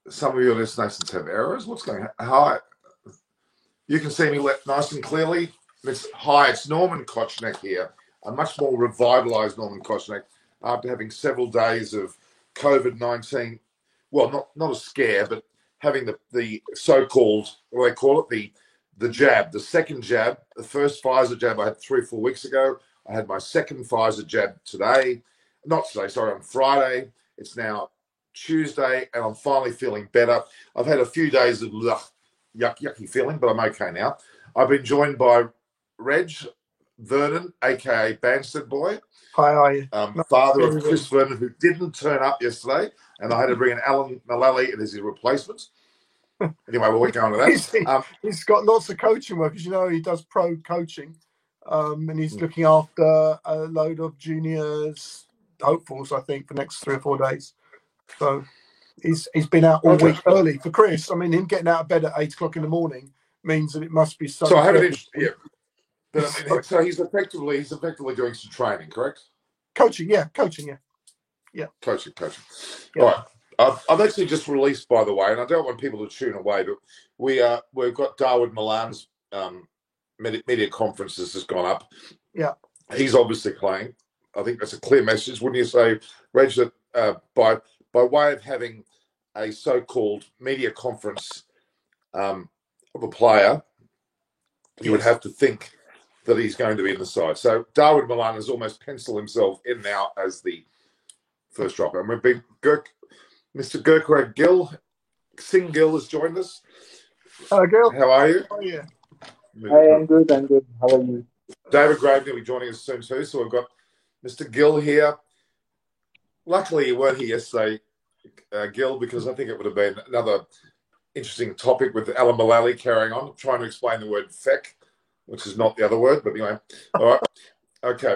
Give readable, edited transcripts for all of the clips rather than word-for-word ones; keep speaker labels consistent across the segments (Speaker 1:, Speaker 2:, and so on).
Speaker 1: some of your destinations have errors. What's going on? Hi. You can see me nice and clearly. It's Norman Kochneck here. A much more revitalised Norman Kochneck after having several days of COVID-19. Well, not a scare, but having the so-called, what do they call it, the jab, the second jab. The first Pfizer jab I had 3 or 4 weeks ago. I had my second Pfizer jab today. Not today, sorry, on Friday. It's now Tuesday, and I'm finally feeling better. I've had a few days of yucky feeling, but I'm okay now. I've been joined by Reg Vernon, aka Banstead Boy.
Speaker 2: Hi, are you?
Speaker 1: Father of Chris Vernon, who didn't turn up yesterday, and I had to bring in Alan Mullally as his replacement. Anyway, we'll get on to that.
Speaker 2: He's got lots of coaching work, as you know. He does pro coaching, and he's looking after a load of juniors, hopefuls, I think, for the next 3 or 4 days. So he's been out all week early for Chris. I mean, him getting out of bed at 8 o'clock in the morning means that it must be so.
Speaker 1: I haven't. Yeah, but I mean, so he's effectively doing some training, correct?
Speaker 2: Coaching, yeah.
Speaker 1: Coaching.
Speaker 2: Yeah.
Speaker 1: All right. I've actually just released, by the way, and I don't want people to tune away, but we've got Dawood Malan's media conference has just gone up.
Speaker 2: Yeah.
Speaker 1: He's obviously playing. I think that's a clear message, wouldn't you say, Reg, that by way of having a so-called media conference of a player, you would have to think that he's going to be in the side. So Dawood Malan has almost penciled himself in now as the first dropper. And we've been Mr. Gurkharad Gill, Singh Gill has joined us.
Speaker 2: Hello, Gill.
Speaker 1: How are you?
Speaker 2: Oh, yeah.
Speaker 3: Hi, I'm good. How are you?
Speaker 1: David Grave will be joining us soon too. So we've got Mr. Gill here. Luckily, you weren't here yesterday, Gill, because I think it would have been another interesting topic with Alan Mullally carrying on, trying to explain the word feck, which is not the other word, but anyway. All right. Okay.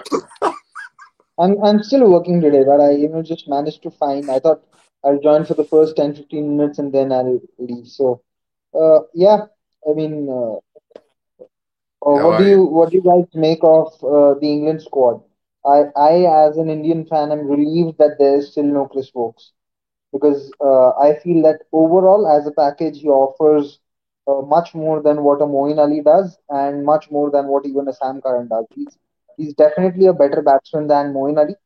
Speaker 3: I'm still working today, but I just managed to find. I thought I'll join for the first 10-15 minutes and then I'll leave. So, yeah. I mean, what do you guys make of the England squad? I, as an Indian fan, am relieved that there is still no Chris Woakes, because I feel that overall, as a package, he offers much more than what a Moeen Ali does, and much more than what even a Sam Curran does. He's definitely a better batsman than Moeen Ali,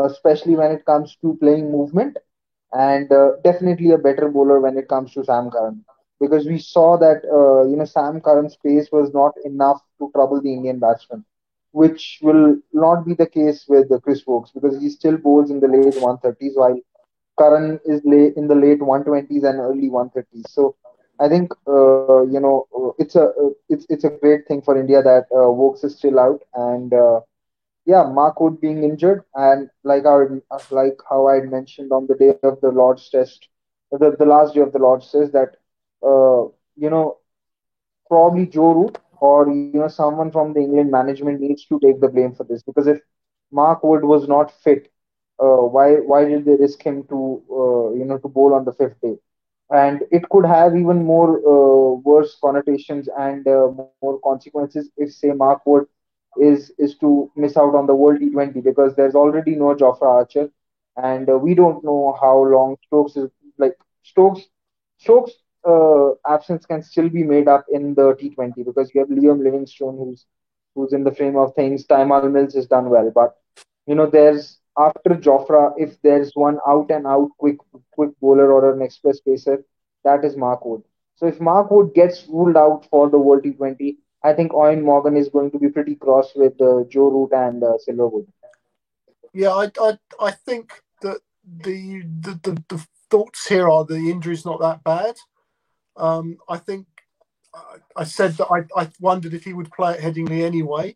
Speaker 3: especially when it comes to playing movement, and definitely a better bowler when it comes to Sam Curran. Because we saw that Sam Curran's pace was not enough to trouble the Indian batsman, which will not be the case with Chris Woakes, because he still bowls in the late 130s, while Curran is in the late 120s and early 130s. So I think it's a great thing for India that Woakes is still out, and Mark Wood being injured, and like how I mentioned on the day of the Lord's Test, the last day of the Lord's Test, that probably Joe Root or someone from the England management needs to take the blame for this, because if Mark Wood was not fit, why did they risk him to to bowl on the fifth day? And it could have even more worse connotations and more consequences if, say, Mark Wood is to miss out on the World T20, because there's already no Jofra Archer, and we don't know how long Stokes absence can still be made up in the T20, because you have Liam Livingstone who's in the frame of things. Tymal Mills has done well, but there's, after Jofra, if there's one out and out quick bowler or an express pacer, that is Mark Wood. So if Mark Wood gets ruled out for the World T20, I think Eoin Morgan is going to be pretty cross with Joe Root and Silverwood.
Speaker 2: Yeah, I think that the thoughts here are the injury's not that bad. I think I said that I wondered if he would play at Headingley anyway.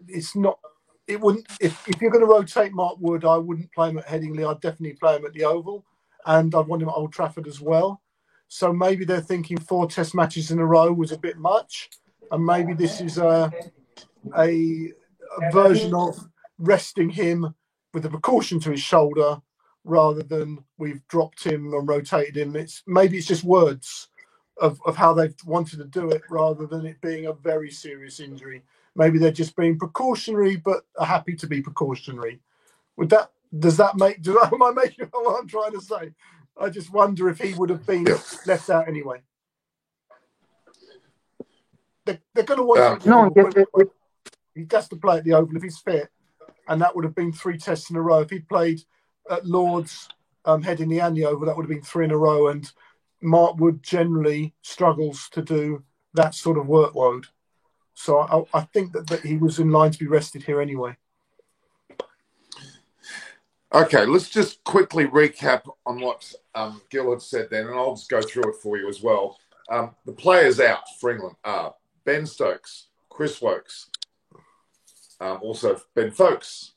Speaker 2: It's not. It wouldn't. If you're going to rotate Mark Wood, I wouldn't play him at Headingley. I'd definitely play him at the Oval, and I'd want him at Old Trafford as well. So maybe they're thinking 4 Test matches in a row was a bit much, and maybe this is a version of resting him with a precaution to his shoulder, rather than we've dropped him and rotated him. Maybe it's just words of how they've wanted to do it, rather than it being a very serious injury. Maybe they're just being precautionary, but are happy to be precautionary. Am I making what I'm trying to say? I just wonder if he would have been left out anyway. They're going to want him.
Speaker 3: No,
Speaker 2: he has to play at the Oval if he's fit, and that would have been 3 tests in a row. If he played at Lord's, Headingley and the Oval, that would have been 3 in a row. And Mark Wood generally struggles to do that sort of workload. So I think that he was in line to be rested here anyway.
Speaker 1: Okay, let's just quickly recap on what Gil had said then, and I'll just go through it for you as well. The players out for England are Ben Stokes, Chris Wokes, also Ben Folkes,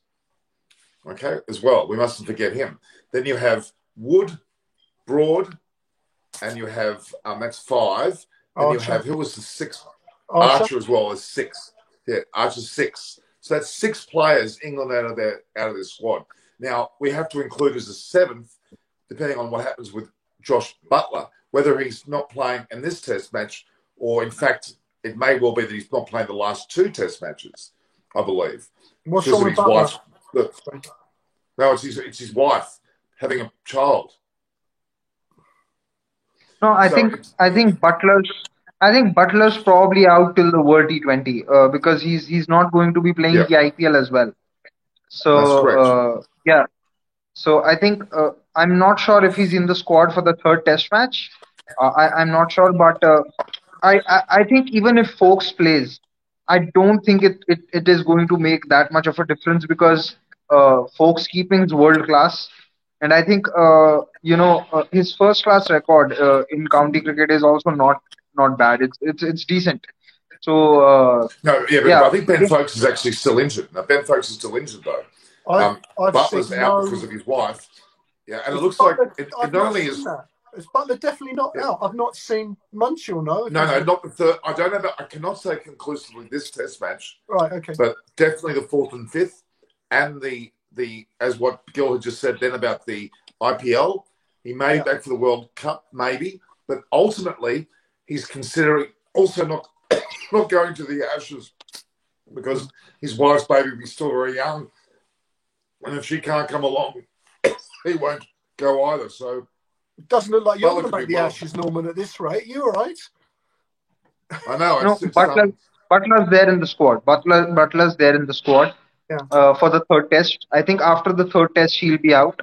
Speaker 1: okay, as well. We mustn't forget him. Then you have Wood, Broad, and you have, that's 5. And you have, who was the 6th? Archer as well as 6. Yeah, Archer's 6. So that's 6 players England out of their squad. Now, we have to include as a 7th, depending on what happens with Josh Butler, whether he's not playing in this test match, or in fact, it may well be that he's not playing the last 2 test matches, I believe.
Speaker 2: What's wrong with Butler?
Speaker 1: No, it's his wife having a child.
Speaker 3: No, I think Butler's probably out till the World T20 because he's not going to be playing the IPL as well. So
Speaker 1: that's correct.
Speaker 3: Yeah. So I think I'm not sure if he's in the squad for the 3rd test match. I'm not sure, but I think even if Folkes plays, I don't think it is going to make that much of a difference because Folkes keeping is world class. And I think his first class record in county cricket is also not bad. It's decent. So
Speaker 1: I think Ben Folkes is actually still injured. Now Ben Folkes is still injured though. Butler's out because of his wife. Yeah, and it looks like it not only is.
Speaker 2: Is Butler definitely not out? I've not seen Munchell. No,
Speaker 1: not the 3rd. I don't know. I cannot say conclusively this test match.
Speaker 2: Right. Okay.
Speaker 1: But definitely the 4th and 5th, and the as what Gil had just said then about the IPL. He may be back for the World Cup, maybe, but ultimately he's considering also not going to the Ashes because his wife's baby will be still very young, and if she can't come along, he won't go either. So.
Speaker 2: It doesn't look like you're going to make the Ashes, Norman, at this rate. You all right?
Speaker 1: I know.
Speaker 3: Butler's there in the squad. Butler's there in the squad for the 3rd test. I think after the 3rd test, he'll be out.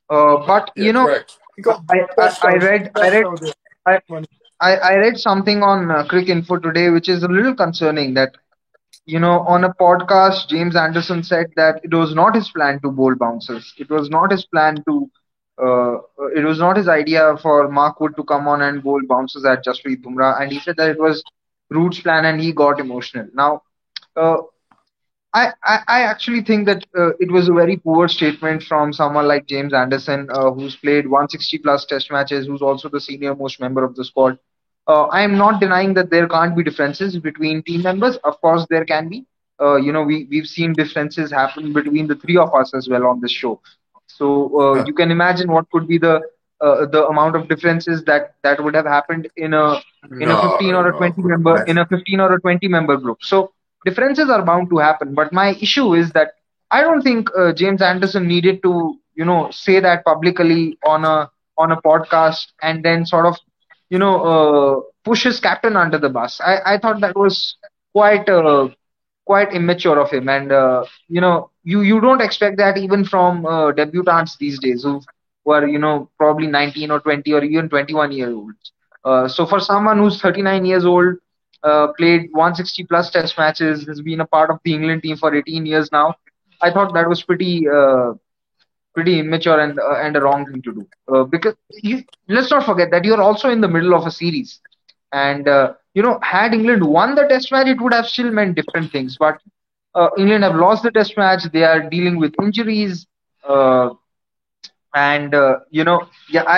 Speaker 3: But I read something on Cricket Info today, which is a little concerning. That on a podcast, James Anderson said that it was not his plan to bowl bouncers. It was not his plan to. It was not his idea for Mark Wood to come on and bowl bouncers at Jasprit Bumrah, and he said that it was Root's plan, and he got emotional. Now, I actually think that it was a very poor statement from someone like James Anderson, who's played 160 plus Test matches, who's also the senior most member of the squad. I am not denying that there can't be differences between team members. Of course, there can be. We've seen differences happen between the 3 of us as well on this show. So you can imagine what could be the amount of differences that would have happened in a 15 or a 20 member group. So differences are bound to happen. But my issue is that I don't think James Anderson needed to say that publicly on a podcast and then sort of push his captain under the bus. I thought that was quite immature of him, and you don't expect that even from debutants these days who are probably 19 or 20 or even 21 years old. So for someone who's 39 years old, played 160 plus Test matches, has been a part of the England team for 18 years now, I thought that was pretty immature and a wrong thing to do. Because let's not forget that you're also in the middle of a series, and had England won the Test match, it would have still meant different things. But England have lost the Test match. They are dealing with injuries, I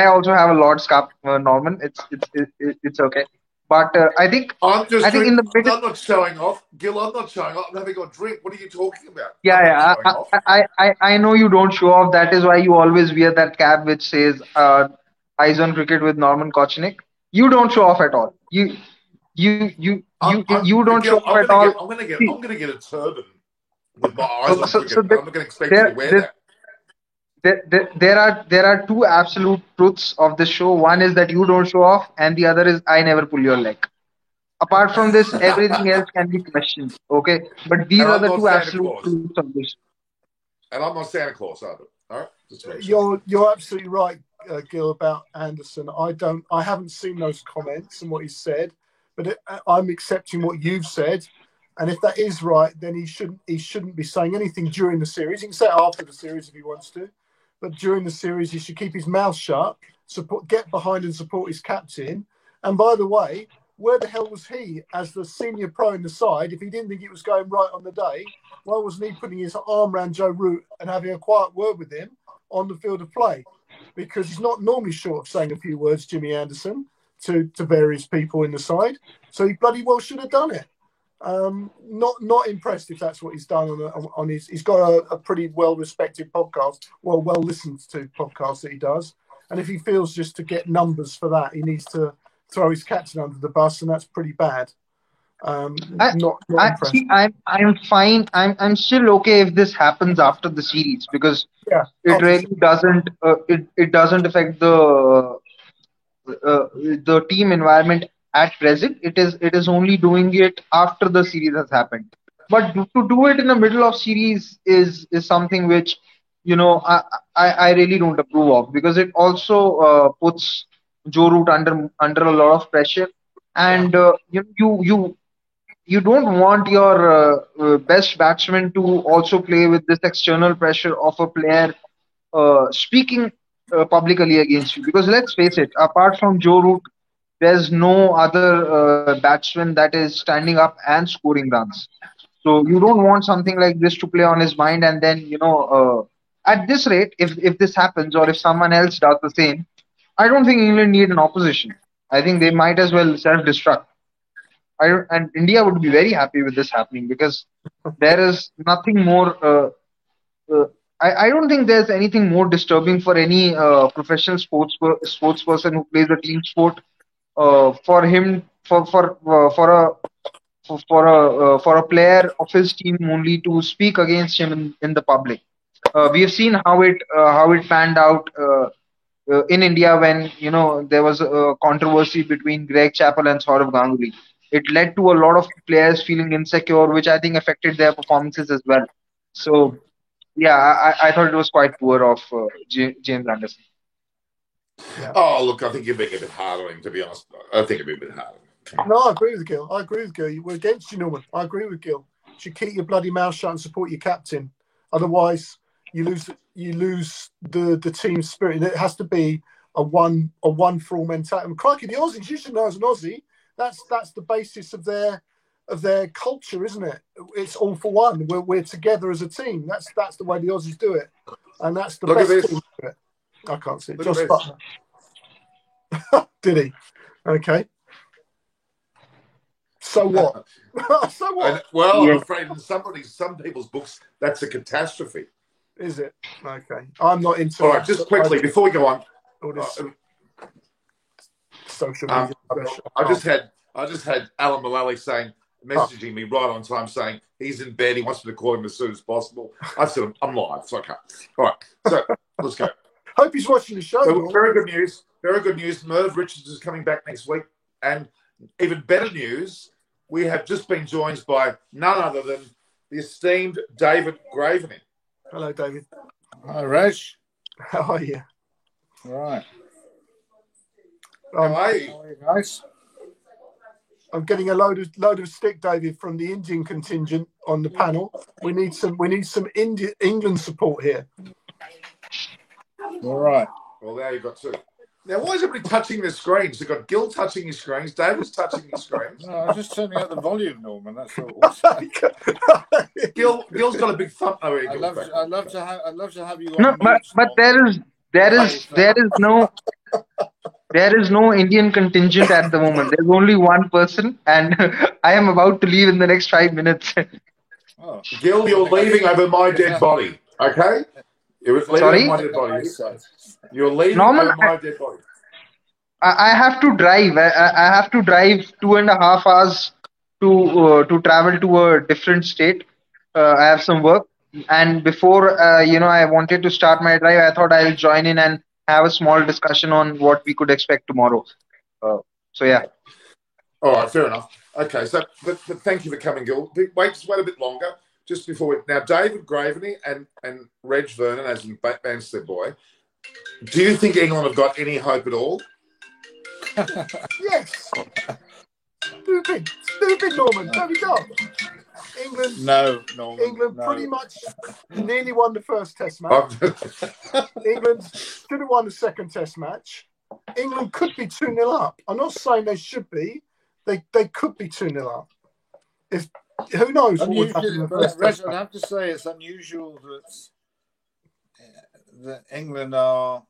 Speaker 3: also have a Lord's Cup, Norman. It's okay. But I think
Speaker 1: I'm not showing off, Gil. I'm not showing off. I'm having a drink. What are you talking about?
Speaker 3: Yeah. I know you don't show off. That is why you always wear that cap which says "Eyes on Cricket" with Norman Kochnik. You don't show off at all. You don't show off at all.
Speaker 1: I'm going to get a turban with my eyes on cricket. I'm not going to expect you to wear that.
Speaker 3: there are two absolute truths of the show. One is that you don't show off, and the other is I never pull your leg. Apart from this, everything else can be questioned. Okay, but these
Speaker 1: And
Speaker 3: are
Speaker 1: I'm
Speaker 3: the
Speaker 1: not
Speaker 3: two
Speaker 1: Santa
Speaker 3: absolute
Speaker 1: Claus.
Speaker 3: truths of this.
Speaker 1: And I'm not Santa Claus either. All right, just to make sure.
Speaker 2: You're absolutely right, Gil, about Anderson. I haven't seen those comments and what he said, but I'm accepting what you've said. And if that is right, then he shouldn't be saying anything during the series. He can say it after the series if he wants to, but during the series he should keep his mouth shut, get behind and support his captain. And by the way, where the hell was he as the senior pro in the side if he didn't think it was going right on the day? Why wasn't he putting his arm around Joe Root and having a quiet word with him on the field of play? Because he's not normally short of saying a few words, Jimmy Anderson, to various people in the side. So he bloody well should have done it. Not impressed if that's what he's done on his. He's got a pretty well respected podcast, well listened to podcast that he does. And if he feels just to get numbers for that, he needs to throw his captain under the bus, and that's pretty bad. Not impressed.
Speaker 3: See, I'm fine. I'm still okay if this happens after the series because
Speaker 2: Yeah,
Speaker 3: it really doesn't it doesn't affect the team environment at present. It is only doing it after the series has happened. But to do it in the middle of series is something which I really don't approve of because it also puts Joe Root under a lot of pressure, and you don't want your best batsman to also play with this external pressure of a player speaking publicly against you. Because let's face it, apart from Joe Root, there's no other batsman that is standing up and scoring runs. So you don't want something like this to play on his mind, and then at this rate, if this happens or if someone else does the same, I don't think England need an opposition. I think they might as well self-destruct. And India would be very happy with this happening because there is nothing more. I don't think there's anything more disturbing for any professional sports person who plays a team sport. For him, for a player of his team only to speak against him in the public. We have seen how it panned out in India when there was a controversy between Greg Chappell and Saurav Ganguly. It led to a lot of players feeling insecure, which I think affected their performances as well. So yeah, I thought it was quite poor of James Anderson.
Speaker 2: Yeah.
Speaker 1: Oh, look, I think you're being a bit hard on him, to be honest. I think you're a bit hard on him.
Speaker 2: No, I agree with Gil. We're against you, Norman. I agree with Gil. You should keep your bloody mouth shut and support your captain. Otherwise, you lose the team spirit. It has to be a one for all mentality. And crikey, the Aussies, you should know as an Aussie, that's the basis of their culture, isn't it? It's all for one. We're together as a team. That's the way the Aussies do it, and that's the best team to do it. I can't see it. Josh Butler. Did he? Okay. So what? So what?
Speaker 1: I'm afraid in some people's books, that's a catastrophe.
Speaker 2: Is it? Okay. I'm not into.
Speaker 1: All right, just quickly before we go on.
Speaker 2: All this social media.
Speaker 1: I just had Alan Mullally messaging me right on time saying he's in bed. He wants me to call him as soon as possible. I said I'm live, so okay. All right, so let's go.
Speaker 2: Hope he's watching the show.
Speaker 1: So, very good news. Very good news. Merv Richards is coming back next week, and even better news, we have just been joined by none other than the esteemed David Gravening.
Speaker 2: Hello, David.
Speaker 4: Hi, Reg.
Speaker 2: How are you?
Speaker 4: All right.
Speaker 1: How are you?
Speaker 4: How are you guys?
Speaker 2: I'm getting a load of stick, David, from the Indian contingent on the panel. We need some England support here.
Speaker 4: All right.
Speaker 1: Well, there you've got two. Now, why is everybody touching their screens? They've got Gil touching his screens, David's touching his screens.
Speaker 4: No, I'm just turning up the volume, Norman. That's all.
Speaker 1: Gil's got a big thumb. Oh,
Speaker 4: I'd love to have you.
Speaker 3: No, but there is no Indian contingent at the moment. There's only one person, and I am about to leave in the next 5 minutes.
Speaker 4: Oh.
Speaker 1: Gil, you're leaving over my dead body. Okay?
Speaker 3: Sorry?
Speaker 1: You're leaving over my dead body.
Speaker 3: I have to drive. I have to drive 2.5 hours to travel to a different state. I have some work. And before I wanted to start my drive, I thought I'll join in and have a small discussion on what we could expect tomorrow. So yeah.
Speaker 1: All right, fair enough. Okay, so but thank you for coming, Gil. Just wait a bit longer, just before we. Now, David Graveney and Reg Vernon, as in Banstead boy, do you think England have got any hope at all?
Speaker 2: Yes. Stupid, Norman. There we go. England.
Speaker 4: No, Norman.
Speaker 2: England
Speaker 4: no.
Speaker 2: pretty much nearly won the first Test match. England should have won the second Test match. England could be 2-0 up. I'm not saying they should be. They could be 2-0 up. Who knows what would happen in the first Test
Speaker 4: I'd
Speaker 2: match.
Speaker 4: have to say it's unusual that England are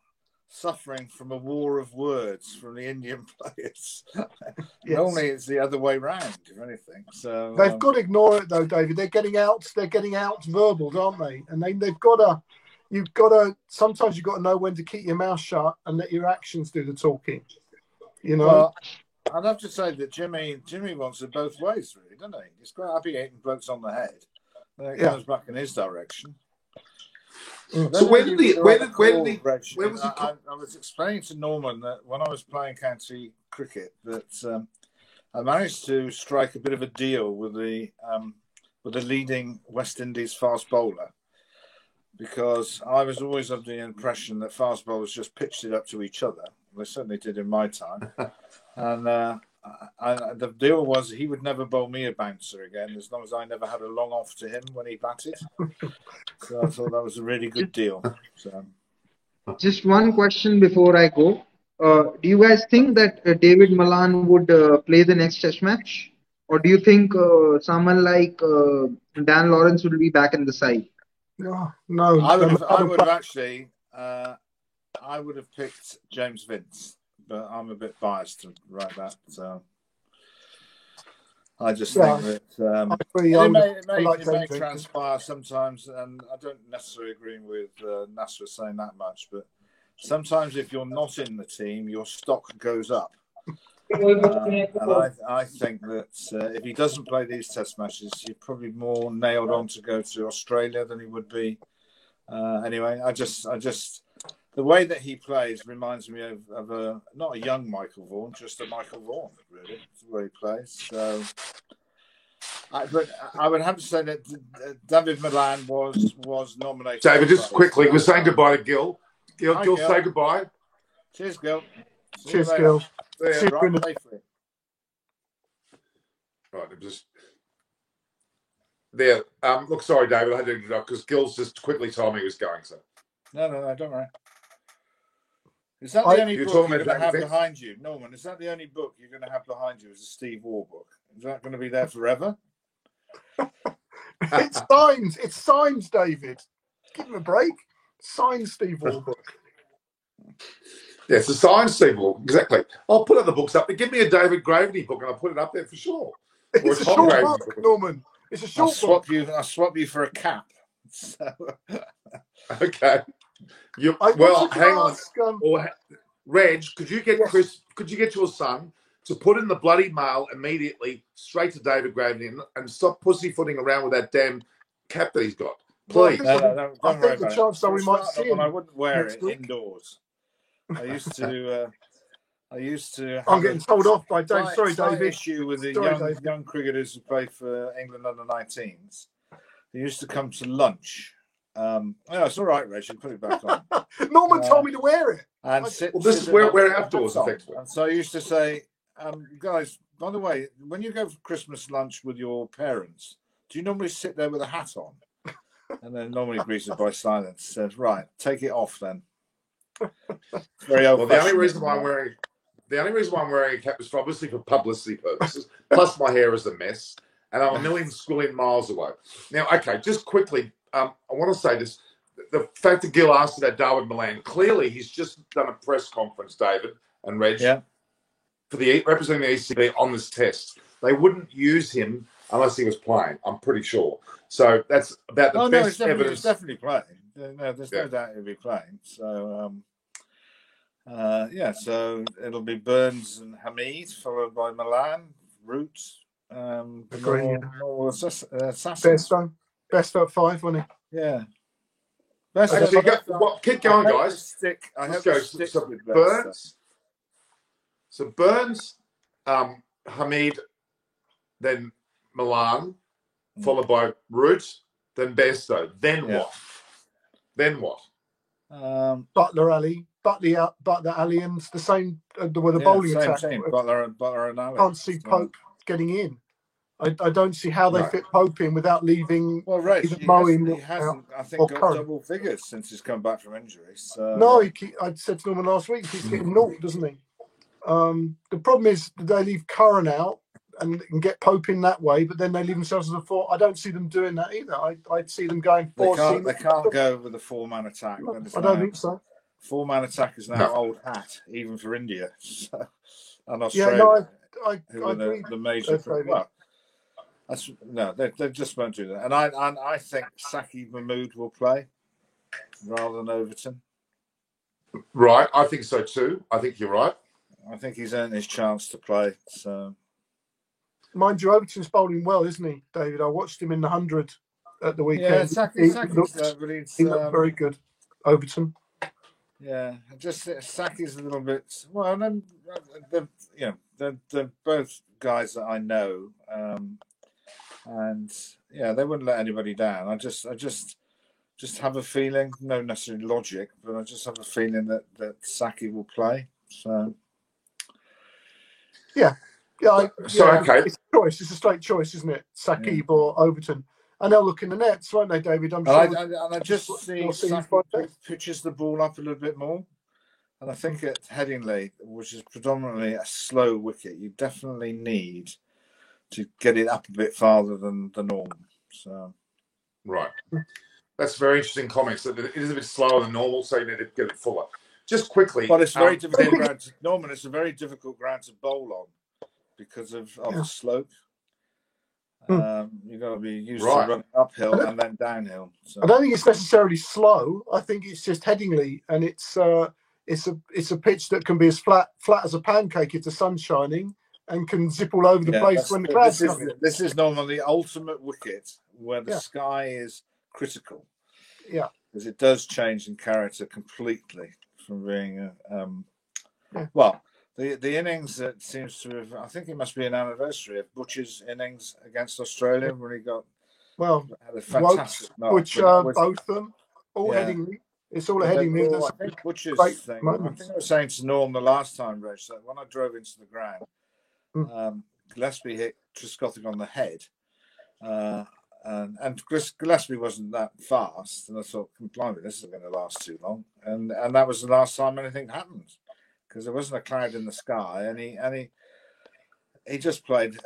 Speaker 4: suffering from a war of words from the Indian players.
Speaker 2: Yes.
Speaker 4: Normally it's the other way round, if anything. So
Speaker 2: They've got to ignore it though, David. They're getting out verbal, aren't they? And they've got to. Sometimes you've got to know when to keep your mouth shut and let your actions do the talking. You know.
Speaker 4: Well, I'd have to say that Jimmy wants it both ways, really, doesn't he? He's quite happy hitting blokes on the head. Then it comes back in his direction.
Speaker 1: So where did he?
Speaker 4: I was explaining to Norman that when I was playing county cricket, that I managed to strike a bit of a deal with the leading West Indies fast bowler, because I was always of the impression that fast bowlers just pitched it up to each other. They certainly did in my time, and the deal was he would never bowl me a bouncer again as long as I never had a long off to him when he batted. So I thought that was a really good deal. So.
Speaker 3: Just one question before I go. Do you guys think that David Malan would play the next Test match? Or do you think someone like Dan Lawrence will be back in the side?
Speaker 2: No.
Speaker 4: I would have picked James Vince, but I'm a bit biased to write that. So I just think that it may transpire sometimes, and I don't necessarily agree with Nasser saying that much, but sometimes if you're not in the team, your stock goes up. And I think that if he doesn't play these Test matches, he's probably more nailed on to go to Australia than he would be. Anyway, I just the way that he plays reminds me of a not a young Michael Vaughan, just a Michael Vaughan, really. It's the way he plays. So, but I would have to say that David Malan was nominated.
Speaker 1: David, just quickly, we're saying goodbye to Gil. Gil, say goodbye.
Speaker 4: Cheers, Gil.
Speaker 2: Cheers, Gil.
Speaker 1: Right, just there. Look, sorry, David, I had to interrupt because Gil's just quickly told me he was going. So
Speaker 4: no, don't worry. Is that the only book you're going to have behind you, Norman? Is that the only book you're going to have behind you? Is a Steve Waugh book? Is that going to be there forever?
Speaker 2: It's signs, David. Give him a break. Signed Steve Waugh book.
Speaker 1: Yeah, it's a signed Steve Waugh, exactly. I'll put other books up. But give me a David Graveney book, and I'll put it up there for sure.
Speaker 2: It's a short book, Norman. It's a short book.
Speaker 4: I'll swap you for a cap. So.
Speaker 1: Okay. Hang on. Reg, could you get your son to put in the bloody mail immediately straight to David Graveney and stop pussyfooting around with that damn cap that he's got? Please.
Speaker 2: No, I think the chance that we might see him.
Speaker 4: I wouldn't wear it indoors. I used to.
Speaker 2: I'm getting told off by Dave. Sorry, David.
Speaker 4: Issue with the young cricketers who played for England under 19s. They used to come to lunch. It's all right, Rachel. Put it back on.
Speaker 2: Norman told me to wear it.
Speaker 4: And
Speaker 1: this is we're outdoors.
Speaker 4: And so I used to say, guys, by the way, when you go for Christmas lunch with your parents, do you normally sit there with a hat on? And then normally greeted by silence. Says, right, take it off then. Very
Speaker 1: well, the only reason why I'm wearing a cap is obviously for publicity purposes. Plus, my hair is a mess, and I'm a million squillion miles away. Now, okay, just quickly, I want to say this: the fact that Gil asked about David Malan, clearly he's just done a press conference, David and Reg, for representing the ECB on this test. They wouldn't use him unless he was playing. I'm pretty sure. So that's about the best evidence.
Speaker 4: He's definitely playing. No, there's no doubt he'll be playing. So. So it'll be Burns and Hamid, followed by Malan, Roots,
Speaker 2: Best at 5, wasn't he?
Speaker 4: Yeah.
Speaker 1: Okay, so keep going, guys.
Speaker 4: I
Speaker 1: Let's
Speaker 4: hope
Speaker 1: go.
Speaker 4: it sticks with
Speaker 1: Burns. So Burns, Hamid, then Milan, followed by Root, then Besto. Then what? Then what?
Speaker 2: Butler, Ali, Butler, Ali, and the same with the bowling
Speaker 4: same
Speaker 2: attack.
Speaker 4: Team. Butler and Ali.
Speaker 2: Can't see Pope getting in. I don't see how they fit Pope in without leaving.
Speaker 4: Well, Reg, he hasn't. I think got double figures since he's come back from injury. So
Speaker 2: no, I said to Norman last week, he's getting naught, doesn't he? The problem is they leave Curran out and get Pope in that way, but then they leave themselves as a 4. I don't see them doing that either. I'd see them going 4.
Speaker 4: They can't go with a 4-man attack.
Speaker 2: No, I don't think so.
Speaker 4: 4-man attack is now old hat, even for India and Australia.
Speaker 2: Yeah, no, I agree.
Speaker 4: The major. They just won't do that. And I think Saki Mahmood will play rather than Overton.
Speaker 1: Right, I think so too. I think you're right.
Speaker 4: I think he's earned his chance to play. So,
Speaker 2: mind you, Overton's bowling well, isn't he, David? I watched him in the 100 at the weekend.
Speaker 4: Yeah, Saki's
Speaker 2: he looked very good. Overton.
Speaker 4: Yeah, just Saki's a little bit. Well, then they're both guys that I know, and they wouldn't let anybody down. I just have a feeling, no necessarily logic, but I just have a feeling that Saki will play. So.
Speaker 2: Okay. It's a choice. It's a straight choice, isn't it? Saqib or Overton, and they'll look in the nets, won't they, David? I'm sure.
Speaker 4: And I just see Saqib pitches the ball up a little bit more, and I think at Headingley, which is predominantly a slow wicket, you definitely need to get it up a bit farther than the norm. So,
Speaker 1: right, that's very interesting comments. That it is a bit slower than normal, so you need to get it fuller. Just quickly,
Speaker 4: but it's very difficult ground. Norman, it's a very difficult ground to bowl on because of the slope. You've got to be used to running uphill and then downhill. So.
Speaker 2: I don't think it's necessarily slow. I think it's just Headingley, and it's a pitch that can be as flat as a pancake if the sun's shining, and can zip all over the place when the clouds come in.
Speaker 4: This is normally the ultimate wicket where the sky is critical.
Speaker 2: Yeah,
Speaker 4: because it does change in character completely. From being the innings that seems to have, I think it must be an anniversary of Butcher's innings against Australia when he got had a fantastic
Speaker 2: Butcher, both of them, all Headingley. It's all a Headingley.
Speaker 4: I think Butcher's thing. I think I was saying to Norm the last time, Reg, that when I drove into the ground, Gillespie hit Trescothick on the head. And Gillespie wasn't that fast, and I thought, blimey, this isn't going to last too long. And that was the last time anything happened, because there wasn't a cloud in the sky, and he just played.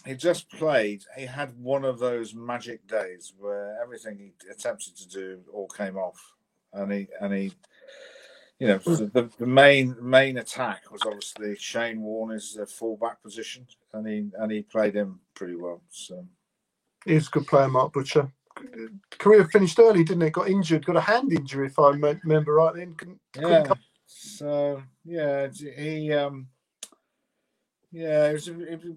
Speaker 4: He had one of those magic days where everything he attempted to do all came off, and he the main attack was obviously Shane Warner's fullback position, and he played him pretty well. So.
Speaker 2: He's a good player, Mark Butcher. Career finished early, didn't it? Got injured, got a hand injury, if I remember rightly.
Speaker 4: He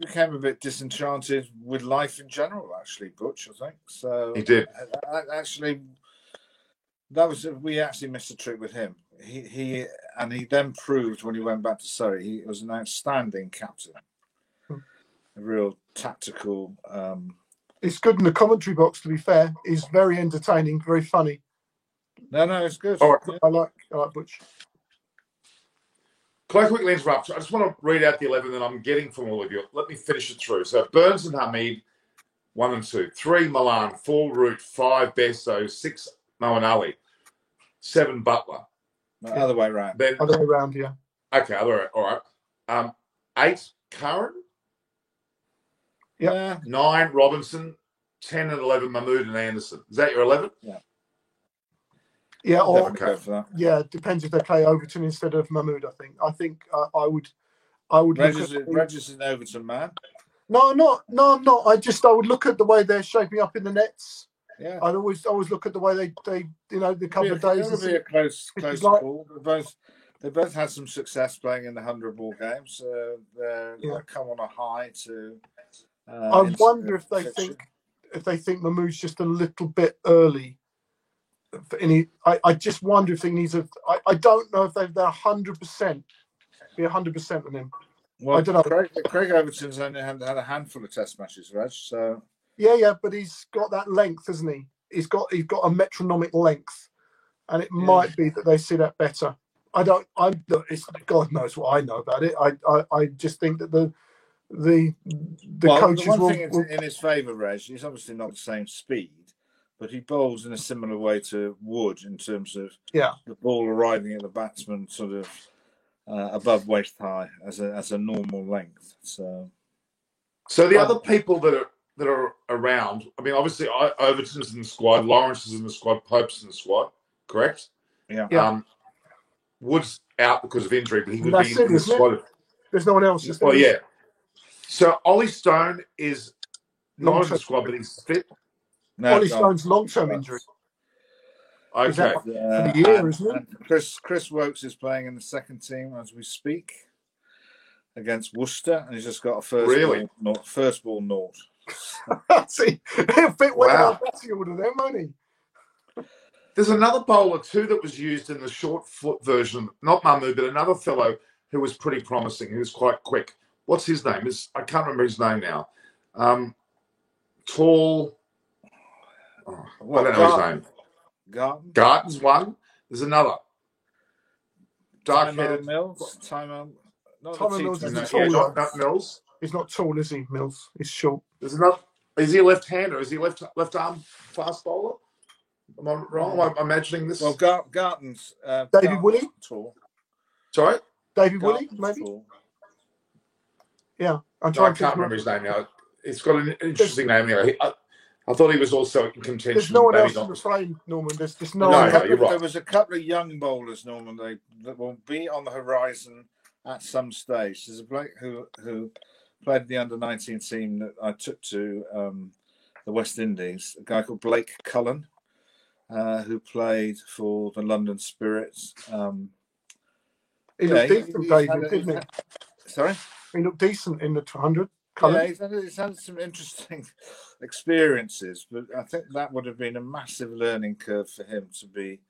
Speaker 4: became a bit disenchanted with life in general, actually, Butch, I think. So
Speaker 1: he did.
Speaker 4: We actually missed a trick with him. He then proved when he went back to Surrey, he was an outstanding captain. A real tactical.
Speaker 2: It's good in the commentary box, to be fair. He's very entertaining, very funny.
Speaker 4: No, it's good.
Speaker 1: All right.
Speaker 2: I like Butch.
Speaker 1: Can I quickly interrupt? I just want to read out the 11 that I'm getting from all of you. Let me finish it through. So Burns and Hamid, 1 and 2. 3, Milan. 4, Root. 5, Besto. 6, Moeen Ali. 7, Butler.
Speaker 4: No, other way around.
Speaker 2: Other way around, yeah.
Speaker 1: Okay, other way. All right. 8, Curran.
Speaker 2: Yeah.
Speaker 1: 9, Robinson. 10 and 11, Mahmood and Anderson. Is that your 11?
Speaker 4: Yeah.
Speaker 2: Yeah,
Speaker 1: okay.
Speaker 2: Depends if they play Overton instead of Mahmood. I think I would.
Speaker 4: Regis is Overton, man.
Speaker 2: No, I'm not. I would look at the way they're shaping up in the nets.
Speaker 4: Yeah.
Speaker 2: I'd always look at the way they the couple of days.
Speaker 4: It'll be a close call. They both had some success playing in the 100 ball games. They've come on a high to.
Speaker 2: I wonder if they think Mahmood's just a little bit early I just wonder if he needs a. I don't know if they're 100%. Be 100% on him.
Speaker 4: Well,
Speaker 2: I don't know.
Speaker 4: Craig Overton's only had a handful of Test matches, Reg. So
Speaker 2: yeah, but he's got that length, hasn't he? He's got a metronomic length, and it might be that they see that better. It's God knows what I know about it. I just think that the coaches
Speaker 4: the one thing in his favour, Reg, he's obviously not the same speed, but he bowls in a similar way to Wood in terms of the ball arriving at the batsman sort of above waist high as a normal length. So
Speaker 1: the other people that are around, I mean, obviously Overton's in the squad, Lawrence is in the squad, Pope's in the squad, correct?
Speaker 4: Yeah.
Speaker 1: Wood's out because of injury, but he would be in the squad.
Speaker 2: There's no one else.
Speaker 1: Oh, yeah. So Ollie Stone is not in the squad, but he's fit.
Speaker 2: No, Ollie Stone's long-term injury.
Speaker 1: Okay.
Speaker 2: For the year, isn't it?
Speaker 4: Chris Wokes is playing in the second team as we speak against Worcester, and he's just got a first ball naught.
Speaker 2: See, he'll fit well in our batting order then, won't he?
Speaker 1: There's another bowler too that was used in the short foot version, not Mahmood, but another fellow who was pretty promising, who was quite quick. What's his name? I can't remember his name now. Tall. I don't know his name. Garton's one. There's another. Dark-headed.
Speaker 2: Tyler Mills is tall.
Speaker 1: Not Mills.
Speaker 2: He's not tall, is he, Mills? He's short.
Speaker 1: There's another. Is he a left-hander? Is he left arm fast bowler? Am I wrong? Am I imagining this?
Speaker 4: Well, Garton's
Speaker 2: David Willey.
Speaker 1: Tall. Sorry?
Speaker 2: David Willey, maybe?
Speaker 4: Tall.
Speaker 2: Yeah.
Speaker 1: I can't remember his name now. It's got an interesting name anyway. I thought he was also in contention.
Speaker 2: There's no one else in the frame, Norman. There's no
Speaker 1: one.
Speaker 4: You're right. There was a couple of young bowlers, Norman, that will be on the horizon at some stage. There's a bloke who played the under-19 team that I took to the West Indies, a guy called Blake Cullen, who played for the London Spirits.
Speaker 2: He looked decent, David, didn't he?
Speaker 4: Sorry?
Speaker 2: He looked decent in the 200.
Speaker 4: Yeah, he's had some interesting experiences, but I think that would have been a massive learning curve for him to be.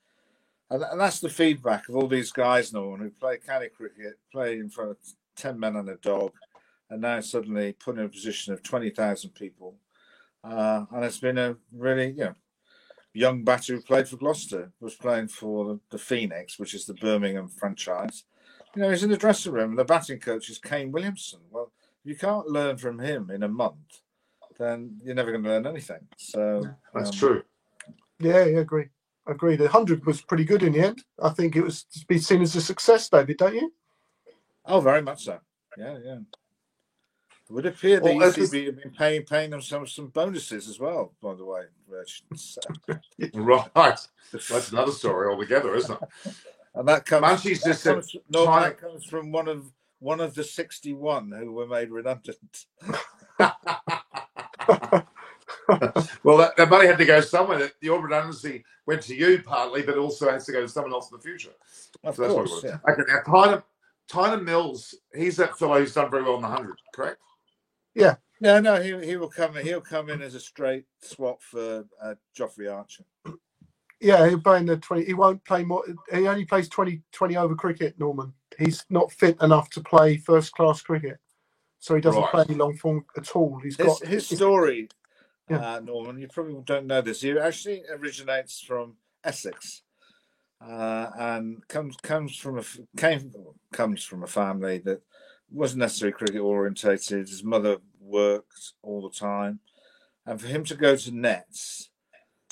Speaker 4: And that's the feedback of all these guys, Norman, who play county cricket, play in front of 10 men and a dog, and now suddenly put in a position of 20,000 people. And it's been a really, young batter who played for Gloucester, was playing for the Phoenix, which is the Birmingham franchise. He's in the dressing room, and the batting coach is Kane Williamson. Well, if you can't learn from him in a month, then you're never going to learn anything. So
Speaker 1: that's true.
Speaker 2: Yeah, agree. The 100 was pretty good in the end. I think it was to be seen as a success, David, don't you?
Speaker 4: Oh, very much so. Yeah. It would appear the ECB have been paying them some bonuses as well, by the way, Rich. So.
Speaker 1: Right. That's another story altogether, isn't it?
Speaker 4: And that comes from one of the 61 who were made redundant.
Speaker 1: Well, that money had to go somewhere. Your redundancy went to you partly, but also has to go to someone else in the future.
Speaker 4: Of course, yeah.
Speaker 1: Okay, now Tyner Mills, he's that fellow who's done very well in the 100, correct?
Speaker 2: Yeah.
Speaker 4: No, he will come in. He'll come in as a straight swap for Geoffrey Archer.
Speaker 2: Yeah, he'll play in the 20. He won't play more. He only plays 20 over cricket, Norman. He's not fit enough to play first-class cricket. So he doesn't play any long form at all. His
Speaker 4: story, Norman, you probably don't know this. He actually originates from Essex, and comes from a family that wasn't necessarily cricket orientated. His mother worked all the time, and for him to go to Nets,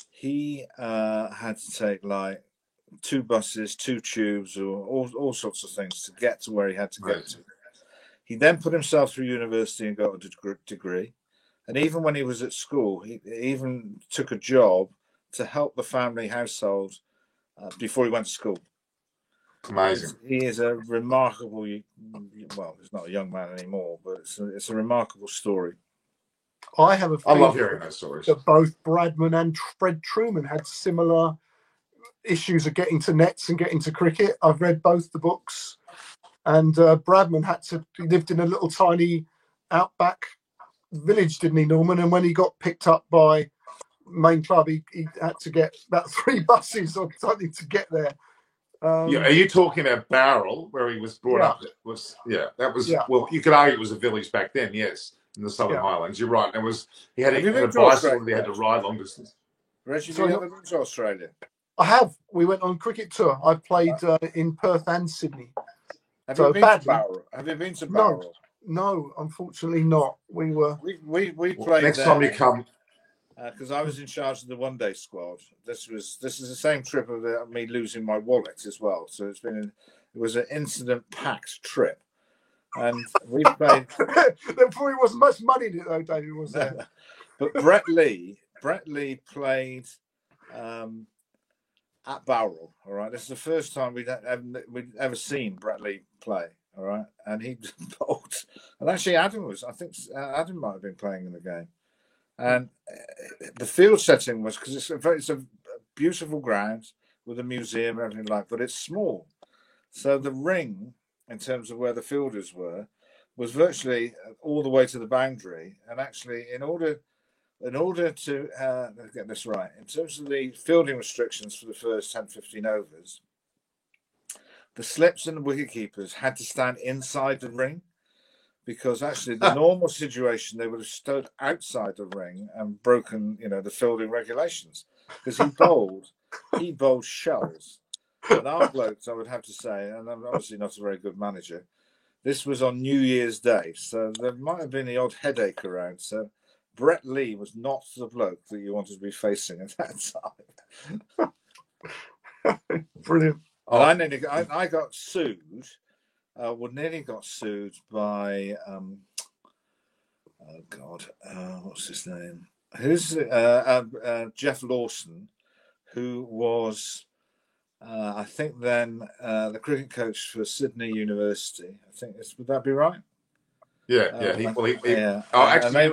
Speaker 4: he had to take like 2 buses, 2 tubes, or all sorts of things to get to where he had to go to. He then put himself through university and got a degree. And even when he was at school, he even took a job to help the family household before he went to school.
Speaker 1: Amazing.
Speaker 4: He is a remarkable, well, he's not a young man anymore, but it's a remarkable story.
Speaker 2: I love
Speaker 1: hearing those stories.
Speaker 2: That both Bradman and Fred Truman had similar issues of getting to nets and getting to cricket. I've read both the books, and Bradman he lived in a little tiny outback village, didn't he, Norman? And when he got picked up by main club, he had to get about 3 buses or something to get there.
Speaker 1: Yeah, are you talking about Bowral, where he was brought up? That was well, you could argue it was a village back then, yes, in the Southern Highlands. You're right. It was he had a bicycle and he had to ride long distance.
Speaker 4: Reggie, have you ever been to Australia?
Speaker 2: I have. We went on cricket tour. I played in Perth and Sydney.
Speaker 4: Have you been to Bowral? Have you been to Bowral?
Speaker 2: No, unfortunately not. We
Speaker 1: next
Speaker 4: played there.
Speaker 1: time you come.
Speaker 4: Because I was in charge of the one-day squad. This is the same trip of me losing my wallet as well. So it was an incident-packed trip, and we played.
Speaker 2: There probably wasn't much money in it though, David, was there?
Speaker 4: But Brett Lee played at Bowral. All right, this is the first time we'd ever seen Brett Lee play. All right, and he bowled. And actually, Adam might have been playing in the game. And the field setting was because it's a beautiful ground with a museum and everything like, but it's small. So the ring, in terms of where the fielders were, was virtually all the way to the boundary. And actually, in order to let's get this right, in terms of the fielding restrictions for the first 10, 15 overs, the slips and the wicketkeepers had to stand inside the ring. Because actually, the normal situation, they would have stood outside the ring and broken, the fielding regulations. Because he bowled shells. And our blokes, I would have to say, and I'm obviously not a very good manager. This was on New Year's Day, so there might have been the odd headache around. So Brett Lee was not the bloke that you wanted to be facing at that
Speaker 2: time. Brilliant.
Speaker 4: And I got sued. Nearly got sued by what's his name? Who's Jeff Lawson, who was I think then the cricket coach for Sydney University. I think would that be right?
Speaker 1: Yeah. Actually,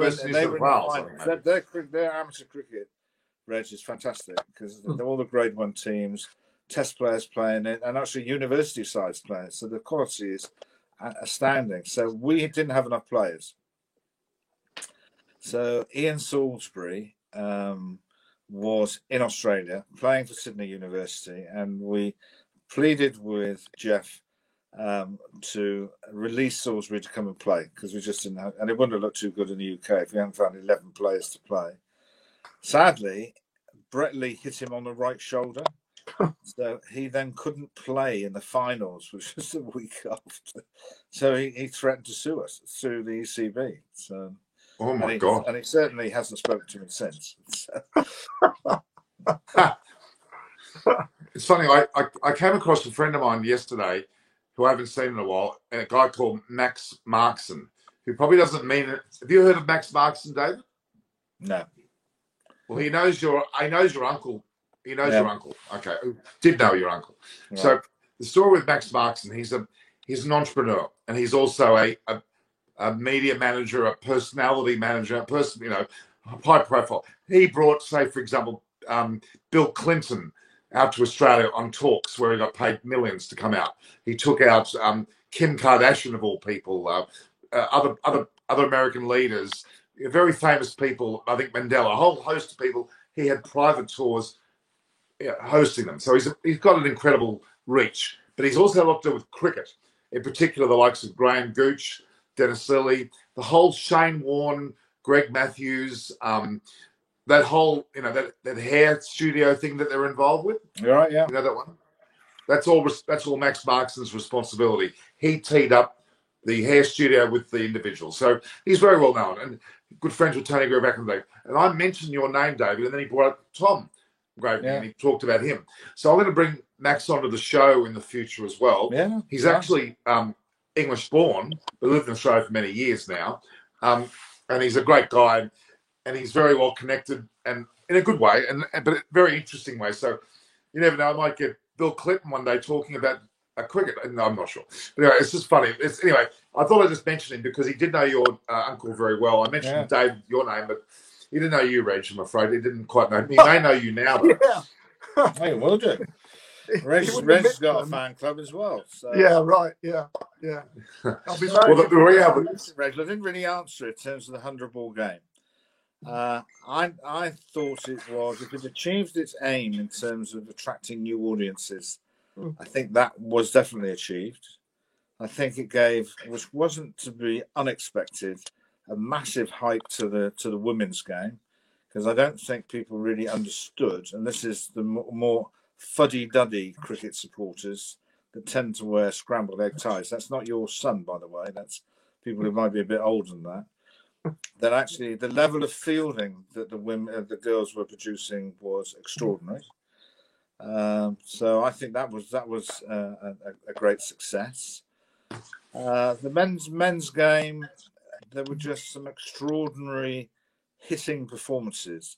Speaker 4: their amateur cricket, Reg, is fantastic because all the Grade 1 teams. Test players playing it, and actually university sides playing it. So the quality is astounding. So we didn't have enough players. So Ian Salisbury was in Australia playing for Sydney University, and we pleaded with Jeff to release Salisbury to come and play because we just didn't have, and it wouldn't have looked too good in the UK if we hadn't found 11 players to play. Sadly, Brett Lee hit him on the right shoulder. So he then couldn't play in the finals, which was the week after. So he threatened to sue the ECB. So,
Speaker 1: oh my God!
Speaker 4: And he certainly hasn't spoken to me since. So.
Speaker 1: It's funny. I came across a friend of mine yesterday, who I haven't seen in a while, and a guy called Max Markson, who probably doesn't mean it. Have you heard of Max Markson, David?
Speaker 4: No.
Speaker 1: Well, he knows your uncle. He knows your uncle. Okay, did know your uncle. Right. So the story with Max Markson, he's an entrepreneur, and he's also a media manager, a personality manager, a person, high profile. He brought, say, for example, Bill Clinton out to Australia on talks where he got paid millions to come out. He took out Kim Kardashian of all people, other American leaders, very famous people. I think Mandela, a whole host of people. He had private tours. Hosting them. So he's got an incredible reach, but he's also got to do with cricket, in particular the likes of Graham Gooch, Dennis Lilly, the whole Shane Warne, Greg Matthews, that whole, that hair studio thing that they're involved with.
Speaker 4: Right, yeah.
Speaker 1: You know that one? That's all Max Markson's responsibility. He teed up the hair studio with the individual. So he's very well known and good friends with Tony Greer back in the day. And I mentioned your name, David, and then he brought up Tom. Great, and he talked about him. So I'm going to bring Max onto the show in the future as well.
Speaker 4: Yeah,
Speaker 1: he's actually English born, but lived in Australia for many years now, and he's a great guy, and he's very well connected, and in a good way, but a very interesting way. So you never know. I might get Bill Clinton one day talking about cricket. No, I'm not sure. But anyway, it's just funny. Anyway, I thought I'd just mention him because he did know your uncle very well. I mentioned Dave, your name, but he didn't know you, Reg, I'm afraid. He didn't quite know. He may know you now, though.
Speaker 2: Yeah.
Speaker 4: Hey, will do. Reg's got a fan club as well. So.
Speaker 2: Yeah, right. Yeah. I'll be
Speaker 1: well, the reality,
Speaker 4: Reg, I didn't really answer it in terms of the 100-ball game. I thought it was, if it achieved its aim in terms of attracting new audiences, I think that was definitely achieved. I think it gave, which wasn't to be unexpected, a massive hype to the women's game, because I don't think people really understood, and this is the more fuddy-duddy cricket supporters that tend to wear scrambled egg ties. That's not your son, by the way. That's people who might be a bit older than that. That actually the level of fielding that the girls were producing was extraordinary. So I think that was a great success. The men's game, there were just some extraordinary hitting performances.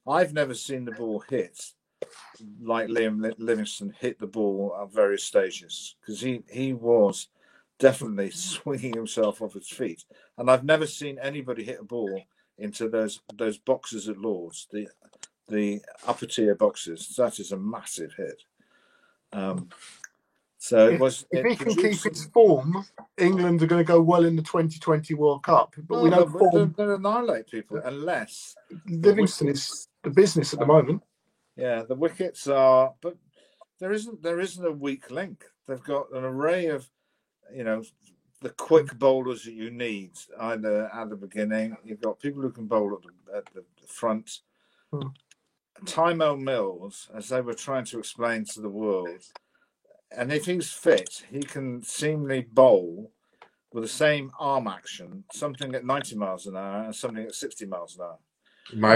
Speaker 4: I've never seen the ball hit like Liam Livingstone hit the ball at various stages, because he was definitely swinging himself off his feet, and I've never seen anybody hit a ball into those boxes at Lords, the upper tier boxes. That is a massive hit. So it was.
Speaker 2: If he can keep his form, England are going to go well in the 2020 World Cup. But we know
Speaker 4: they'll annihilate people unless
Speaker 2: Livingston is the business at the moment.
Speaker 4: Yeah, the wickets are, but there isn't a weak link. They've got an array of, the quick bowlers that you need either at the beginning. You've got people who can bowl at the front. Tymo Mills, as they were trying to explain to the world, and if he's fit, he can seemingly bowl with the same arm action, something at 90 miles an hour and something at 60 miles an hour.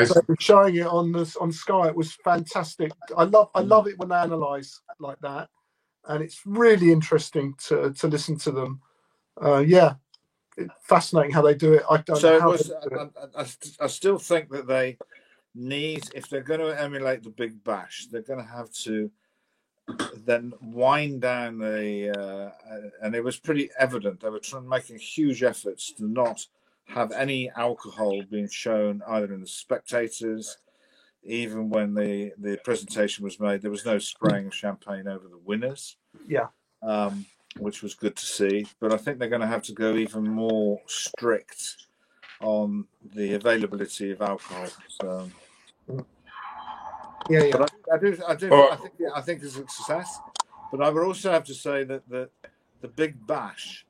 Speaker 2: So showing it on Sky, it was fantastic. I love it when they analyse like that, and it's really interesting to listen to them. Fascinating how they do it.
Speaker 4: I still think that they need, if they're going to emulate the Big Bash, they're going to have to then wind down and it was pretty evident they were making huge efforts to not have any alcohol being shown either in the spectators. Even when the presentation was made, there was no spraying of champagne over the winners. Which was good to see. But I think they're going to have to go even more strict on the availability of alcohol. So, But I think it's a success. But I would also have to say that the Big Bash,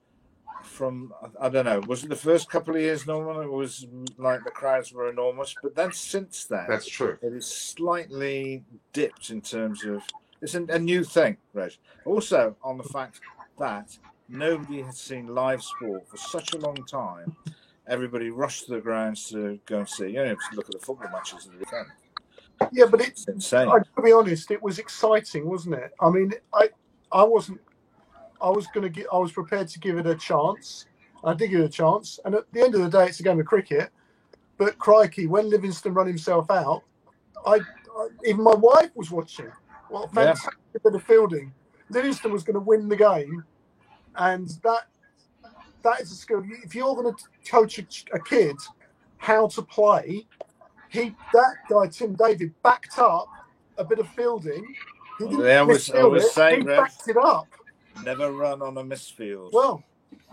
Speaker 4: from, I don't know, was it the first couple of years, Norman? It was like the crowds were enormous, but then since then,
Speaker 1: that's true.
Speaker 4: It is slightly dipped in terms of, it's a new thing, Reg. Also on the fact that nobody has seen live sport for such a long time. Everybody rushed to the grounds to go and see. You only have to look at the football matches in the weekend.
Speaker 2: Yeah, but
Speaker 4: it's insane.
Speaker 2: To be honest, it was exciting, wasn't it? I mean, I was prepared to give it a chance. I did give it a chance, and at the end of the day, it's a game of cricket. But crikey, when Livingstone run himself out, even my wife was watching. What a fantastic bit of fielding! Livingstone was going to win the game, and that is a skill. If you're going to coach a kid how to play, that guy Tim David backed up a bit of fielding. He didn't he backed it up.
Speaker 4: Never run on a misfield.
Speaker 2: Well,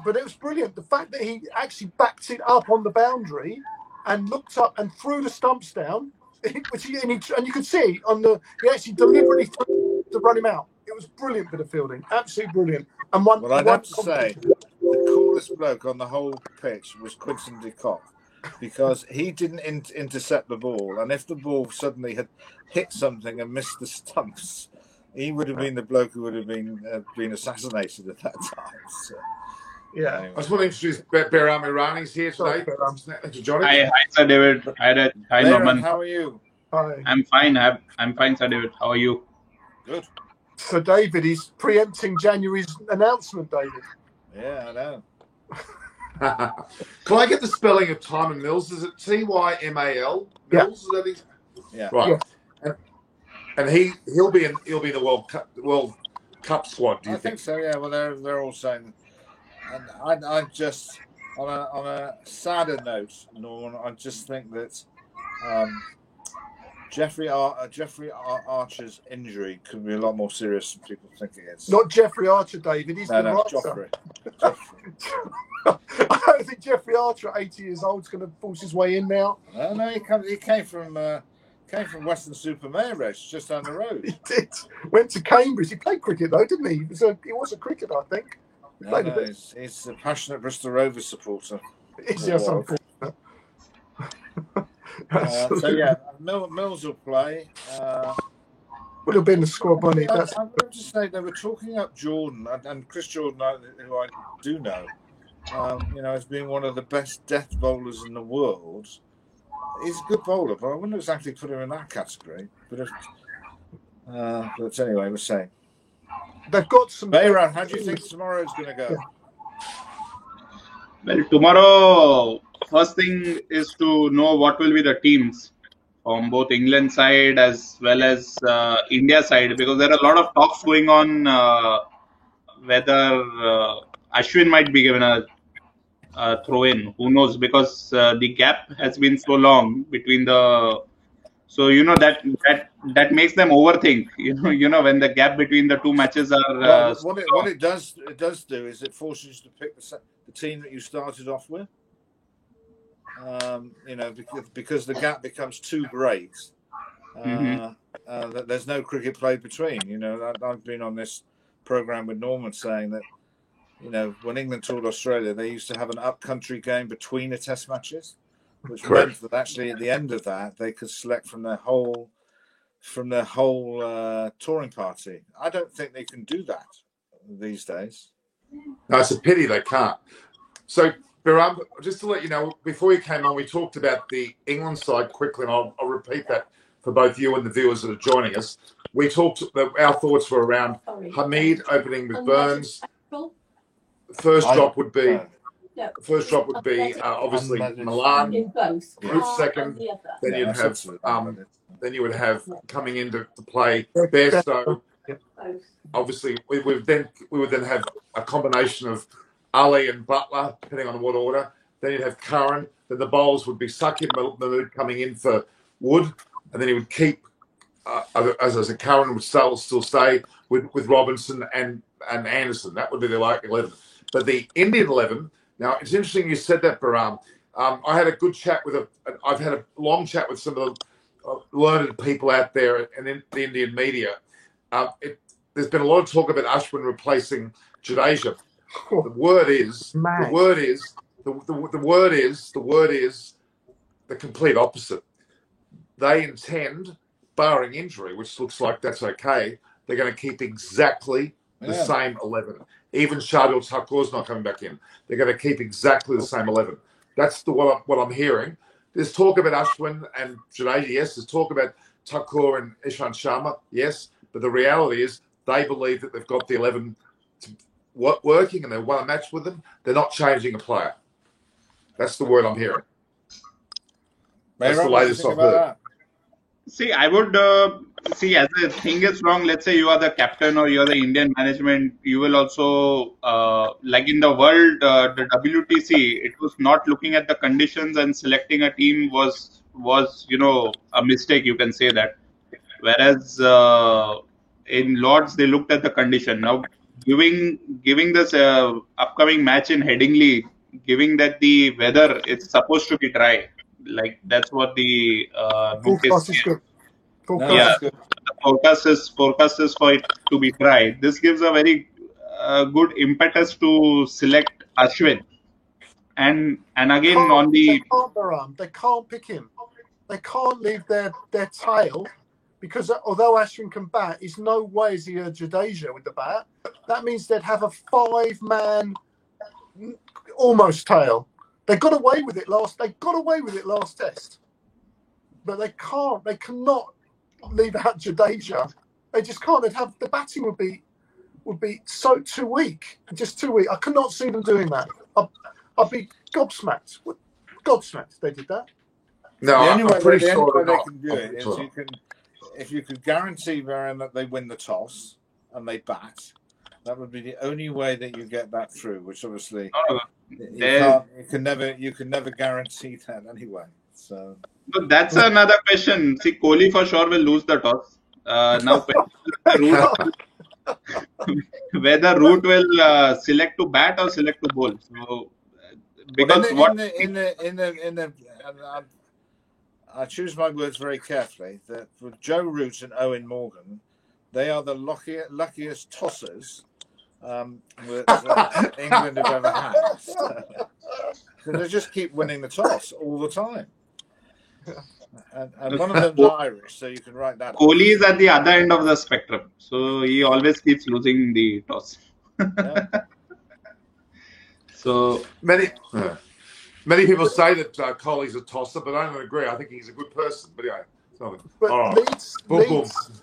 Speaker 2: but it was brilliant. The fact that he actually backed it up on the boundary and looked up and threw the stumps down, and you could see he actually deliberately threw to run him out. It was brilliant bit of fielding, absolutely brilliant. And
Speaker 4: I'd have to say the coolest bloke on the whole pitch was Quinton de Kock, because he didn't intercept the ball, and if the ball suddenly had hit something and missed the stumps, he would have been the bloke who would have been assassinated at that time. So,
Speaker 2: yeah,
Speaker 1: I just want to introduce Behram Irani's here today.
Speaker 5: Hi, Sir David. Hi, Norman.
Speaker 4: How are you?
Speaker 2: Hi.
Speaker 5: I'm fine. I'm fine, Sir David. How are you?
Speaker 4: Good.
Speaker 2: So David, he's preempting January's announcement, David.
Speaker 4: Yeah, I know.
Speaker 1: Can I get the spelling of Tymo Mills? Is it Tymal? Mills?
Speaker 4: Yeah.
Speaker 1: Right. Yeah. And he'll be in the World Cup squad. Do you think
Speaker 4: so? Yeah. Well, they're all saying, and I just on a sadder note, Norman, I just think that Jeffrey Archer's injury could be a lot more serious than people think it is.
Speaker 2: Not Jeffrey Archer, David. He's the
Speaker 4: Joffrey.
Speaker 2: I don't think Jeffrey Archer at 80 years old is going to force his way in now.
Speaker 4: No, he came from Western-super-Mare, just down the road.
Speaker 2: He did. Went to Cambridge. He played cricket though, didn't he? He was a cricketer, I think.
Speaker 4: He's a passionate Bristol Rovers supporter.
Speaker 2: Is yes, unfortunate.
Speaker 4: So yeah, Mills will play.
Speaker 2: Would have been the squad, wouldn't he?
Speaker 4: I would just say they were talking up Jordan and Chris Jordan, who I do know, as being one of the best death bowlers in the world. He's a good bowler, but I wouldn't exactly put him in that category. But anyway, we're saying
Speaker 2: they've got some.
Speaker 4: Bayram, how do you think tomorrow's going to go?
Speaker 5: Well, tomorrow, first thing is to know what will be the teams from both England side as well as India side, because there are a lot of talks going on whether Ashwin might be given a throw-in. Who knows? Because the gap has been so long between the. So that makes them overthink. When the gap between the two matches are.
Speaker 4: What it does do is it forces you to pick the team that you started off with. Because the gap becomes too great. There's no cricket played between. I've been on this program with Norman saying that, when England toured Australia, they used to have an up-country game between the Test matches, which meant that actually at the end of that they could select from their whole touring party. I don't think they can do that these days.
Speaker 1: No, it's a pity they can't. So. Baram, just to let you know, before you came on, we talked about the England side quickly, and I'll repeat that for both you and the viewers that are joining us. We talked that our thoughts were around Hamid opening with Burns. First drop would be obviously Malan. Root second. Then you would have coming into play Bairstow. Obviously, we would then have a combination of Ali and Butler, depending on what order. Then you'd have Curran. Then the bowls would be Sakib Mahmood coming in for Wood. And then he would keep, as I said, Curran would still stay with Robinson and Anderson. That would be the like 11. But the Indian 11, now it's interesting you said that, Baram. I had a good chat I've had a long chat with some of the learned people out there and in the Indian media. There's been a lot of talk about Ashwin replacing Jadeja. The word is the complete opposite. They intend, barring injury, which looks like that's okay, they're going to keep exactly the same 11. Even Shardul Thakur's not coming back in. They're going to keep exactly the same 11. That's what I'm hearing. There's talk about Ashwin and Jadeja, yes. There's talk about Thakur and Ishant Sharma, yes. But the reality is they believe that they've got the 11 working and they won a match with them. They're not changing a player. That's the word I'm hearing. That's the latest I've heard.
Speaker 5: See, I would see as the thing is wrong. Let's say you are the captain or you are the Indian management. You will also like in the world, the WTC. It was not looking at the conditions and selecting a team was a mistake. You can say that. Whereas in Lords they looked at the condition. Now giving this upcoming match in Headingley, giving that the weather is supposed to be dry. Like that's what the
Speaker 2: forecast is good.
Speaker 5: The forecast is for it to be dry. This gives a very good impetus to select Ashwin, and again on the
Speaker 2: they can't pick him. They can't leave their tail because although Ashwin can bat, there's no way is he a Jadeja with the bat. That means they'd have a 5-man almost tail. They got away with it last test, but they can't. They cannot leave out Jadeja. They just can't. They'd have the batting would be so too weak, just too weak. I could not see them doing that. I'd be gobsmacked. Gobsmacked. They did that.
Speaker 1: No,
Speaker 4: the only way
Speaker 1: they
Speaker 4: can do it is if you could guarantee Varane that they win the toss and they bat. That would be the only way that you get that through. Which obviously. You can never guarantee that anyway. So
Speaker 5: but that's another question. See, Kohli for sure will lose the toss. Now, whether Root will select to bat or select to bowl. So because
Speaker 4: I choose my words very carefully. That with Joe Root and Owen Morgan, they are the luckiest tossers that England have ever had. Because they just keep winning the toss all the time. And one of them's Irish, so you can write that.
Speaker 5: Kohli is at the other end of the spectrum, so he always keeps losing the toss.
Speaker 1: Yeah. So many people say that Kohli's a tosser, but I don't agree. I think he's a good person. But anyway.
Speaker 2: But Leeds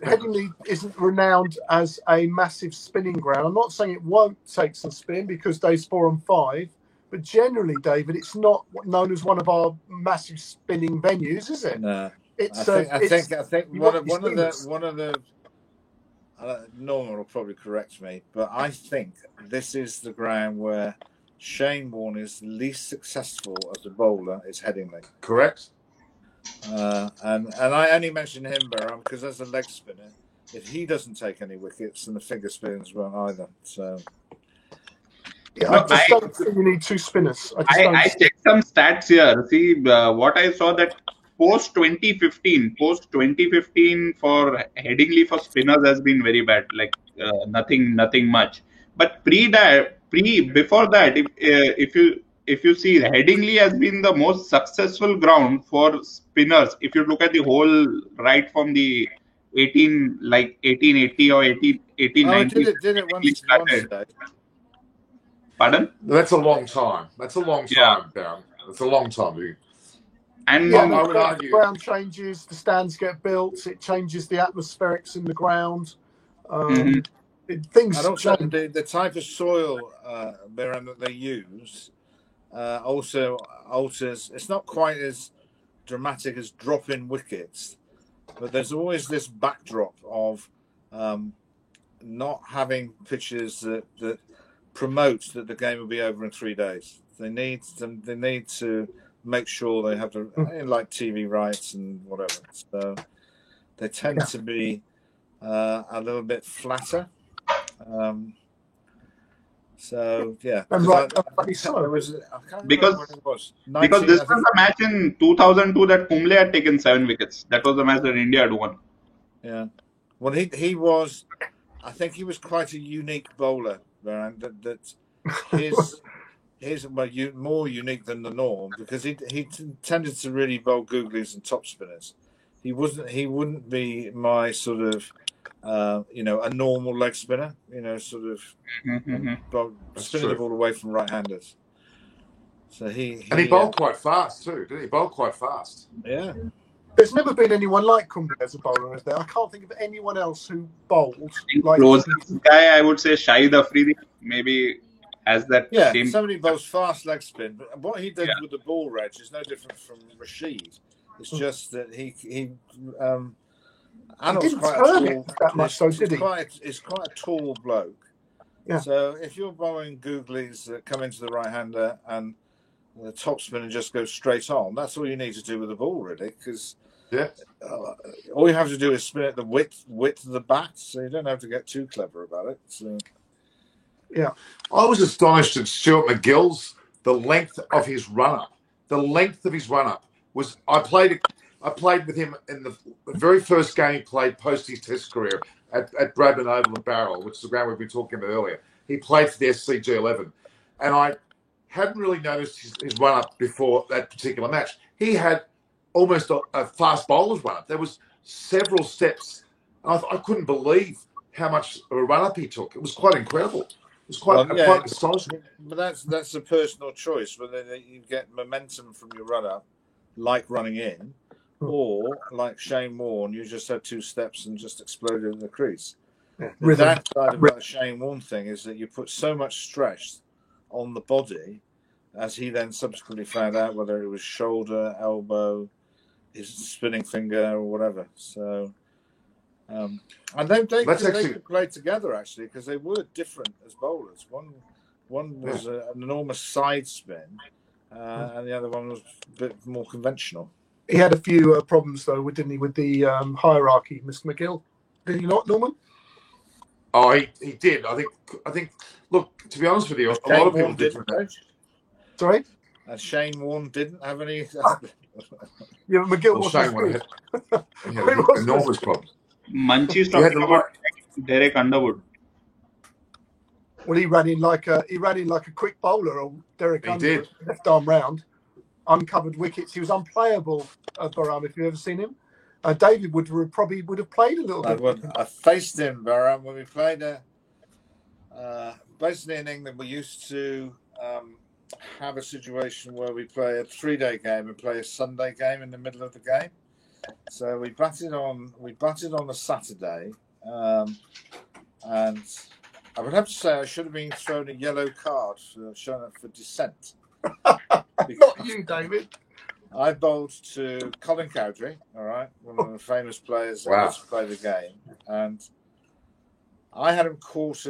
Speaker 2: Headingley isn't renowned as a massive spinning ground. I'm not saying it won't take some spin because days 4 and 5, but generally, David, it's not known as one of our massive spinning venues, is it?
Speaker 4: No. I think one of the Norman will probably correct me, but I think this is the ground where Shane Warne is least successful as a bowler is Headingley.
Speaker 1: Correct.
Speaker 4: And I only mention him, Baron, because as a leg spinner, if he doesn't take any wickets, then the finger spinners won't either. So,
Speaker 2: yeah, I just don't think you need two spinners.
Speaker 5: I checked some stats here. See, what I saw that post 2015 for Headingley for spinners has been very bad. Like nothing much. But before that, if you see, Headingley has been the most successful ground for spinners. If you look at the whole right from the 1880 or 1890.
Speaker 4: Did it once.
Speaker 5: Pardon?
Speaker 1: That's a long time. That's a long time, Darren. That's a long time.
Speaker 2: And I would argue, the ground changes, the stands get built, it changes the atmospherics in the ground. Things
Speaker 4: and also the type of soil that they use also alters. It's not quite as dramatic as dropping wickets, but there's always this backdrop of not having pitches that promotes that the game will be over in 3 days. They need to make sure they have to like TV rights and whatever. So they tend to be a little bit flatter. So yeah,
Speaker 5: because this was the match in 2002 that Kumble had taken 7 wickets. That was the match that India had won.
Speaker 4: Yeah, well, he was. I think he was quite a unique bowler, Baran. That his more unique than the norm because he tended to really bowl googlies and top spinners. He wouldn't be my sort of. A normal leg spinner, sort of spinning the ball away from right-handers. So he
Speaker 1: bowled quite fast too, didn't he? Bowled quite fast.
Speaker 4: Yeah.
Speaker 2: There's never been anyone like Kumble as a bowler, is there? I can't think of anyone else who bowled like
Speaker 5: closest guy. I would say Shahid Afridi maybe has that.
Speaker 4: Yeah, somebody bowls fast leg spin, but what he did with the ball reg is no different from Rashid. It's just that he
Speaker 2: Anil's quite tall, that much, so did he?
Speaker 4: He's quite a tall bloke. Yeah. So if you're bowling googlies that come into the right-hander and the top spinner just goes straight on, that's all you need to do with the ball, really, because all you have to do is spin it the width of the bat, so you don't have to get too clever about it. So.
Speaker 2: Yeah.
Speaker 1: I was astonished at Stuart McGill's, the length of his run-up. The length of his run-up was... I played with him in the very first game he played post his Test career at Bradman Oval at Barrel, which is the ground we've been talking about earlier. He played for the SCG11. And I hadn't really noticed his run-up before that particular match. He had almost a fast bowler's run-up. There was several steps. And I couldn't believe how much of a run-up he took. It was quite incredible. It was quite astonishing.
Speaker 4: But that's a personal choice, whether you get momentum from your run-up, like running in, or like Shane Warne, you just had 2 steps and just exploded in the crease. Yeah. That side of that Shane Warne thing is that you put so much stress on the body, as he then subsequently found out, whether it was shoulder, elbow, his spinning finger, or whatever. So, and they could play together actually because they were different as bowlers. One was an enormous side spin, and the other one was a bit more conventional.
Speaker 2: He had a few problems though, didn't he, with the hierarchy, Mr. McGill? Did he not, Norman?
Speaker 1: Oh, he did. I think. Look, to be honest with you, a lot of people did.
Speaker 2: Sorry.
Speaker 4: and Shane Warne didn't have any.
Speaker 2: Yeah, McGill
Speaker 1: Well,
Speaker 2: was
Speaker 1: Shane Warne had enormous problems.
Speaker 5: Munchie's talking about Derek Underwood.
Speaker 2: Well, he ran in like a quick bowler, or Derek Underwood, left arm round, uncovered wickets. He was unplayable, Barham, if you've ever seen him. David would have played a little bit.
Speaker 4: I faced him, Barham, when we played basically in England. We used to have a situation where we play a 3-day game and play a Sunday game in the middle of the game. So we batted on a Saturday, and I would have to say I should have been thrown a yellow card for showing up for dissent.
Speaker 2: Not you, David.
Speaker 4: I bowled to Colin Cowdrey, all right, one of the famous players that used to play the game, and I had him caught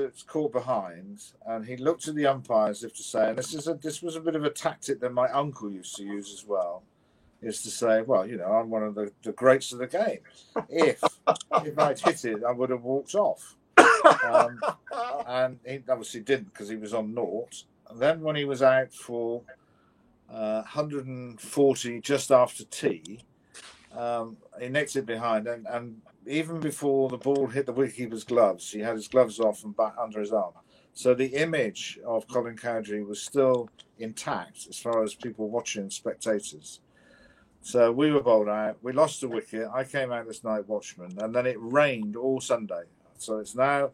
Speaker 4: behind, and he looked at the umpire as if to say, and this was a bit of a tactic that my uncle used to use as well, is to say, well, you know, I'm one of the greats of the game. If I'd hit it, I would have walked off. And he obviously didn't, because he was on naught. And then when he was out for 140 just after tea, he nicked it behind, and even before the ball hit the wicketkeeper's gloves, he had his gloves off and back under his arm. So the image of Colin Cowdrey was still intact as far as people watching, spectators. So we were bowled out. We lost the wicket. I came out as night watchman, and then it rained all Sunday. So it's now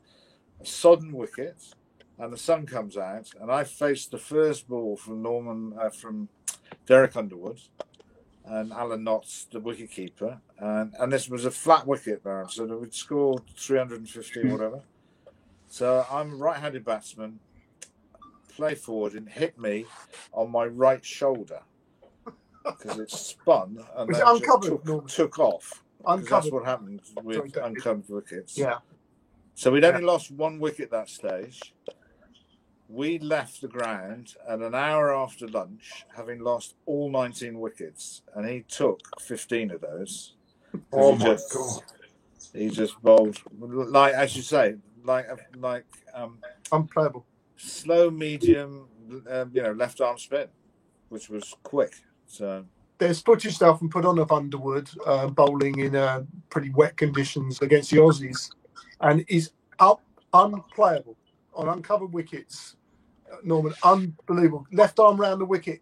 Speaker 4: a sodden wicket, and the sun comes out, and I faced the first ball from Derek Underwood and Alan Knotts, the wicketkeeper, and this was a flat wicket, Baron, so we'd scored 350 or whatever. So I'm a right-handed batsman, play forward, and hit me on my right shoulder because it spun and then took off. That's what happened with uncovered wickets.
Speaker 2: Yeah.
Speaker 4: So we'd only lost one wicket that stage. We left the ground at an hour after lunch, having lost all 19 wickets, and he took 15 of those.
Speaker 1: Oh my God!
Speaker 4: He just bowled, like, as you say, like
Speaker 2: unplayable,
Speaker 4: slow, medium, left arm spin, which was quick. So
Speaker 2: there's footage stuff and put on of Underwood bowling in pretty wet conditions against the Aussies, and is unplayable on uncovered wickets. Norman, unbelievable. Left arm round the wicket,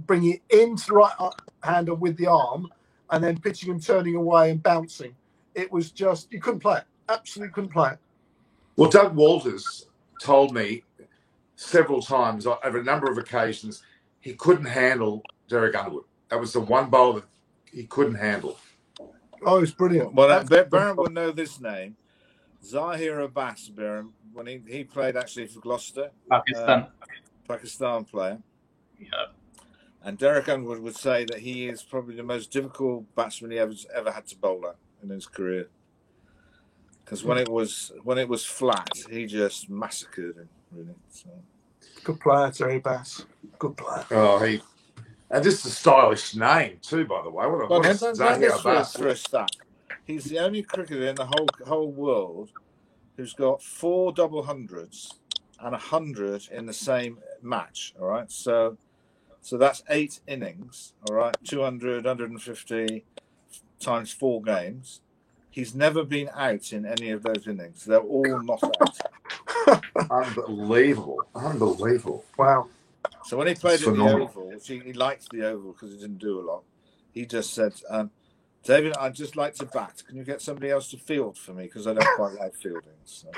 Speaker 2: bringing it into the right hander with the arm, and then pitching and turning away and bouncing. It was just, you couldn't play it. Absolutely couldn't play it.
Speaker 1: Well, Doug Walters told me several times over a number of occasions he couldn't handle Derek Underwood. That was the one bowler that he couldn't handle.
Speaker 2: Oh, it's brilliant.
Speaker 4: Well, Baron will know this name. Zahir Abbas, Baron, when he played actually for Gloucester, Pakistan player.
Speaker 5: Yeah. And
Speaker 4: Derek Underwood would say that he is probably the most difficult batsman he ever had to bowl at in his career. Because when it was flat, he just massacred him, really. So.
Speaker 2: Good player, Terry Bass. Good player.
Speaker 1: Oh, and this is a stylish name too, by the way.
Speaker 4: For a stat. He's the only cricketer in the whole world who's got 4 double hundreds and 100 in the same match. All right, so that's 8 innings. All right, 200, 150 times 4 games. He's never been out in any of those innings. They're all not out.
Speaker 1: Unbelievable.
Speaker 2: Wow.
Speaker 4: So when he played at the Oval, he liked the Oval because he didn't do a lot. He just said, David, I'd just like to bat. Can you get somebody else to field for me? Because I don't quite like fielding. So.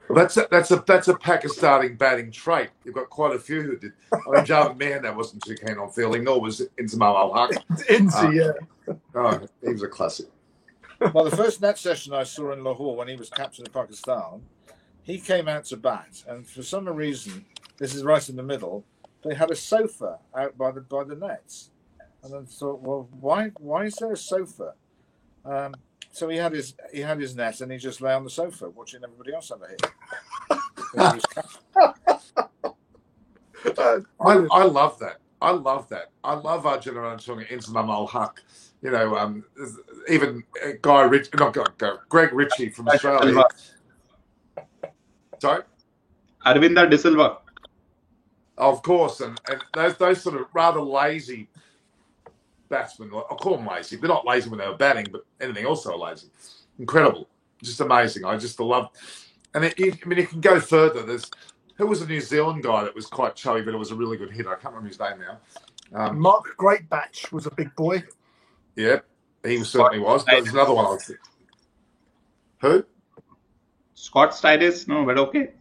Speaker 1: Well, that's a Pakistani batting trait. You've got quite a few who did. I mean, Javed Mian wasn't too keen on fielding, nor was Inzamam al-Haq.
Speaker 2: yeah.
Speaker 1: Oh, he was a classic.
Speaker 4: Well, the first net session I saw in Lahore when he was captain of Pakistan, he came out to bat, and for some reason, this is right in the middle, they had a sofa out by the nets. And I thought, well, why is there a sofa? So he had his net, and he just lay on the sofa watching everybody else have a hit.
Speaker 1: I love that. I love Arjun Ranasinghe, Inzamam al-Haq. You know, even Greg Ritchie from Australia. Sorry?
Speaker 5: Arvinda De Silva.
Speaker 1: Of course, and those sort of rather lazy batsmen, I'll call them lazy. They're not lazy when they were batting, but anything else they were lazy. Incredible. Just amazing. I just love. And you can go further. Who was a New Zealand guy that was quite chubby, but it was a really good hitter? I can't remember his name now.
Speaker 2: Mark Greatbatch was a big boy.
Speaker 1: Yeah, he certainly was. But there's another one. Who?
Speaker 5: Scott Styris? No, but okay.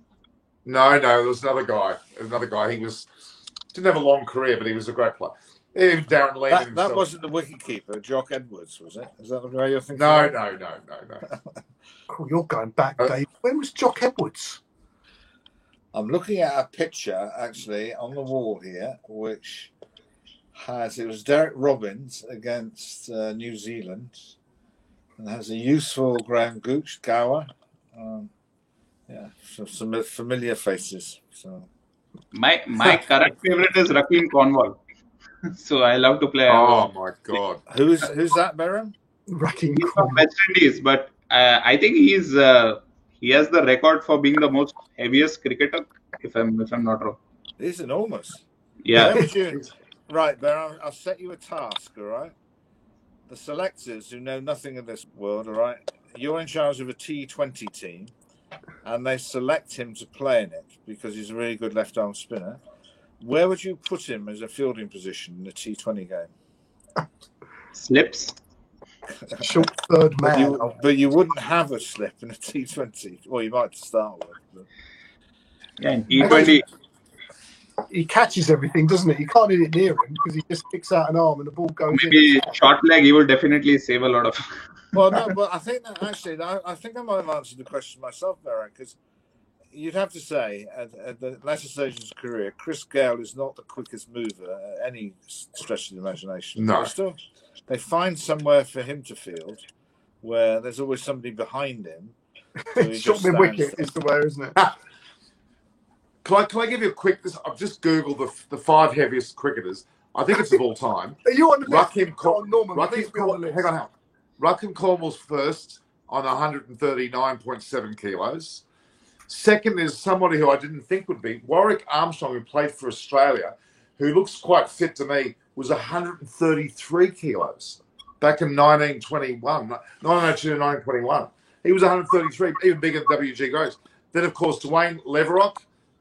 Speaker 1: No, there was another guy. He didn't have a long career, but he was a great player. Even Darren Lehmann.
Speaker 4: That wasn't the wicketkeeper, Jock Edwards, was it? Is that the way you're thinking?
Speaker 1: No.
Speaker 2: Oh, you're going back, Dave. When was Jock Edwards?
Speaker 4: I'm looking at a picture actually on the wall here, which it was Derek Robbins against New Zealand, and has a useful Graham Gooch Gower. Some familiar faces. So
Speaker 5: my current favorite is Rahkeem Cornwall. So I love to play.
Speaker 1: Oh my God!
Speaker 4: Who's that, Baron?
Speaker 2: Rahkeem
Speaker 5: He's from West Indies, but I think he has the record for being the most heaviest cricketer. If I'm not wrong,
Speaker 4: he's enormous.
Speaker 5: Yeah.
Speaker 4: Right, Baron. I'll set you a task. All right. The selectors who know nothing of this world. All right. You're in charge of a T20 team, and they select him to play in it because he's a really good left-arm spinner. Where would you put him as a fielding position in a T20 game?
Speaker 5: Slips.
Speaker 2: Short third man.
Speaker 4: But you wouldn't have a slip in a T20. Well, you might to start with. But...
Speaker 5: Yeah, in T20.
Speaker 2: He catches everything, doesn't he? You can't hit it near him because he just picks out an arm and the ball goes
Speaker 5: maybe
Speaker 2: in.
Speaker 5: Short leg, he will definitely save a lot of.
Speaker 4: Well, no, but I think that actually, I think I might have answered the question myself, Baron, because you'd have to say at the latter stage of his career, Chris Gale is not the quickest mover at any stretch of the imagination.
Speaker 1: No.
Speaker 4: They find somewhere for him to field where there's always somebody behind him. So
Speaker 2: Shot mid wicket is the way, isn't it?
Speaker 1: Can I give you a quick? I've just googled the 5 heaviest cricketers. I think it's of all time.
Speaker 2: Are you on the list?
Speaker 1: Hang on. Rahkeem Cornwall's first on 139.7 kilos. Second is somebody who I didn't think would be Warwick Armstrong, who played for Australia, who looks quite fit to me, was 133 kilos back in 1921. He was 133, even bigger than W.G. Groves. Then, of course, Dwayne Leverock,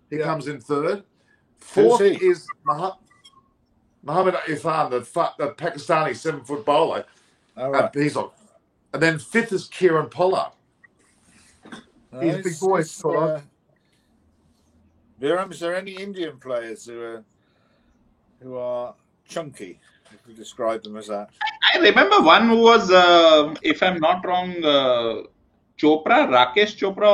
Speaker 1: he comes in third. Fourth is Mohammad Irfan, the Pakistani 7-foot bowler.
Speaker 4: All right.
Speaker 1: He's on. And then fifth is Kieran Pollard.
Speaker 2: He's a big boy.
Speaker 4: Viram, is there any Indian players who are chunky? If you describe them as that.
Speaker 5: I remember one who was, if I'm not wrong, Rakesh Chopra,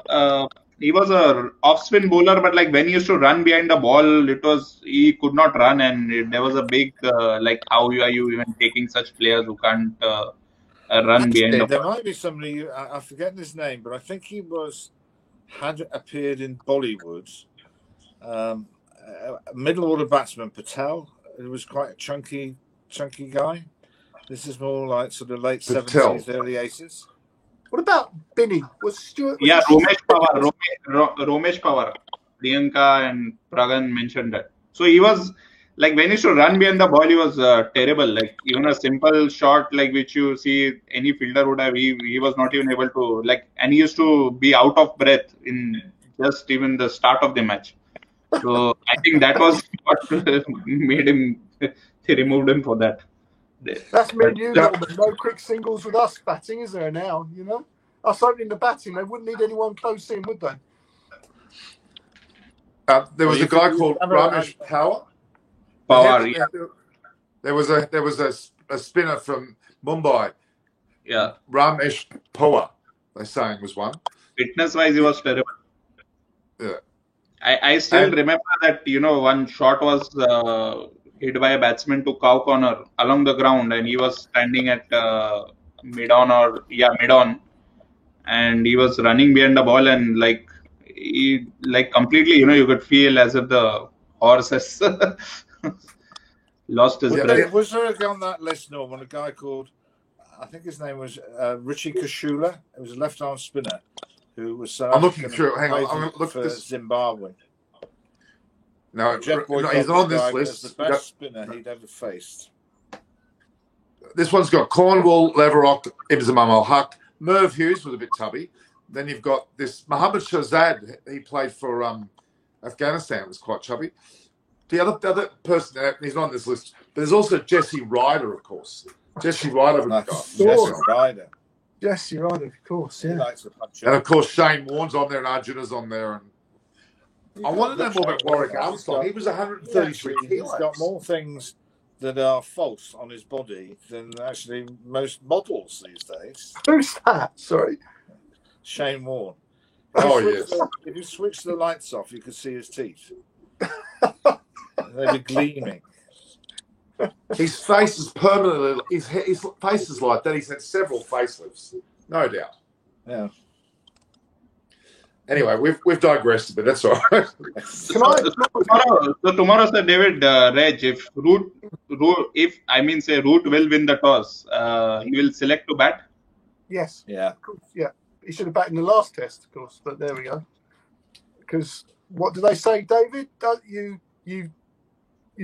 Speaker 5: or he was a off-spin bowler, but like when he used to run behind the ball, he could not run, and there was a big how are you even taking such players who can't run behind the ball?
Speaker 4: There might be somebody, I forget his name, but I think he had appeared in Bollywood. Middle order batsman Patel, who was quite a chunky guy. This is more like sort of late 70s, early 80s.
Speaker 2: What about Binny? Was Stuart?
Speaker 5: Romesh Pawar. Priyanka and Pragan mentioned that. So he was like when he used to run behind the ball, he was terrible. Like even a simple shot like which you see any fielder would have, he was not even able to and he used to be out of breath in just even the start of the match. So I think that was what made him. They removed him for that.
Speaker 2: That's me and you, gentlemen. No quick singles with us batting, is there now? You know, us opening the batting, they wouldn't need anyone close in, would they?
Speaker 1: There was a guy called Ramesh Pawar. There was a spinner from Mumbai.
Speaker 5: Yeah,
Speaker 1: Ramesh Pawar. They're saying was one.
Speaker 5: Fitness-wise, he was terrible.
Speaker 1: Yeah,
Speaker 5: I still remember that one shot was. Hit by a batsman to cow corner along the ground, and he was standing at mid-on, and he was running behind the ball, and he completely, you could feel as if the horse has lost his breath.
Speaker 4: Was there on that list, Norman, a guy called, I think his name was Richie Kashula? It was a left-arm spinner who was.
Speaker 1: I'm looking through. Hang on, I'm going to look
Speaker 4: for
Speaker 1: this
Speaker 4: Zimbabwe.
Speaker 1: No,
Speaker 4: Jeff Boycott
Speaker 1: he's not on this
Speaker 4: described as
Speaker 1: list.
Speaker 4: the best spinner he'd ever faced.
Speaker 1: This one's got Cornwall, Leverock, Ibzamam al-Haq. Merv Hughes was a bit tubby. Then you've got this Mohammad Shahzad. He played for Afghanistan. Was quite chubby. The other person, he's not on this list. But there's also Jesse Ryder, of course. Jesse Ryder.
Speaker 2: Jesse Ryder, of course. Yeah.
Speaker 4: He likes to punch
Speaker 1: and of course, Shane Warne's on there, and Arjuna's on there. And I want to know more about Warwick Armstrong. He was 133 kilos.
Speaker 4: He's got more things that are false on his body than actually most models these days.
Speaker 2: Who's that? Sorry.
Speaker 4: Shane Warne.
Speaker 1: Yes.
Speaker 4: If you switch the lights off, you could see his teeth. They'd be gleaming.
Speaker 1: His face is permanently. His face is like that. He's had several facelifts, no doubt.
Speaker 4: Yeah.
Speaker 1: Anyway, we've digressed a bit. That's all right.
Speaker 5: Tomorrow, Sir David Reg, if Root will win the toss, he will select to bat.
Speaker 2: Yes.
Speaker 4: Yeah.
Speaker 2: Yeah. He should have batted in the last test, of course. But there we go. Because what do they say, David? Don't you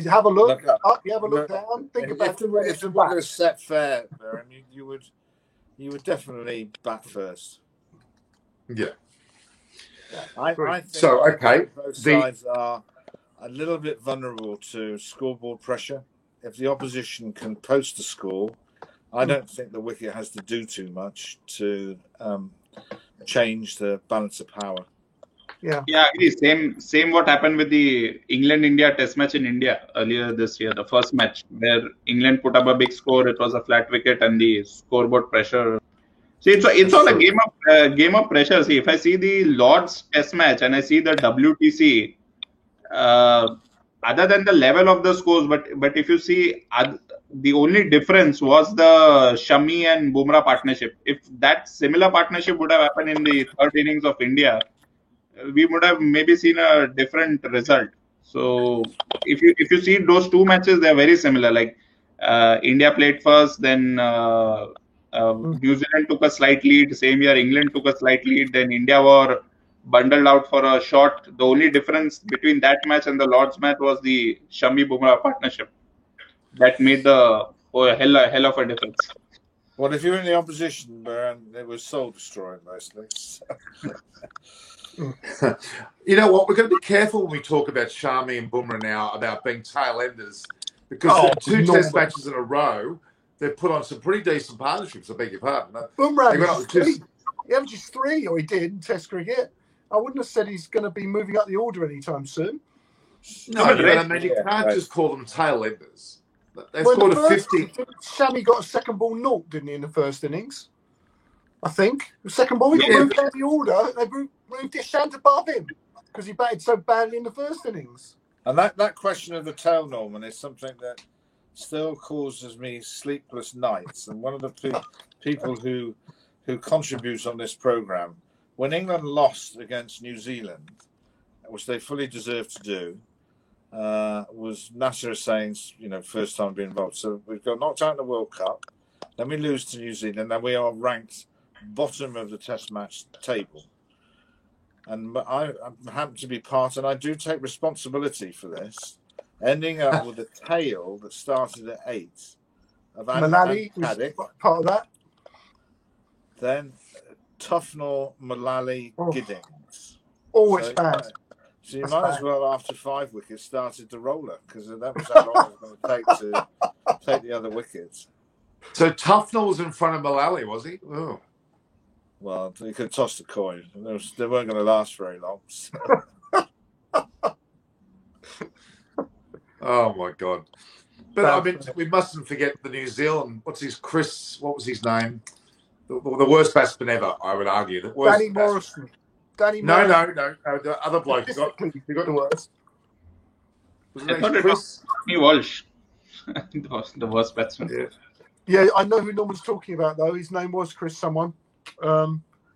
Speaker 2: have a look up, you have a look down. Think about
Speaker 4: if the ball was set fair, you would definitely bat first.
Speaker 1: Yeah.
Speaker 4: I think
Speaker 1: so. Okay.
Speaker 4: Both sides are a little bit vulnerable to scoreboard pressure. If the opposition can post a score, I don't think the wicket has to do too much to change the balance of power.
Speaker 2: Yeah,
Speaker 5: I agree. Same what happened with the England-India test match in India earlier this year, the first match where England put up a big score. It was a flat wicket and the scoreboard pressure. See, it's all a game of pressure. See, if I see the Lord's test match and I see the WTC, other than the level of the scores, but if you see, the only difference was the Shami and Bumrah partnership. If that similar partnership would have happened in the third innings of India, we would have maybe seen a different result. So if you see those two matches, they're very similar. Like India played first, then New Zealand took a slight lead. Same year, England took a slight lead. Then India were bundled out for a shot. The only difference between that match and the Lord's match was the Shami-Bumrah partnership. That made the hell of a difference.
Speaker 4: Well, if you're in the opposition, it was soul destroying mostly.
Speaker 1: You know what? We're going to be careful when we talk about Shami and Bumrah now about being tail enders, because two test matches in a row, they've put on some pretty decent partnerships. I beg your pardon.
Speaker 2: Bumrah he averages 3, or he did in Test cricket. I wouldn't have said he's going to be moving up the order anytime soon.
Speaker 1: No, you can't just call them tail enders. They scored a 50.
Speaker 2: Shami got a second ball naught, didn't he, in the first innings? I think. The second ball, he moved down the order. They moved Dishant above him because he batted so badly in the first innings.
Speaker 4: And that question of the tail, Norman, is something that still causes me sleepless nights. And one of the people who contributes on this programme, when England lost against New Zealand, which they fully deserved to do, was Nasser Hussain's first time being involved. So we've got knocked out in the World Cup, then we lose to New Zealand, then we are ranked bottom of the Test match table. And I happen to be part, and I do take responsibility for this, ending up with a tail that started at 8 of
Speaker 2: Mullally was part of that.
Speaker 4: Then Tufnell, Mullally, Giddings.
Speaker 2: It's bad.
Speaker 4: So you might as well, after 5 wickets, started the roller, because that was how long it was going to take to take the other wickets.
Speaker 1: So Tufnell was in front of Mullally, was he? Oh.
Speaker 4: Well, he could have tossed a coin. They weren't going to last very long. So.
Speaker 1: Oh, my God. But, I mean, we mustn't forget the New Zealand. What was his name? The worst batsman ever, I would argue.
Speaker 2: Danny Morrison.
Speaker 1: No, the other bloke. He got the worst.
Speaker 5: I thought it was Tony Walsh. the worst batsman.
Speaker 2: Yeah, I know who Norman's talking about, though. His name was Chris someone.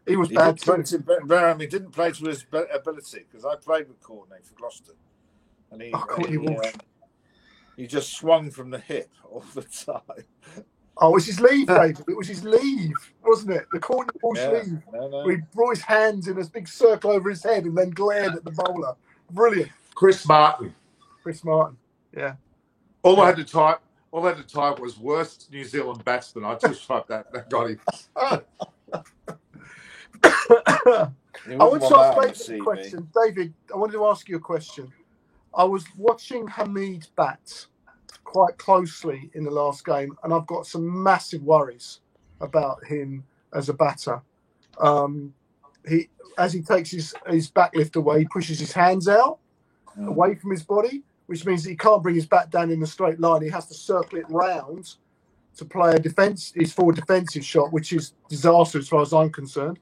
Speaker 2: He was bad too.
Speaker 4: He didn't play to his ability, because I played with Courtney for Gloucester. And he just swung from the hip all the time.
Speaker 2: Oh, it was his leave, David. It was his leave, wasn't it? The Courtney Walsh leave.
Speaker 4: No.
Speaker 2: He brought his hands in a big circle over his head and then glared at the bowler. Brilliant.
Speaker 1: Chris Martin.
Speaker 2: Chris Martin. Yeah.
Speaker 1: All I had to type was worst New Zealand batsman. I just typed that. That got him.
Speaker 2: I want to ask David a question. David, I wanted to ask you a question. I was watching Hamid bat quite closely in the last game, and I've got some massive worries about him as a batter. As he takes his backlift away, he pushes his hands out away from his body, which means that he can't bring his bat down in a straight line. He has to circle it round to play his forward defensive shot, which is disaster as far as I'm concerned.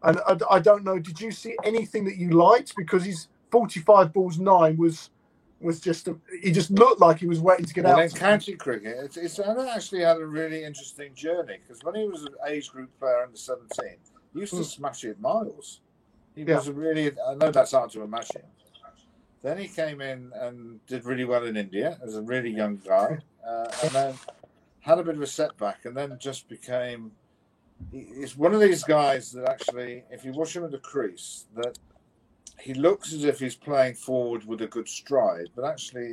Speaker 2: And I don't know, did you see anything that you liked? Because his 45 balls 9 was just he just looked like he was waiting to get out.
Speaker 4: In county cricket, it's actually had a really interesting journey, because when he was an age group player under 17, he used to smash it miles. He was I know that's hard to imagine. Then he came in and did really well in India as a really young guy, and then had a bit of a setback, and then just became. He's one of these guys that actually, if you watch him at the crease, that he looks as if he's playing forward with a good stride, but actually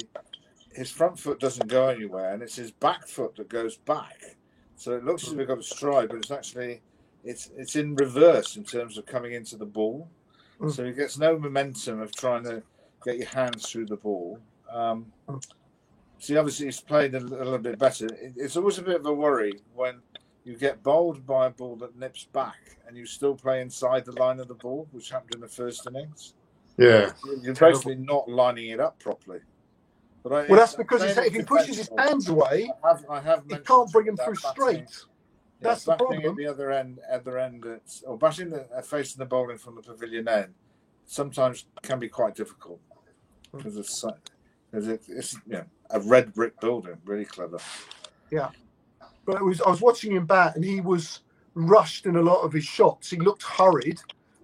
Speaker 4: his front foot doesn't go anywhere, and it's his back foot that goes back. So it looks as if he's got a stride, but it's actually it's in reverse in terms of coming into the ball. So he gets no momentum of trying to get your hands through the ball. See, obviously he's played a little bit better. It's always a bit of a worry when you get bowled by a ball that nips back and you still play inside the line of the ball, which happened in the first innings.
Speaker 1: Yeah.
Speaker 4: You're basically not lining it up properly. But
Speaker 2: that's because if he pushes his hands away, he can't bring him through straight. That's the problem.
Speaker 4: At the other end, or batting facing the bowling from the pavilion end, sometimes can be quite difficult because it's a red brick building, really clever.
Speaker 2: Yeah. But I was watching him bat, and he was rushed in a lot of his shots. He looked hurried.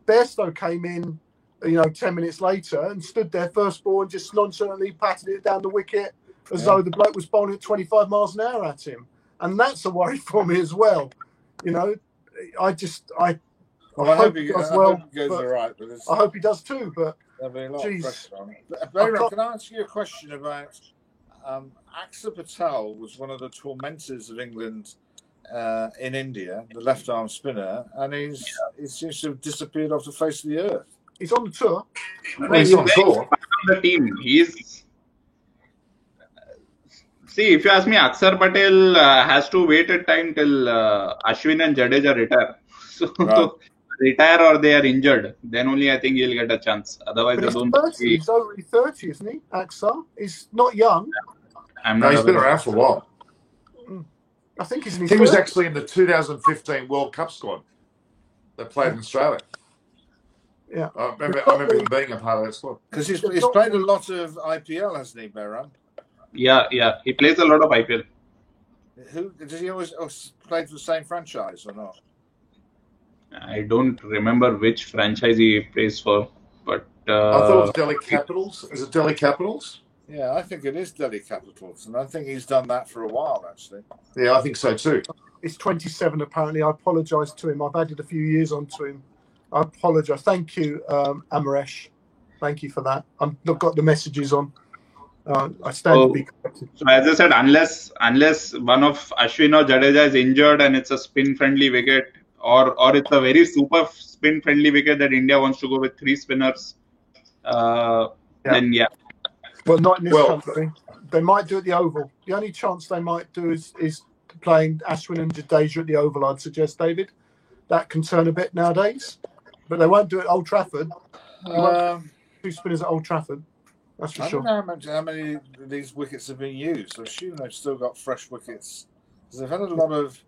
Speaker 2: Bairstow came in, 10 minutes later and stood there first ball and just nonchalantly patted it down the wicket as though the bloke was bowling at 25 miles an hour at him. And that's a worry for me as well. I hope he does well. I hope he does too. But geez,
Speaker 4: can I ask you a question about? Axar Patel was one of the tormentors of England in India, the left arm spinner, and he seems to have disappeared off the face of the earth.
Speaker 2: He's on the tour.
Speaker 5: He's on tour. The team. See, if you ask me, Axar Patel has to wait a time till Ashwin and Jadeja retire. So retire or they are injured, then only I think he'll get a chance. Otherwise,
Speaker 2: he's already 30, isn't he? Axar, he's not young.
Speaker 1: He's been around for a while.
Speaker 2: I think he's.
Speaker 1: He was actually in the 2015 World Cup squad that played in Australia.
Speaker 2: Yeah,
Speaker 1: I remember him being a part of that squad
Speaker 4: because he's played a lot of IPL, hasn't he, Behram?
Speaker 5: Yeah, he plays a lot of IPL.
Speaker 4: Who does he always play for the same franchise or not?
Speaker 5: I don't remember which franchise he plays for, but
Speaker 1: I thought it was Delhi Capitals. Is it Delhi Capitals?
Speaker 4: Yeah, I think it is Delhi Capitals, and I think he's done that for a while, actually.
Speaker 1: Yeah, I think so too.
Speaker 2: He's 27, apparently. I apologise to him. I've added a few years onto him. I apologise. Thank you, Amaresh. Thank you for that. I've got the messages on. I stand to be corrected.
Speaker 5: So as I said, unless one of Ashwin or Jadeja is injured and it's a spin-friendly wicket, or it's a very super spin-friendly wicket that India wants to go with 3 spinners, then yeah.
Speaker 2: Well, not in this country. They might do it at the Oval. The only chance they might do is playing Ashwin and Jadeja at the Oval, I'd suggest, David. That can turn a bit nowadays. But they won't do it at Old Trafford. 2 spinners at Old Trafford. That's for sure.
Speaker 4: I don't know how many of these wickets have been used. I assume they've still got fresh wickets. Because they've had a lot of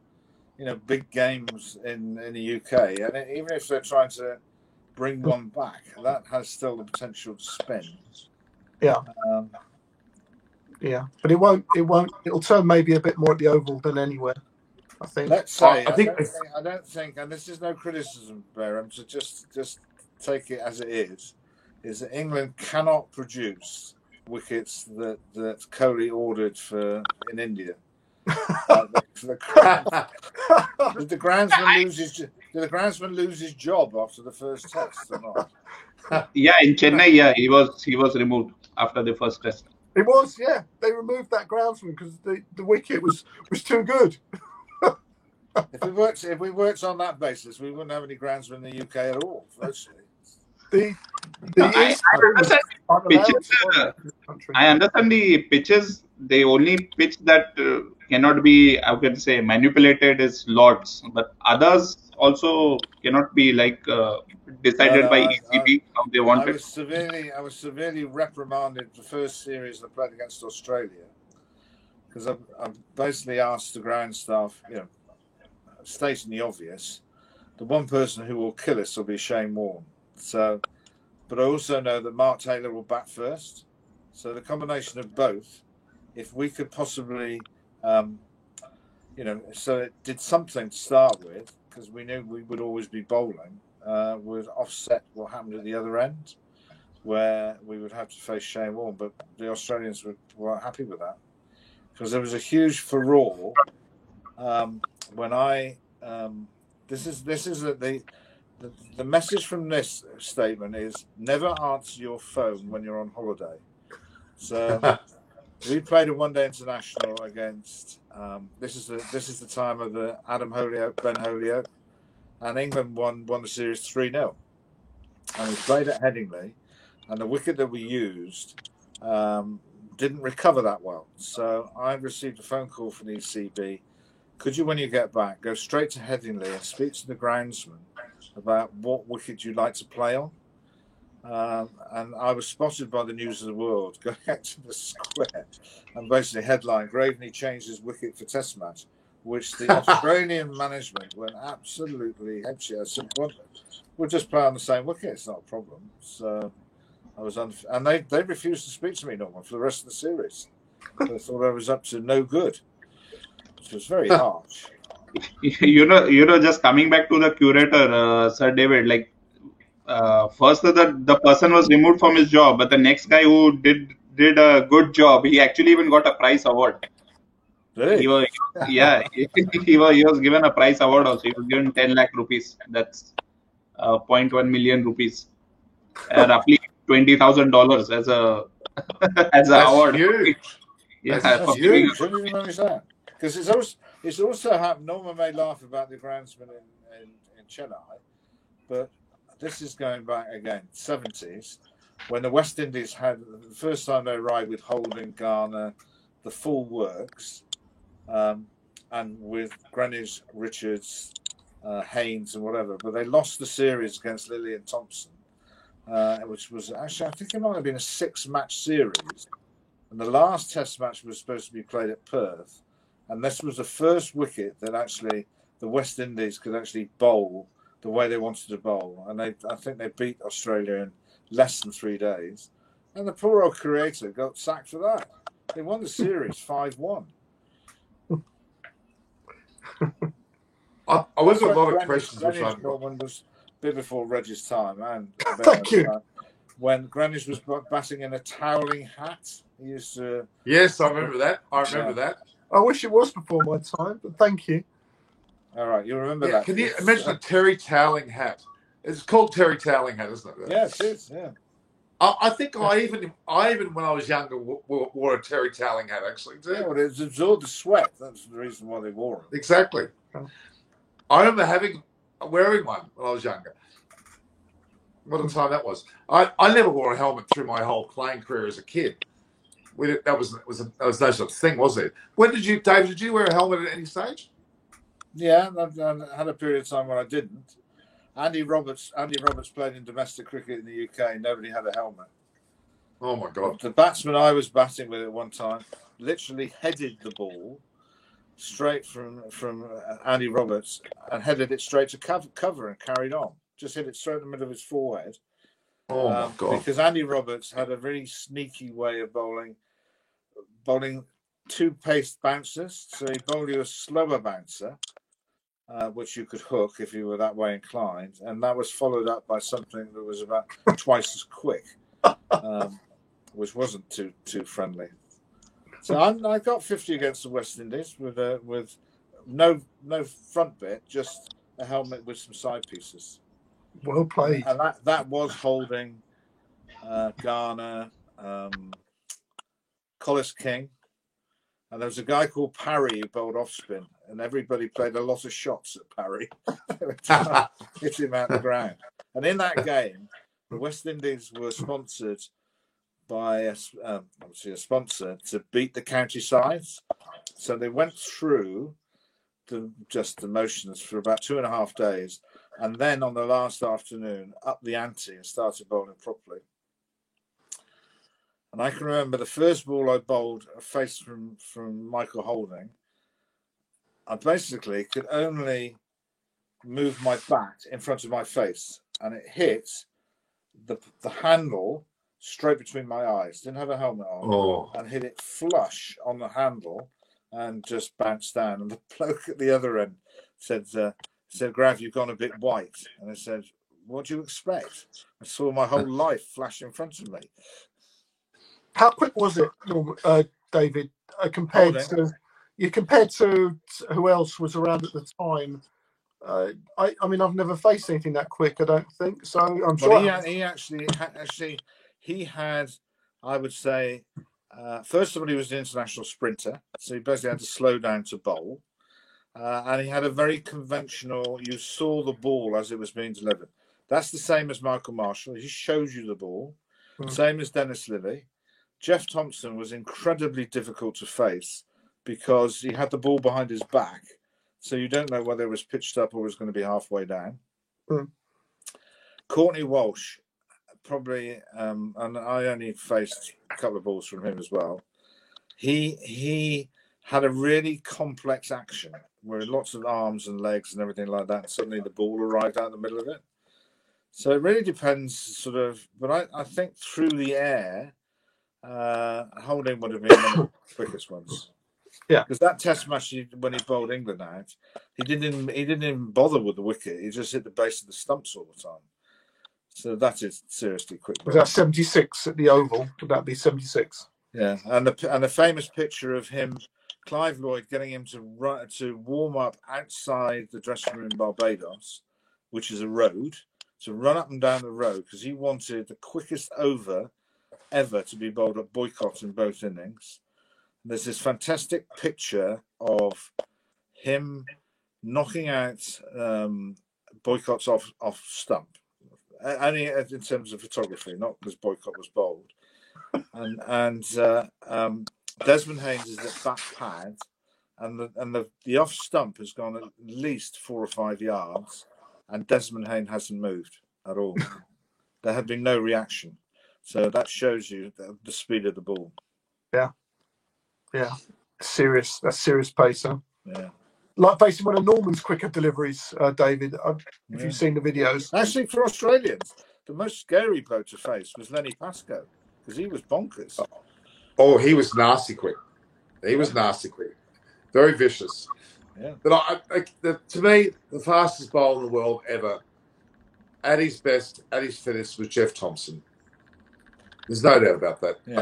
Speaker 4: big games in the UK. And even if they're trying to bring one back, that has still the potential to spin.
Speaker 2: Yeah. But it won't. It'll turn maybe a bit more at the Oval than anywhere, I think.
Speaker 4: Let's say, I don't think, and this is no criticism, Behram, so just take it as it is that England cannot produce wickets that Kohli ordered in India. Did the groundsman lose his job after the first test or not?
Speaker 5: Yeah, in Chennai, he was removed after the first test.
Speaker 2: It was, yeah. They removed that groundsman because the wicket was too good.
Speaker 4: If we worked on that basis, we wouldn't have any groundsmen in the UK at all.
Speaker 5: I understand the pitches. The only pitch that cannot be, I can say, manipulated is Lords, but others also cannot be decided by ECB how they want it.
Speaker 4: I was severely reprimanded the first series I played against Australia because I basically asked the ground staff, stating the obvious, the one person who will kill us will be Shane Warne. So, but I also know that Mark Taylor will bat first. So the combination of both, if we could possibly, so it did something to start with, because we knew we would always be bowling, would offset what happened at the other end, where we would have to face Shane Warne. But the Australians were happy with that, because there was a huge furore when I. The message from this statement is never answer your phone when you're on holiday. So we played a one-day international against. This is the time of the Adam Holyoke, Ben Holyoke, and England won the series 3-0. And we played at Headingley, and the wicket that we used didn't recover that well. So I received a phone call from the ECB. Could you, when you get back, go straight to Headingley and speak to the groundsman about what wicket you'd like to play on? And I was spotted by the News of the World going out to the square and basically headline, Graveney changed his wicket for Test match, which the Australian management went absolutely headshot. I said, we'll just play on the same wicket, it's not a problem. So I was and they refused to speak to me, Norman, for the rest of the series. They thought I was up to no good. It was very harsh.
Speaker 5: Just coming back to the curator, Sir David, first the person was removed from his job, but the next guy who did a good job, he actually even got a prize award.
Speaker 4: Really?
Speaker 5: He was given a prize award also. He was given 10 lakh rupees. That's 0.1 million rupees. Roughly $20,000 as a award.
Speaker 1: Huge.
Speaker 4: Yeah, that's huge. I didn't understand. Because it's also happened. Norman may laugh about the groundsman in Chennai, but this is going back again, 70s, when the West Indies had the first time they arrived with Holding, Garner, the full works, and with Greenwich, Richards, Haynes, and whatever. But they lost the series against Lilly and Thompson, which was actually, I think it might have been a 6-match series. And the last Test match was supposed to be played at Perth. And this was the first wicket that actually the West Indies could actually bowl the way they wanted to bowl. And I think they beat Australia in less than 3 days. And the poor old creator got sacked for that. They won the series 5-1.
Speaker 1: I was a lot of questions.
Speaker 4: Norman was a bit before Reggie's time. And
Speaker 2: Thank you.
Speaker 4: When Greenwich was batting in a toweling hat, he used to.
Speaker 1: Yes, I remember that. That.
Speaker 2: I wish it was before my time, but thank you.
Speaker 4: All right, you remember that.
Speaker 1: Can you imagine a Terry Toweling hat? It's called Terry Toweling hat, isn't it?
Speaker 4: Yeah, it is. Yeah.
Speaker 1: I think I even when I was younger wore a Terry Toweling hat actually too.
Speaker 4: Yeah, well, it absorbed the sweat. That's the reason why they wore it.
Speaker 1: Exactly. I remember wearing one when I was younger. What a time that was! I never wore a helmet through my whole playing career as a kid. That was no such thing, was there? When did you, David? Did you wear a helmet at any stage?
Speaker 4: Yeah, I had a period of time when I didn't. Andy Roberts played in domestic cricket in the UK. Nobody had a helmet.
Speaker 1: Oh my God!
Speaker 4: The batsman I was batting with at one time literally headed the ball straight from Andy Roberts and headed it straight to cover and carried on. Just hit it straight in the middle of his forehead.
Speaker 1: Oh my God!
Speaker 4: Because Andy Roberts had a very sneaky way of bowling 2 paced bouncers. So he bowled you a slower bouncer, which you could hook if you were that way inclined, and that was followed up by something that was about twice as quick, which wasn't too friendly. So I got 50 against the West Indies with no front bit, just a helmet with some side pieces.
Speaker 2: Well played.
Speaker 4: And that was Holding, Garner, Collis King, and there was a guy called Parry who bowled off spin, and everybody played a lot of shots at Parry. Hit him out the ground. And in that game, the West Indies were sponsored by obviously a sponsor to beat the county sides. So they went through just the motions for about 2.5 days, and then on the last afternoon up the ante and started bowling properly. And I can remember the first ball I bowled, a face from Michael Holding. I basically could only move my bat in front of my face, and it hit the handle straight between my eyes. Didn't have a helmet on, and hit it flush on the handle and just bounced down. And the bloke at the other end said, Grav, you've gone a bit white. And I said, what do you expect? I saw my whole life flash in front of me.
Speaker 2: How quick was it, David, compared to who else was around at the time? I mean, I've never faced anything that quick, I don't think. So I'm sure
Speaker 4: he had, I would say, first of all, he was an international sprinter, so he basically had to slow down to bowl. And he had a very conventional, you saw the ball as it was being delivered. That's the same as Michael Marshall. He shows you the ball. Same as Dennis Lillee. Jeff Thompson was incredibly difficult to face because he had the ball behind his back. So you don't know whether it was pitched up or was going to be halfway down. Courtney Walsh, probably, and I only faced a couple of balls from him as well. He had a really complex action where lots of arms and legs and everything like that. And suddenly the ball arrived out in the middle of it. So it really depends, sort of. But I think through the air, Holding would have been one of the quickest ones.
Speaker 2: Yeah,
Speaker 4: because that Test match when he bowled England out, he didn't even bother with the wicket. He just hit the base of the stumps all the time. So that is seriously quick.
Speaker 2: Was that 76 at the Oval? Would that be 76?
Speaker 4: Yeah, and the famous picture of him, Clive Lloyd, getting him to warm up outside the dressing room in Barbados, which is a road, to run up and down the road because he wanted the quickest over ever to be bowled at Boycott in both innings. There's this fantastic picture of him knocking out Boycott's off stump, only in terms of photography, not because Boycott was bowled. And Desmond Haynes is at back pad, and the off stump has gone at least 4 or 5 yards, and Desmond Haynes hasn't moved at all. There had been no reaction, so that shows you the speed of the ball.
Speaker 2: Yeah. Yeah, serious. That's serious pace, huh?
Speaker 4: Yeah.
Speaker 2: Like facing one of Norman's quicker deliveries, David. If you've seen the videos.
Speaker 4: Actually, for Australians, the most scary bloke to face was Lenny Pascoe because he was bonkers.
Speaker 1: Oh, he was nasty quick. He was nasty quick. Very vicious.
Speaker 4: Yeah.
Speaker 1: But to me, the fastest bowler in the world ever, at his best, at his fittest, was Jeff Thompson. There's no doubt about that.
Speaker 4: Yeah.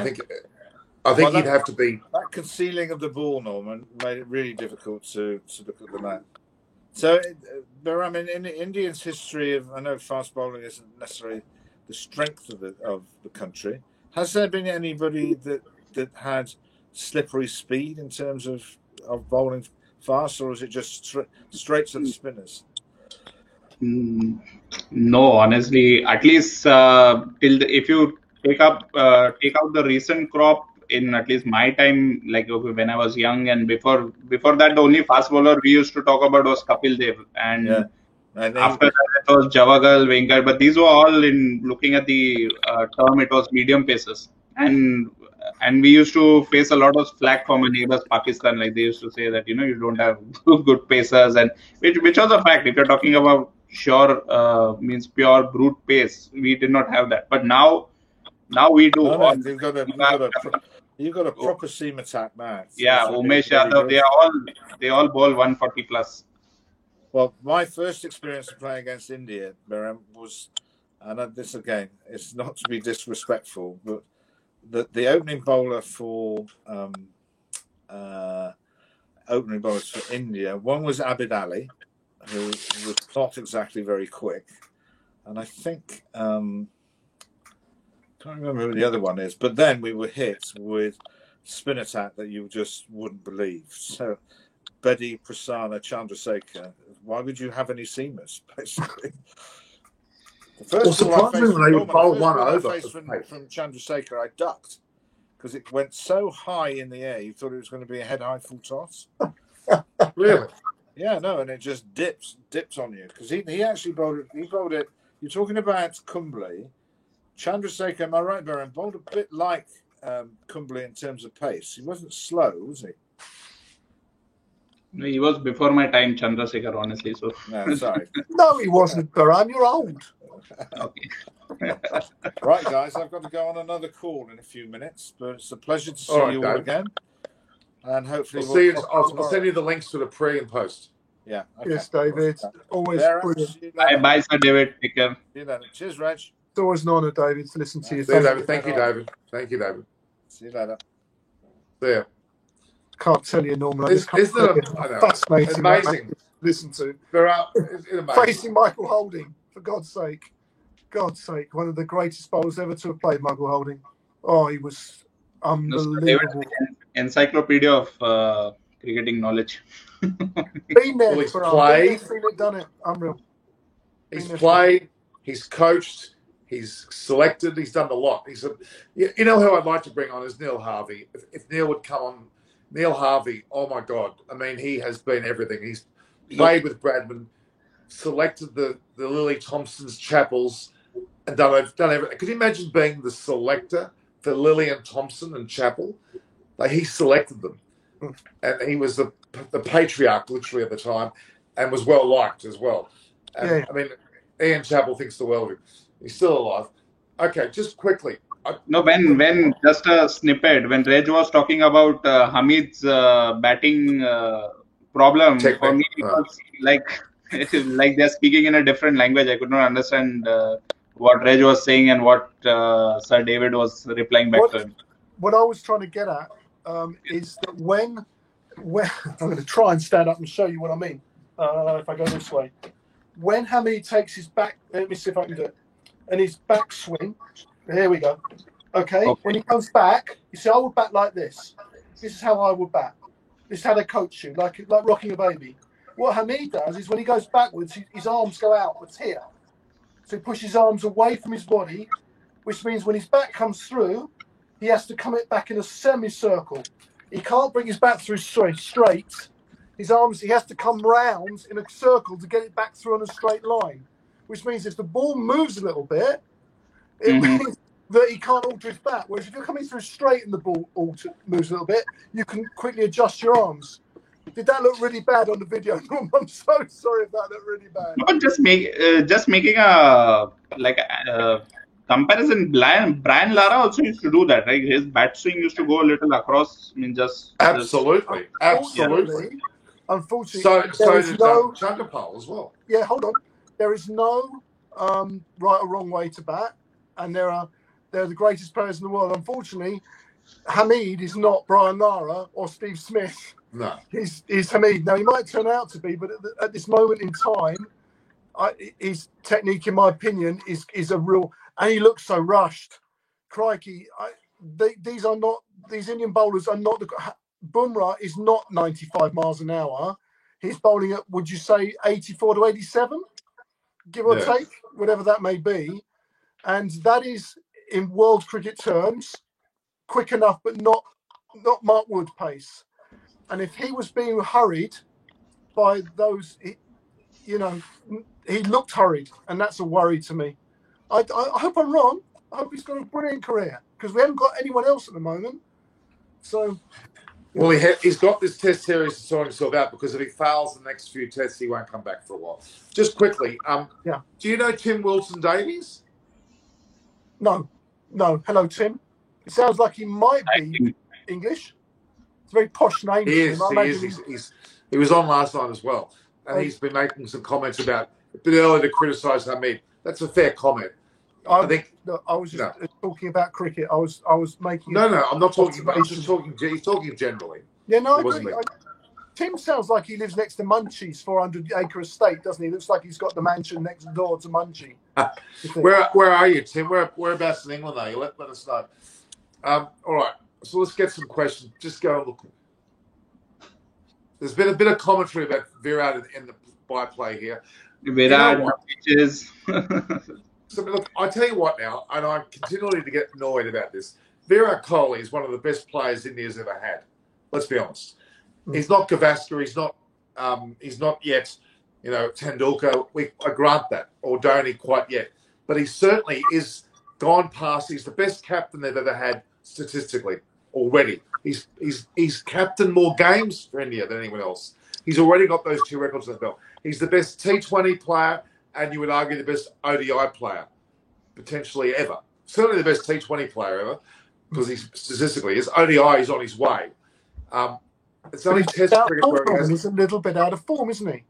Speaker 1: I think he'd have to be.
Speaker 4: That concealing of the ball, Norman, made it really difficult to look at the net. So, I mean, in India's history I know fast bowling isn't necessarily the strength of the country. Has there been anybody that had slippery speed in terms of bowling fast, or is it just straight to the spinners?
Speaker 5: No, honestly, at least if you take out the recent crop. In at least my time, like when I was young and before that, the only fast bowler we used to talk about was Kapil Dev, and after that it was Javagal, Venkat. But these were all in looking at the term. It was medium pacers, and we used to face a lot of flack from our neighbors, Pakistan. Like they used to say that you don't have good pacers, and which was a fact. If you're talking about means pure brute pace, we did not have that. But now we do.
Speaker 4: You've got a proper seam attack now.
Speaker 5: Yeah, Umesh Yadav, they all bowl 140 plus.
Speaker 4: Well, my first experience of playing against India, Berem, was, and this again, it's not to be disrespectful, but the opening bowler for India, one was Abid Ali, who was not exactly very quick, and I think. Can't remember who the other one is, but then we were hit with spin attack that you just wouldn't believe. So, Bedi, Prasanna, Chandrasekhar, why would you have any seamers, basically? The first ball I faced from Chandrasekhar, I ducked because it went so high in the air, you thought it was going to be a head-high full toss.
Speaker 1: Really?
Speaker 4: Yeah, no, and it just dips on you because he actually bowled it. He bowled it. You're talking about Kumble. Chandrasekhar, am I right, Baron? Bowled a bit like Kumble in terms of pace. He wasn't slow, was he?
Speaker 5: He was before my time, Chandrasekhar, honestly. So
Speaker 4: no, sorry.
Speaker 2: No, he wasn't, Baran. You're old.
Speaker 5: Okay.
Speaker 4: Right, guys, I've got to go on another call in a few minutes, but it's a pleasure to see you all again. And hopefully
Speaker 1: we'll see you. I'll send you the links to the pre and post.
Speaker 4: Yeah. Okay.
Speaker 2: Yes, David. Always brilliant.
Speaker 5: Bye, Sir David. Take care.
Speaker 4: See you later. Cheers, Reg.
Speaker 2: It's always an honour, David, to listen to you.
Speaker 1: See you, David. Thank you, David. Thank you, David.
Speaker 4: See you later.
Speaker 1: See ya.
Speaker 2: Can't tell you, Norman.
Speaker 1: Isn't it
Speaker 2: fascinating?
Speaker 1: Amazing.
Speaker 2: Listen to. Facing Michael Holding, for God's sake. God's sake, one of the greatest bowlers ever to have played, Michael Holding. Oh, he was unbelievable.
Speaker 5: Encyclopedia of cricketing knowledge.
Speaker 2: Been there,
Speaker 1: he's played.
Speaker 2: Seen it, done it. Unreal.
Speaker 1: He's played. He's coached. He's selected. He's done a lot. You know who I'd like to bring on is Neil Harvey. If Neil would come on, Neil Harvey. Oh my God! I mean, he has been everything. He's played with Bradman, selected the Lily Thompson's Chappells, and done everything. Could you imagine being the selector for Lily and Thompson and Chappell? Like, he selected them, and he was the patriarch literally at the time, and was well liked as well. And, yeah. I mean, Ian Chappell thinks the world of him. He's still alive. Okay, just quickly.
Speaker 5: No, when just a snippet, when Reg was talking about Hamid's batting problem, for me it was like they're speaking in a different language. I could not understand what Reg was saying and what Sir David was replying back to him.
Speaker 2: What I was trying to get at is that when I'm going to try and stand up and show you what I mean. If I go this way, when Hamid takes his back, let me see if I can do it, and his back swing. Here we go. Okay. When he comes back, you see, I would bat like this. This is how I would bat. This is how they coach you, like rocking a baby. What Hamid does is when he goes backwards, his arms go outwards here. So he pushes his arms away from his body, which means when his back comes through, he has to come it back in a semicircle. He can't bring his back through straight. His arms, he has to come round in a circle to get it back through on a straight line, which means if the ball moves a little bit, it means that he can't alter his back. Whereas if you're coming through straight and the ball moves a little bit, you can quickly adjust your arms. Did that look really bad on the video? I'm so sorry if that looked really bad.
Speaker 5: No, just making a comparison. Brian Lara also used to do that, right? His bat swing used to go a little across. I mean,
Speaker 1: absolutely.
Speaker 2: Unfortunately,
Speaker 1: so did Chandrapal as well.
Speaker 2: Yeah, hold on. There is no right or wrong way to bat, and they're the greatest players in the world. Unfortunately, Hamid is not Brian Lara or Steve Smith.
Speaker 1: No,
Speaker 2: he's Hamid. Now, he might turn out to be, but at this moment in time, his technique, in my opinion, is a real. And he looks so rushed. Crikey! These Indian bowlers are not. Bumrah is not 95 miles an hour. He's bowling at, would you say, 84 to 87, give or take, whatever that may be. And that is, in world cricket terms, quick enough, but not Mark Wood pace. And if he was being hurried by those, he looked hurried, and that's a worry to me. I hope I'm wrong. I hope he's got a brilliant career, because we haven't got anyone else at the moment. So...
Speaker 1: Well, he's got this test series to sort himself out, because if he fails the next few tests, he won't come back for a while. Just quickly, do you know Tim Wilson-Davies?
Speaker 2: No. Hello, Tim. It sounds like he might be English. It's a very posh name.
Speaker 1: He is. He was on last night as well, and he's been making some comments about a bit early to criticise Hamid. That's a fair comment. I
Speaker 2: was just talking about cricket. I was making.
Speaker 1: No, I'm not talking. I'm just talking. He's talking generally.
Speaker 2: Yeah, no, I agree. Tim sounds like he lives next to Munchie's 400-acre estate, doesn't he? Looks like he's got the mansion next door to Munchie.
Speaker 1: Where are you, Tim? Whereabouts in England are you? Let us know. All right. So let's get some questions. Just go and look. There's been a bit of commentary about Virat in the byplay here.
Speaker 5: Virat, pitches.
Speaker 1: So look, I tell you what now, and I'm continually to get annoyed about this. Virat Kohli is one of the best players India's ever had. Let's be honest. He's not Gavaskar. He's not yet, Tendulkar. I grant that, or Dhoni quite yet. But he certainly is gone past. He's the best captain they've ever had statistically already. He's captained more games for India than anyone else. He's already got those 2 records in the belt. He's the best T20 player, and you would argue the best ODI player potentially ever. Certainly the best T20 player ever, because he statistically is. ODI is on his way. It's only Test cricket where
Speaker 2: he's a little bit out of form, isn't he?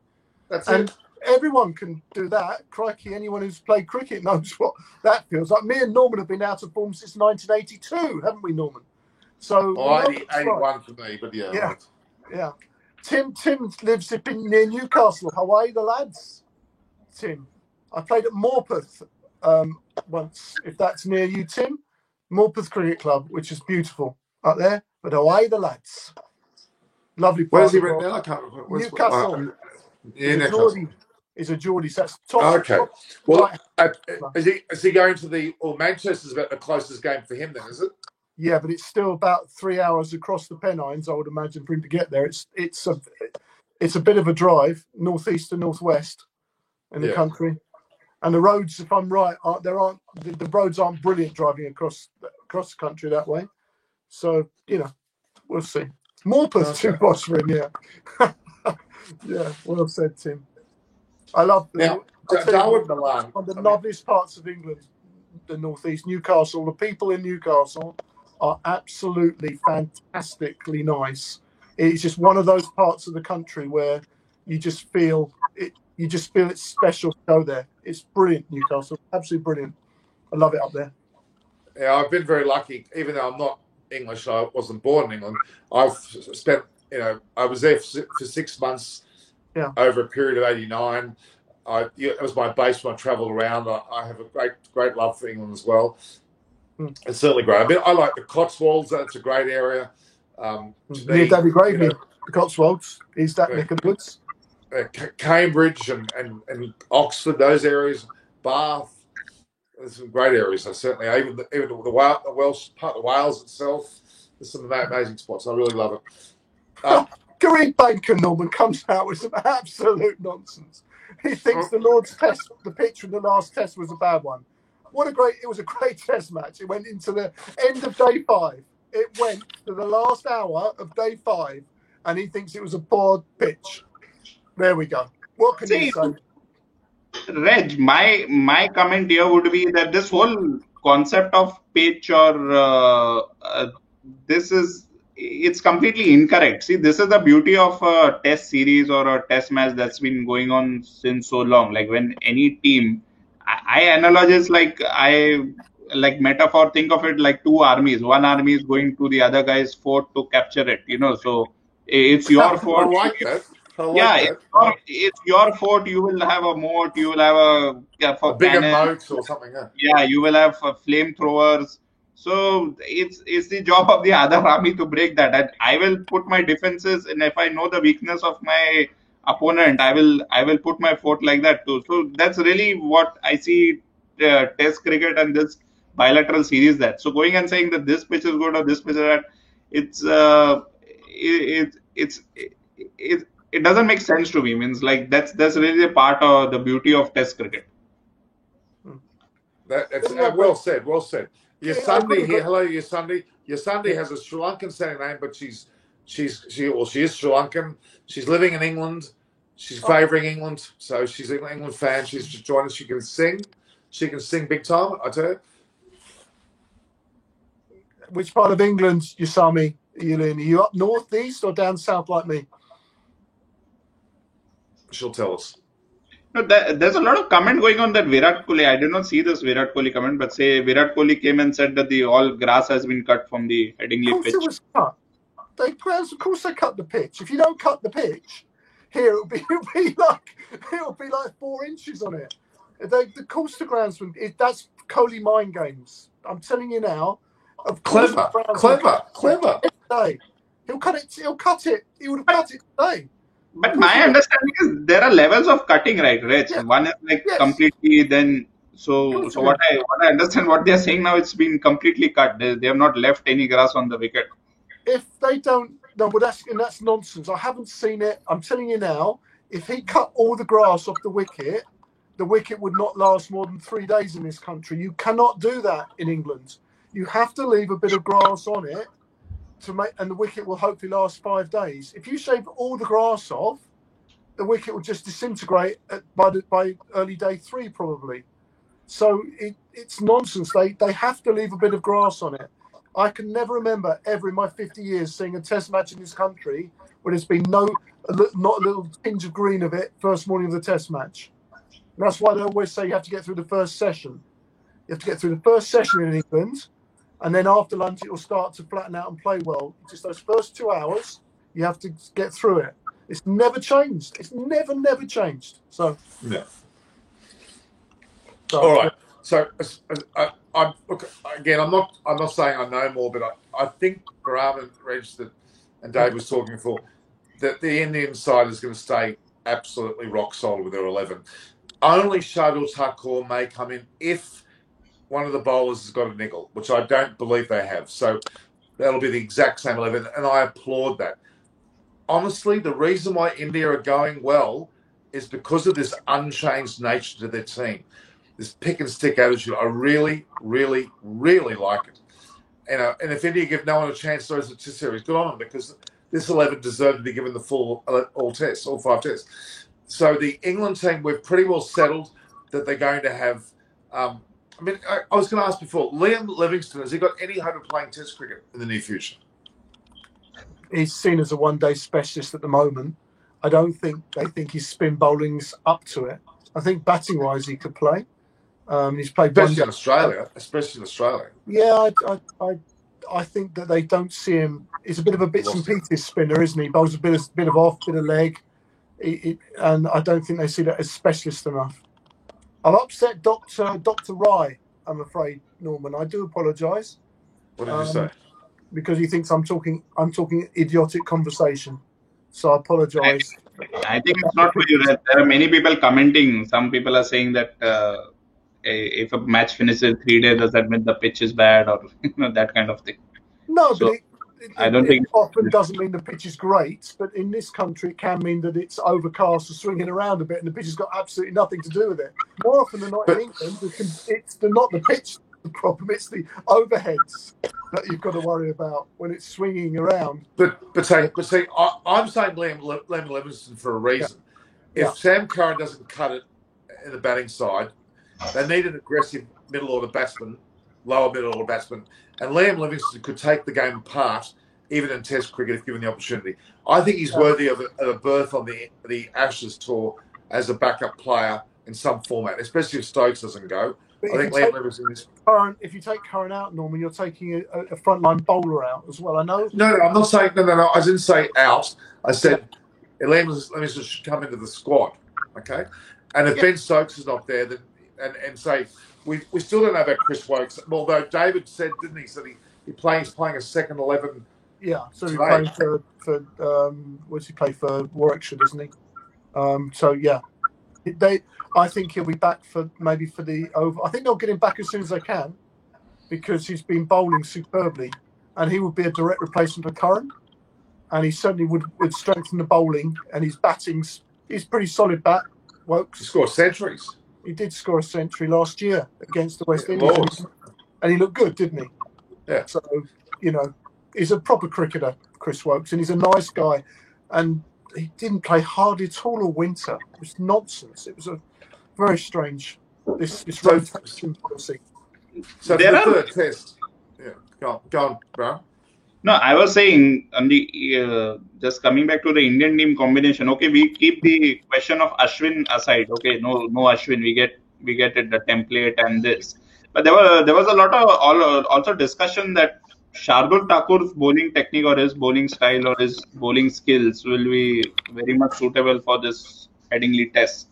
Speaker 1: That's
Speaker 2: and
Speaker 1: it.
Speaker 2: Everyone can do that. Crikey, anyone who's played cricket knows what that feels like. Me and Norman have been out of form since 1982, haven't we, Norman? So
Speaker 1: 81 for me, but yeah.
Speaker 2: Yeah. Tim lives near Newcastle. How are the lads? Tim, I played at Morpeth once. If that's near you, Tim, Morpeth Cricket Club, which is beautiful up there. But how are the lads? Lovely.
Speaker 1: Where's he right now? I can't remember.
Speaker 2: Newcastle.
Speaker 1: Newcastle.
Speaker 2: Is a Geordie. So that's top.
Speaker 1: Okay. Well, is he going to Manchester's about the closest game for him then, is it?
Speaker 2: Yeah, but it's still about 3 hours across the Pennines, I would imagine, for him to get there. It's a bit of a drive, northeast to northwest in the country. And the roads, if I'm right, the roads aren't brilliant driving across the country that way. So, we'll see. Morpeth's too posh for him, yeah. Yeah, well said, Tim. I love
Speaker 1: Darwin Milan.
Speaker 2: One of the loveliest parts of England, the northeast, Newcastle. The people in Newcastle are absolutely fantastically nice. It's just one of those parts of the country where you just feel it. You just feel it's special to go there. It's brilliant, Newcastle. Absolutely brilliant. I love it up there.
Speaker 1: Yeah, I've been very lucky. Even though I'm not English, I wasn't born in England. I've spent, I was there for 6 months over a period of 89. It was my base when I travelled around. I have a great love for England as well. It's certainly great. I like the Cotswolds. That's a great area.
Speaker 2: Near David Gravely, the Cotswolds. Is that neck of the woods?
Speaker 1: Cambridge and Oxford, those areas, Bath. There's some great areas. Certainly, even the Welsh part of Wales itself. There's some amazing spots. I really love it.
Speaker 2: Kareem Baker, Norman, comes out with some absolute nonsense. He thinks the Lord's Test, the pitch in the last Test was a bad one. It was a great Test match. It went into the end of day 5. It went to the last hour of day 5, and he thinks it was a poor pitch. There we go. What can you say?
Speaker 5: Reg, my comment here would be that this whole concept of pitch or it's completely incorrect. See, this is the beauty of a Test series or a Test match that's been going on since so long. Like when any team, I analogize like metaphor. Think of it like 2 armies. One army is going to the other guy's fort to capture it. So it's your fort.
Speaker 1: I like that.
Speaker 5: It's your fort. You will have a moat. You will have a
Speaker 1: bigger moat or something.
Speaker 5: Yeah, you will have flamethrowers. So it's the job of the other army to break that. And I will put my defenses, and if I know the weakness of my opponent, I will put my fort like that too. So that's really what I see Test cricket and this bilateral series. That so going and saying that this pitch is good or this pitch is that, it doesn't make sense to me. Means like that's really a part of the beauty of Test cricket.
Speaker 1: That's well said. Well said. Yasundhi here. Hello, Yasundhi. Yasundhi has a Sri Lankan sounding name, but she is Sri Lankan. She's living in England. She's favouring England, so she's an England fan. She's just joined us. She can sing. She can sing big time. I tell you.
Speaker 2: Which part of England, Yasami, are you in? Are you up north, east, or down south like me?
Speaker 1: She'll tell us.
Speaker 5: No, there's a lot of comment going on that Virat Kohli. I did not see this Virat Kohli comment, but say Virat Kohli came and said that all grass has been cut from the Headingley pitch.
Speaker 2: Of course it was cut. Of course they cut the pitch. If you don't cut the pitch, here it'll be like 4 inches on it. The Coulter grounds, that's Kohli mind games. I'm telling you now, Of course,
Speaker 1: clever.
Speaker 2: Today. He'll cut it. He'll cut it. He would have cut it today.
Speaker 5: But my understanding is there are levels of cutting, right, Rich?
Speaker 2: Yeah.
Speaker 5: One is like
Speaker 2: Yes.
Speaker 5: completely then. So what I understand, what they are saying now, it's been completely cut. They have not left any grass on the wicket.
Speaker 2: If they don't, no, well, that's nonsense. I haven't seen it. I'm telling you now. If he cut all the grass off the wicket would not last more than 3 days in this country. You cannot do that in England. You have to leave a bit of grass on it and the wicket will hopefully last 5 days. If you shave all the grass off, the wicket will just disintegrate by early day 3 probably. So it's nonsense. They have to leave a bit of grass on it. I can never remember ever in my 50 years seeing a test match in this country where there's been not a little tinge of green of it first morning of the test match. And that's why they always say you have to get through the first session. You have to get through the first session in England, and then after lunch it will start to flatten out and play well. Just those first 2 hours, you have to get through it. It's never changed. It's never changed. So
Speaker 1: yeah. All right. So look again. I'm not saying I know more, but I think Bharat registered and Dave was talking before that the Indian side is going to stay absolutely rock solid with their 11. Only Shardul Thakur may come in if one of the bowlers has got a niggle, which I don't believe they have. So that'll be the exact same 11, and I applaud that. Honestly, the reason why India are going well is because of this unchanged nature to their team, this pick and stick attitude. I really, really, really like it. And if India give no one a chance to the Test series, good on them, because this 11 deserved to be given the full all 5 tests. So the England team, we're pretty well settled that they're going to have. I was going to ask before, Liam Livingstone, has he got any hope of playing Test cricket in the near future?
Speaker 2: He's seen as a one-day specialist at the moment. I don't think they think his spin bowling's up to it. I think batting-wise he could play. He's played
Speaker 1: especially in Australia.
Speaker 2: Yeah, I think that they don't see him. He's a bit of a bits and pieces spinner, isn't he? Bowls a bit of off, bit of leg, and I don't think they see that as specialist enough. I've upset Dr. Rai, I'm afraid, Norman. I do apologise.
Speaker 1: What did you say?
Speaker 2: Because he thinks I'm talking idiotic conversation. So I apologise.
Speaker 5: I think it's not for you. There are many people commenting. Some people are saying that if a match finishes 3 days, does that mean the pitch is bad, or that kind of thing?
Speaker 2: No,
Speaker 5: so,
Speaker 2: but
Speaker 5: I don't think
Speaker 2: often doesn't mean the pitch is great. But in this country, it can mean that it's overcast or swinging around a bit, and the pitch has got absolutely nothing to do with it. More often than not in England, it's not the pitch the problem; it's the overheads that you've got to worry about when it's swinging around.
Speaker 1: But see, I'm saying Liam Livingstone for a reason.
Speaker 2: Yeah.
Speaker 1: If Sam Curran doesn't cut it in the batting side, they need an aggressive middle order batsman, lower middle order batsman, and Liam Livingstone could take the game apart, even in Test cricket if given the opportunity. I think he's worthy of a berth on the Ashes tour as a backup player in some format, especially if Stokes doesn't go. I think Liam Livingstone is.
Speaker 2: If you take Curran out, Norman, you're taking a frontline bowler out as well. I know.
Speaker 1: No, I'm not saying no. I didn't say out. I said Liam Livingstone should come into the squad. Okay, and if Ben Stokes is not there, then and say we still don't know about Chris Woakes. Although David said, didn't he? Said he's playing a second 11.
Speaker 2: Yeah, so he's playing for what's he play for Warwickshire, doesn't he? So yeah, I think he'll be back for the over. I think they'll get him back as soon as they can because he's been bowling superbly, and he would be a direct replacement for Curran, and he certainly would strengthen the bowling. And his batting's he's pretty solid bat. Woakes.
Speaker 1: He scored centuries.
Speaker 2: He did score a century last year against the West Indies, and he looked good, didn't he?
Speaker 1: Yeah.
Speaker 2: So he's a proper cricketer, Chris Woakes, and he's a nice guy, and he didn't play hard at all all winter. It was nonsense. It was a very strange this rotation policy.
Speaker 1: So the third test, go on, bro.
Speaker 5: No, I was saying on the just coming back to the Indian team combination. Okay, we keep the question of Ashwin aside. Okay, no Ashwin. We get it, the template and this. But there was a lot of also discussion that Shardul Thakur's bowling technique or his bowling style or his bowling skills will be very much suitable for this Headingley test.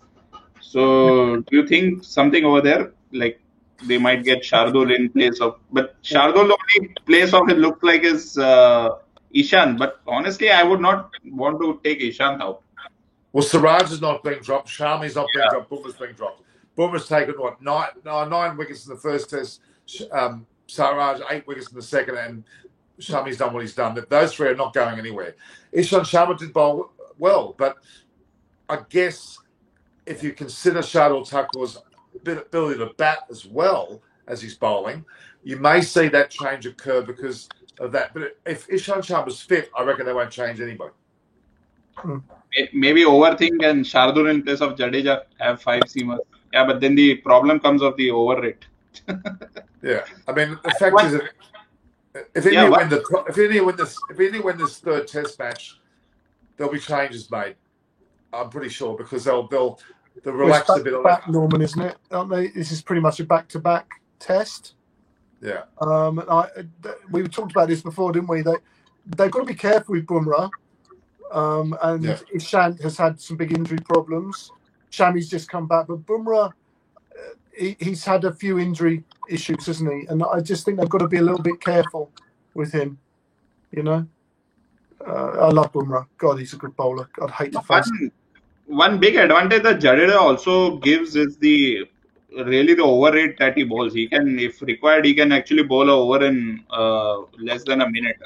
Speaker 5: So do you think something over there like they might get Shardul in place of. But Shardul only place of it looks like is Ishan. But honestly, I would not want to take Ishan out.
Speaker 1: Well, Siraj is not being dropped. Shami's not being dropped. Bumrah's being dropped. Bumrah's taken what, nine wickets in the first test. Siraj 8 wickets in the second, and Shami's done what he's done. Those three are not going anywhere. Ishan Sharma did bowl well, but I guess if you consider Shardul Thakur's ability to bat as well as he's bowling, you may see that change occur because of that. But if Ishan Sharma's fit, I reckon they won't change anybody.
Speaker 5: Maybe overthink and Shardul in place of Jadeja have 5 seamers. Yeah, but then the problem comes of the over rate.
Speaker 1: Yeah, I mean the fact is, if India win this third Test match, there'll be changes made. I'm pretty sure because they'll relax a bit on
Speaker 2: that. Norman, isn't it? Aren't they? This is pretty much a back-to-back test.
Speaker 1: Yeah.
Speaker 2: We talked about this before, didn't we? They've got to be careful with Bumrah. And Ishant has had some big injury problems. Shami's just come back, but Bumrah, he's had a few injury issues, hasn't he? And I just think they've got to be a little bit careful with him. You know, I love Bumrah. God, he's a good bowler. I'd hate to face him.
Speaker 5: One big advantage that Jadeja also gives is the over rate that he bowls. He can, if required, he can actually bowl over in less than a minute,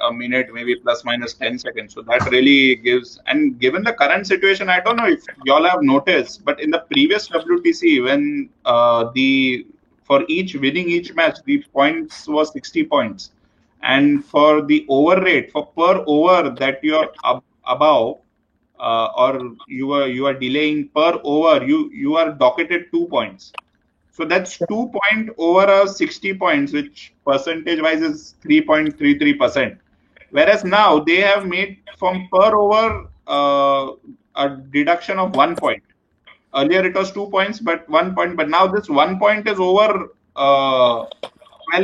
Speaker 5: maybe plus minus 10 seconds. So that really gives, and given the current situation, I don't know if y'all have noticed, but in the previous WTC, when for winning each match, the points was 60 points. And for the over rate, for per over that you're above, or you are delaying per over, you are docketed 2 points. So that's 2 points over 60 points, which percentage-wise is 3.33%. Whereas now they have made from per over a deduction of 1 point. Earlier it was 2 points, but 1 point. But now this 1 point is over 12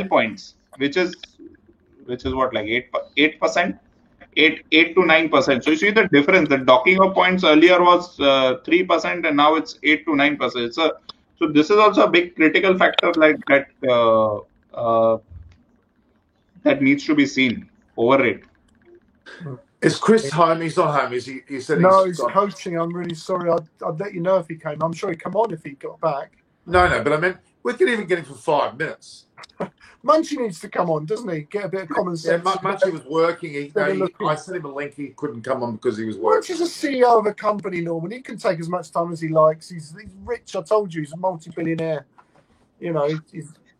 Speaker 5: points, which is what, like 8%, 8 to 9%. So you see the difference. The docking of points earlier was 3%, and now it's 8 to 9%. So this is also a big critical factor like that that needs to be seen. Over rate.
Speaker 1: Is Chris home? He's not home. Is he? He said
Speaker 2: no. He's coaching. I'm really sorry. I'd let you know if he came. I'm sure he'd come on if he got back.
Speaker 1: No. But I mean, we could even get him for 5 minutes.
Speaker 2: Munchie needs to come on, doesn't he? Get a bit of common sense.
Speaker 1: Yeah, Munchie was working. I sent him a link. He couldn't come on because he was working.
Speaker 2: Munchie's a CEO of a company, Norman. He can take as much time as he likes. He's rich. I told you, he's a multi-billionaire. You know,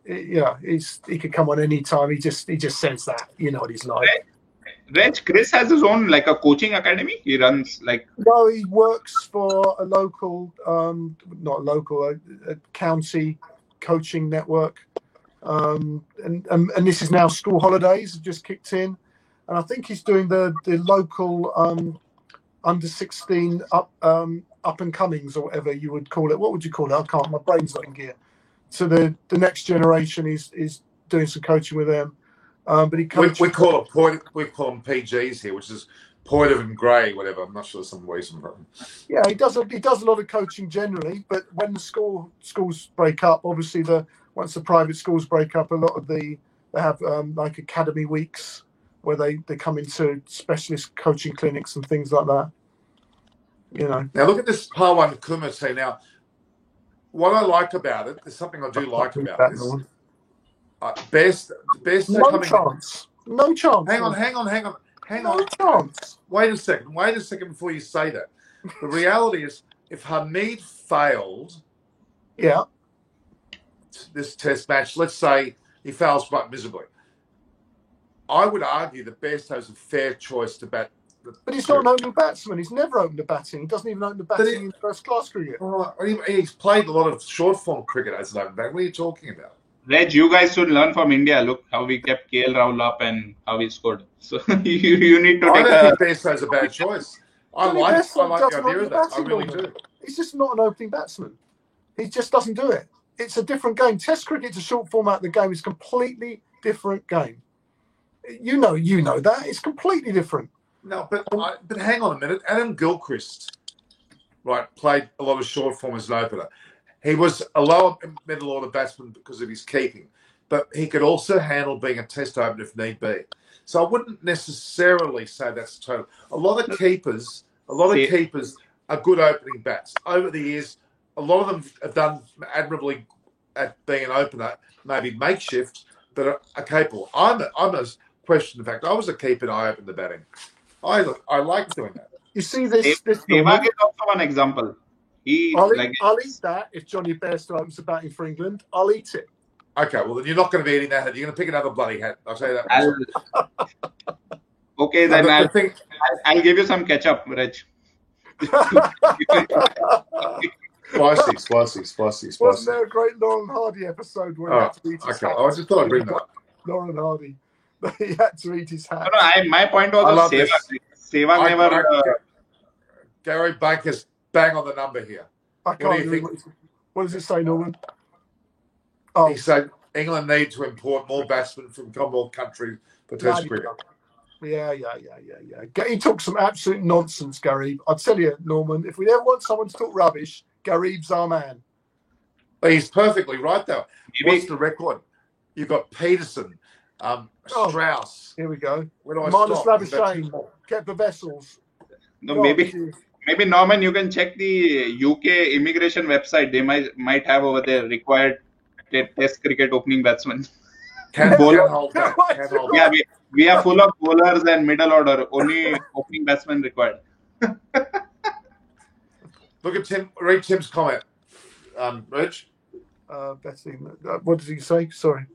Speaker 2: he could come on any time. He just says that. You know what he's like.
Speaker 5: Reg, Chris has his own like a coaching academy. He runs like.
Speaker 2: No, he works for a local, a county coaching network. And this is now school holidays have just kicked in, and I think he's doing the local under 16 up and comings or whatever you would call it. What would you call it? I can't. My brain's not in gear. So the next generation is doing some coaching with them. But he coaches.
Speaker 1: We call them PGs here, which is Pointer and Grey, whatever. I'm not sure some ways from.
Speaker 2: Yeah, he does a lot of coaching generally, but when the schools break up, obviously once the private schools break up, a lot of they have like academy weeks where they come into specialist coaching clinics and things like that. You know.
Speaker 1: Now look at this Pawan Kumar. Now, what I like about it, there's something I do like about this. Best.
Speaker 2: No chance. No chance.
Speaker 1: Hang on.
Speaker 2: No chance.
Speaker 1: Wait a second before you say that. The reality is, if Hamid failed, this test match, let's say he fails quite miserably, I would argue that Bairstow has a fair choice to bat.
Speaker 2: But he's not an opening batsman. He's never opened the batting. He doesn't even open the batting in first-class cricket.
Speaker 1: He's played a lot of short-form cricket as an opening batsman. What are you talking about?
Speaker 5: Reg, you guys should learn from India. Look how we kept KL Rahul up and how he scored. So you need to take
Speaker 1: I don't think Bairstow's a bad choice. I like the idea of that. I really do.
Speaker 2: He's just not an opening batsman. He just doesn't do it. It's a different game. Test cricket's a short format of the game. It's a completely different game. You know that. It's completely different.
Speaker 1: No, but hang on a minute. Adam Gilchrist, right, played a lot of short form as an opener. He was a lower middle order batsman because of his keeping, but he could also handle being a test opener if need be. So I wouldn't necessarily say that's total. A lot of keepers are good opening bats. Over the years, a lot of them have done admirably at being an opener, maybe makeshift, but are capable. I'm a question. In fact, I was a keeper and I opened the batting. I like doing that.
Speaker 2: You see this.
Speaker 5: Sehwag is also one example.
Speaker 2: I'll eat that if Johnny Bairstow opens the batting for England. I'll eat it.
Speaker 1: Okay, well then you're not going to be eating that hat. You're going to pick another bloody hat. I'll tell you that.
Speaker 5: Okay, then I'll give you some ketchup, Reg.
Speaker 1: Spicy.
Speaker 2: Wasn't there a great Lauren Hardy episode where he had to eat his hat?
Speaker 1: I just thought I'd bring that up.
Speaker 2: Lauren Hardy. He had to eat his hat.
Speaker 5: No, my point was Sehwag never...
Speaker 1: Gary Baker's bang on the number here.
Speaker 2: I can't remember. What does it say, Norman? Oh.
Speaker 1: He said England need to import more batsmen from Commonwealth countries for Test cricket.
Speaker 2: Yeah. He talks some absolute nonsense, Garib. I'll tell you, Norman, if we ever want someone to talk rubbish, Garib's our man.
Speaker 1: He's perfectly right, though. What's the record? You've got Peterson, Strauss.
Speaker 2: Here we go.
Speaker 1: Marnus
Speaker 2: Labuschagne, Kepler Vessels.
Speaker 5: No, maybe Norman, you can check the UK immigration website. They might have over there required Test cricket opening batsmen.
Speaker 1: Can't hold that.
Speaker 5: Yeah, we are full of bowlers and middle order. Only opening batsmen required.
Speaker 1: Look at Tim. Read Tim's comment, Rich.
Speaker 2: Betsy, what did he say? Sorry,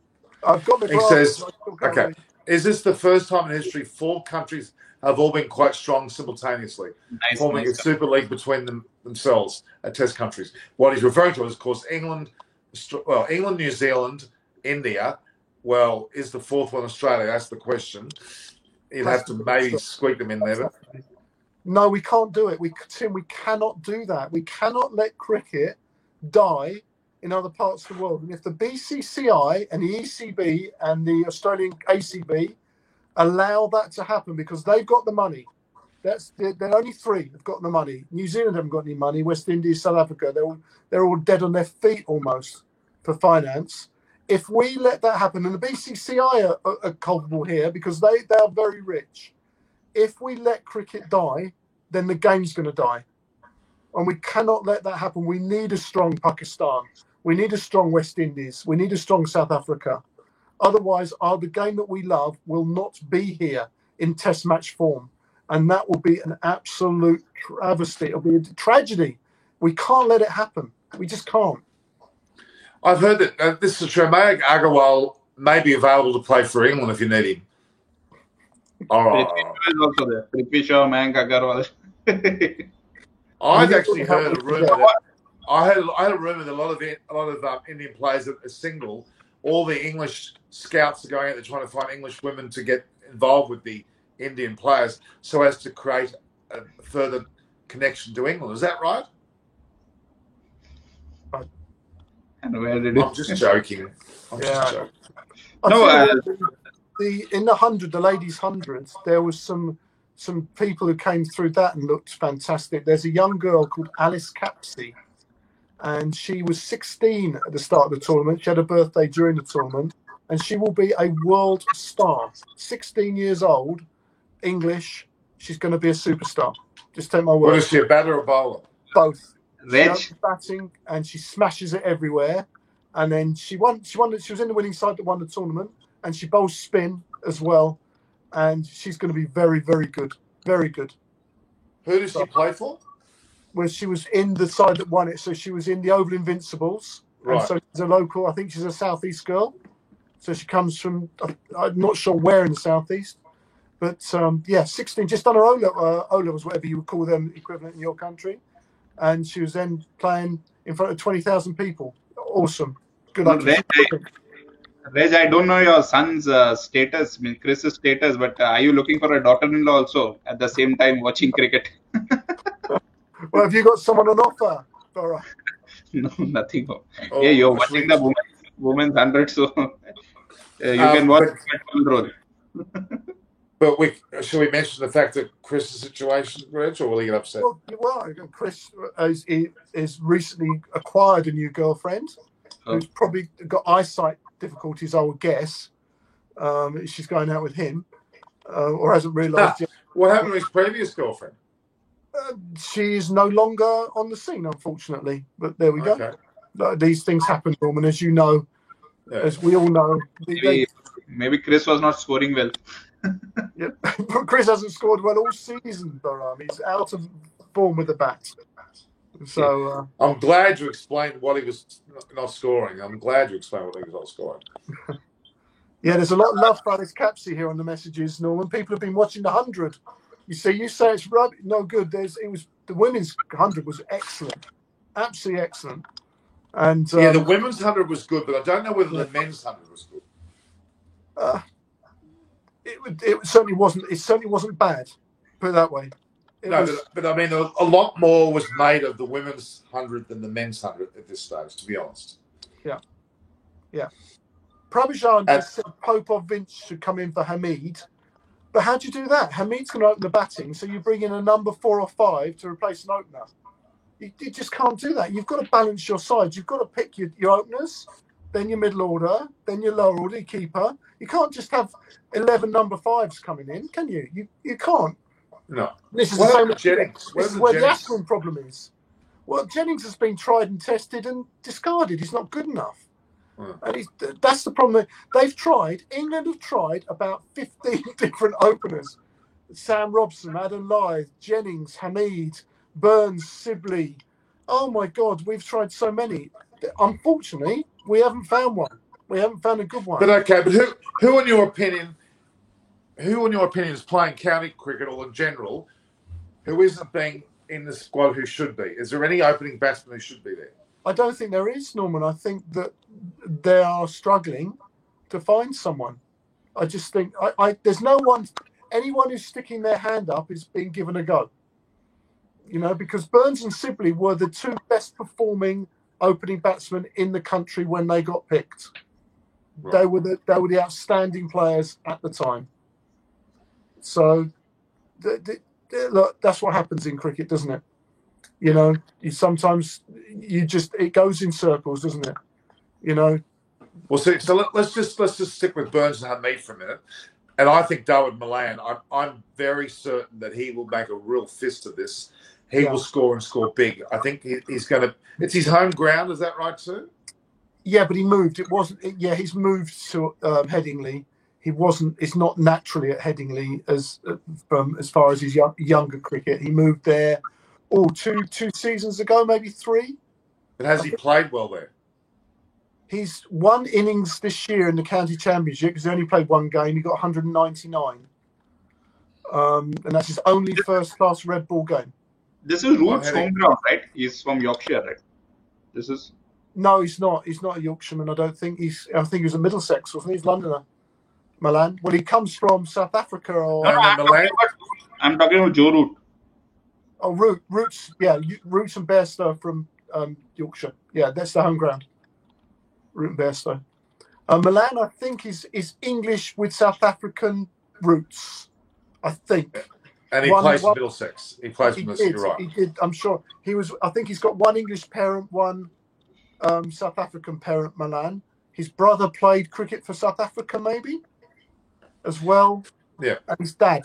Speaker 2: I've got the.
Speaker 1: He says, "Okay, is this the first time in history 4 countries have all been quite strong simultaneously, forming a super league between themselves at Test countries?" What he's referring to is, of course, England, New Zealand, India. Well, is the 4th one Australia? That's the question. You'd have to maybe squeak them in there. But...
Speaker 2: No, we can't do it. We cannot do that. We cannot let cricket die in other parts of the world. And if the BCCI and the ECB and the Australian ACB allow that to happen, because they've got the money. They're only 3 have got the money. New Zealand haven't got any money. West Indies, South Africa, they're all dead on their feet almost for finance. If we let that happen, and the BCCI are culpable here because they are very rich. If we let cricket die, then the game's going to die. And we cannot let that happen. We need a strong Pakistan. We need a strong West Indies. We need a strong South Africa. Otherwise, the game that we love will not be here in Test match form. And that will be an absolute travesty. It'll be a tragedy. We can't let it happen. We just can't.
Speaker 1: I've heard that this is true. Mayank Agarwal may be available to play for England if you need him.
Speaker 5: Prithvi is also there. Prithvi Shaw, Mayank Agarwal.
Speaker 1: I've actually heard a rumor. I had a rumor that a lot of Indian players are single. All the English scouts are going out there trying to find English women to get involved with the Indian players so as to create a further connection to England. Is that right?
Speaker 5: And where did it?
Speaker 1: I'm just joking.
Speaker 2: In the 100, the ladies' 100, there was some people who came through that and looked fantastic. There's a young girl called Alice Capsey, and she was 16 at the start of the tournament. She had a birthday during the tournament, and she will be a world star. 16 years old, English. She's going to be a superstar. Just take my word.
Speaker 1: What is she, a batter or bowler?
Speaker 2: Both.
Speaker 5: Rich.
Speaker 2: Batting, and she smashes it everywhere. And then she won. She was in the winning side that won the tournament, and she bowls spin as well. And she's going to be very, very good. Very good.
Speaker 1: Who does she play for?
Speaker 2: Well, she was in the side that won it. So she was in the Oval Invincibles.
Speaker 1: Right.
Speaker 2: And so she's a local. I think she's a Southeast girl. So she comes from. I'm not sure where in the Southeast. But 16, just on her O-levels, whatever you would call them, equivalent in your country. And she was then playing in front of 20,000 people. Awesome. Good luck.
Speaker 5: Reg, I don't know your son's status, Chris's status, but are you looking for a daughter-in-law also at the same time watching cricket?
Speaker 2: Well, have you got someone on offer, Farah?
Speaker 5: No, nothing. Yeah, you're watching the women's 100, so you can watch that full role.
Speaker 1: But should we mention the fact that Chris's situation, Reg, or will he get upset?
Speaker 2: Well, Chris is recently acquired a new girlfriend who's probably got eyesight difficulties, I would guess. She's going out with him, or hasn't realised yet.
Speaker 1: What happened to his previous girlfriend?
Speaker 2: She's no longer on the scene, unfortunately. But there we go. These things happen, Norman, as you know, as we all know.
Speaker 5: Maybe Chris was not scoring well.
Speaker 2: Yeah. Chris hasn't scored well all season, Bahram. He's out of form with the bat. So
Speaker 1: I'm glad you explained what he was not scoring. I'm glad you explained what he was not scoring.
Speaker 2: Yeah, there's a lot of love for Alex Capsey here on the messages, Norman. People have been watching the 100. You say it's no good. The women's 100 was excellent, absolutely excellent. And
Speaker 1: the women's 100 was good, but I don't know whether the men's 100 was good.
Speaker 2: It certainly wasn't. It certainly wasn't bad. Put it that way.
Speaker 1: But I mean, a lot more was made of the women's 100 than the men's 100 at this stage, to be honest.
Speaker 2: Yeah. Prabhujan just said Popovic should come in for Hamid. But how do you do that? Hamid's going to open the batting, so you bring in a number 4 or 5 to replace an opener. You just can't do that. You've got to balance your sides. You've got to pick your openers, then your middle order, then your lower order, your keeper. You can't just have 11 number 5s coming in, can you? You can't.
Speaker 1: No.
Speaker 2: This is the same with
Speaker 1: Jennings.
Speaker 2: This is where the Ashwin problem is. Well, Jennings has been tried and tested and discarded. He's not good enough. And that's the problem. England have tried about 15 different openers. Sam Robson, Adam Lyth, Jennings, Hamid, Burns, Sibley. Oh my God, we've tried so many. Unfortunately, we haven't found one. We haven't found a good one.
Speaker 1: But who in your opinion is playing county cricket or in general, who isn't being in the squad who should be? Is there any opening batsman who should be there?
Speaker 2: I don't think there is, Norman. I think that they are struggling to find someone. I just think there's anyone who's sticking their hand up is being given a go. Because Burns and Sibley were the 2 best performing opening batsmen in the country when they got picked. Right. They were the outstanding players at the time. So look, that's what happens in cricket, doesn't it? It goes in circles, doesn't it?
Speaker 1: Well, see, so let's just stick with Burns and Hamid for a minute. And I think Dawood Malan, I'm very certain that he will make a real fist of this. He will score and score big. I think he's going to. It's his home ground, is that right, too?
Speaker 2: Yeah, but he moved. It wasn't. Yeah, he's moved to Headingley. He wasn't. It's not naturally at Headingley as far as his younger cricket. He moved there. Two seasons ago, maybe 3.
Speaker 1: But has he played well there?
Speaker 2: He's won innings this year in the county championship because he only played 1 game. He got 199, and that's his only first-class red ball game.
Speaker 5: This is Root's home ground, right? He's from Yorkshire, right?
Speaker 2: No, he's not. He's not a Yorkshireman. I think he was a Middlesex, wasn't he? He's Londoner. Malan. Well, he comes from South Africa or.
Speaker 5: No, I'm talking about Joe Root.
Speaker 2: Oh, Roots, yeah, Roots and Bairstow from Yorkshire. Yeah, that's the home ground. Root and Bairstow. Malan, I think, is English with South African roots. I think.
Speaker 1: And he plays for Middlesex. He plays for Middlesex. You're right.
Speaker 2: He did. I'm sure he was. I think he's got 1 English parent, 1 South African parent. Malan. His brother played cricket for South Africa, maybe, as well.
Speaker 1: Yeah.
Speaker 2: And his dad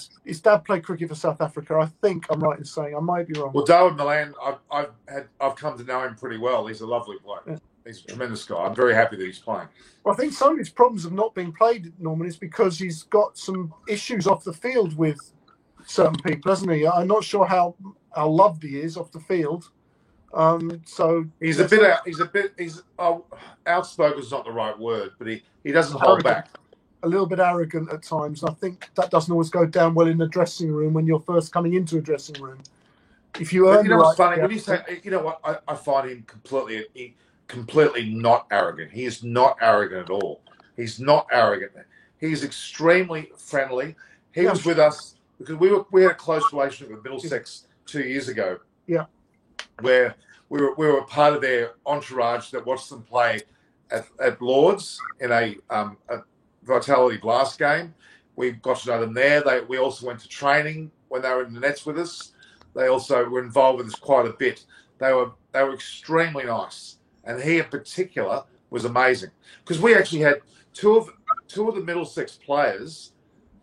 Speaker 2: played cricket for South Africa. I think I'm right in saying. I might be wrong.
Speaker 1: Well, Dawood Malan, I've come to know him pretty well. He's a lovely bloke. Yeah. He's a tremendous guy. I'm very happy that he's playing.
Speaker 2: Well, I think some of his problems of not being played, Norman, is because he's got some issues off the field with certain people, hasn't he? I'm not sure how loved he is off the field. So
Speaker 1: he's outspoken is not the right word, but he doesn't hold back.
Speaker 2: A little bit arrogant at times. I think that doesn't always go down well in the dressing room when you're first coming into a dressing room. If you earn,
Speaker 1: what's funny when you say, I find him completely not arrogant. He is not arrogant at all. He's not arrogant. He's extremely friendly. He was with us because we had a close relationship with Middlesex 2 years ago.
Speaker 2: Yeah,
Speaker 1: where we were part of their entourage that watched them play at Lords in a Vitality Blast game, We got to know them there. We also went to training when they were in the nets with us. They also were involved with us quite a bit. They were extremely nice, and he in particular was amazing because we actually had two of the Middlesex players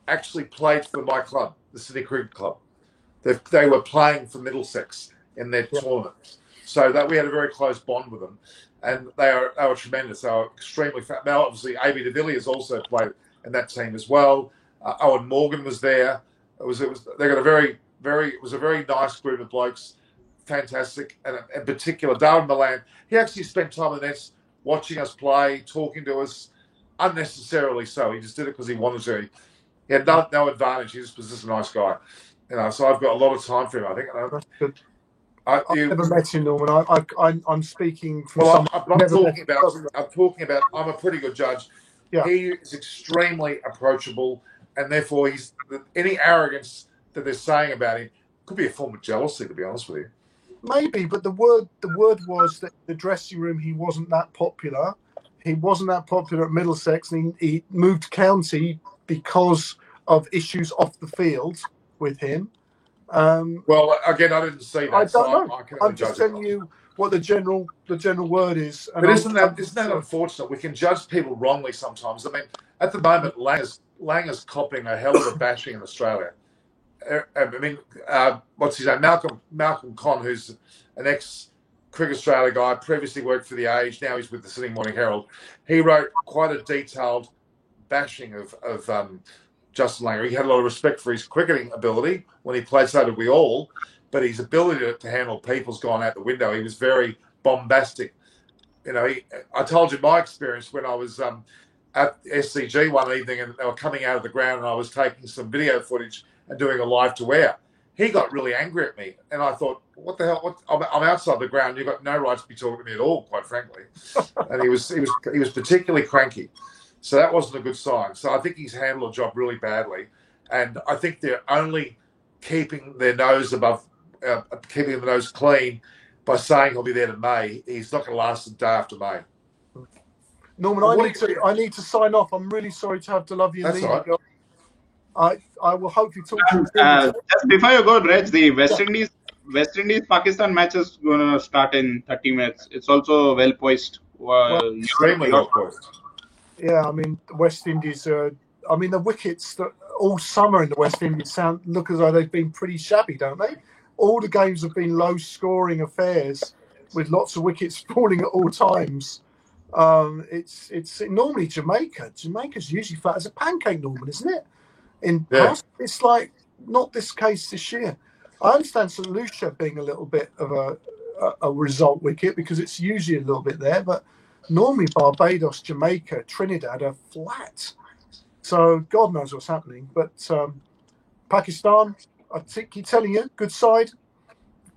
Speaker 1: actually played for my club, the Sydney Cricket Club. They were playing for Middlesex in their tournament, so that we had a very close bond with them, and they were tremendous. They were extremely fat. Now, obviously, AB de Villiers also played in that team as well. Owen Morgan was there. It was a very nice group of blokes, fantastic, and in particular, Darwin Milan. He actually spent time in the nets watching us play, talking to us, unnecessarily so. He just did it because he wanted to. He had no advantage. He just was just a nice guy. So I've got a lot of time for him, I think.
Speaker 2: That's good. I've never met him, Norman. I'm speaking from.
Speaker 1: Well, I'm talking about. I'm a pretty good judge. Yeah. He is extremely approachable, and therefore any arrogance that they're saying about him could be a form of jealousy, to be honest with you.
Speaker 2: Maybe, but the word was that in the dressing room he wasn't that popular. He wasn't that popular at Middlesex, and he moved county because of issues off the field with him.
Speaker 1: Well, again, I didn't see that.
Speaker 2: I don't know. I'm just telling you what the general word is.
Speaker 1: And but isn't that unfortunate? We can judge people wrongly sometimes. I mean, at the moment, Lang is copping a hell of a bashing in Australia. I mean, what's his name? Malcolm Conn, who's an ex-Cricket Australia guy, previously worked for The Age. Now he's with the Sydney Morning Herald. He wrote quite a detailed bashing of Justin Langer. He had a lot of respect for his cricketing ability when he played, so did we all, but his ability to handle people's gone out the window. He was very bombastic. I told you my experience when I was at SCG one evening and they were coming out of the ground and I was taking some video footage and doing a live to air. He got really angry at me and I thought, what the hell? I'm outside the ground. You've got no right to be talking to me at all, quite frankly. And he was particularly cranky. So that wasn't a good sign. So I think he's handled the job really badly. And I think they're only keeping their nose keeping the nose clean by saying he'll be there to May. He's not going to last the day after May.
Speaker 2: Norman, I need to sign off. I'm really sorry to have to love you.
Speaker 1: That's all right.
Speaker 2: I will hopefully talk to you.
Speaker 5: Just before you go, Reg, the West Indies Pakistan match is going to start in 30 minutes. It's also well poised.
Speaker 1: Extremely well poised.
Speaker 2: Yeah, I mean, West Indies the wickets that all summer in the West Indies look as though they've been pretty shabby, don't they? All the games have been low-scoring affairs with lots of wickets falling at all times. It's normally Jamaica. Jamaica's usually flat as a pancake, Norman, isn't it? It's like not this case this year. I understand St. Lucia being a little bit of a result wicket because it's usually a little bit there, but normally Barbados, Jamaica, Trinidad are flat. So God knows what's happening. But Pakistan, I keep telling you, good side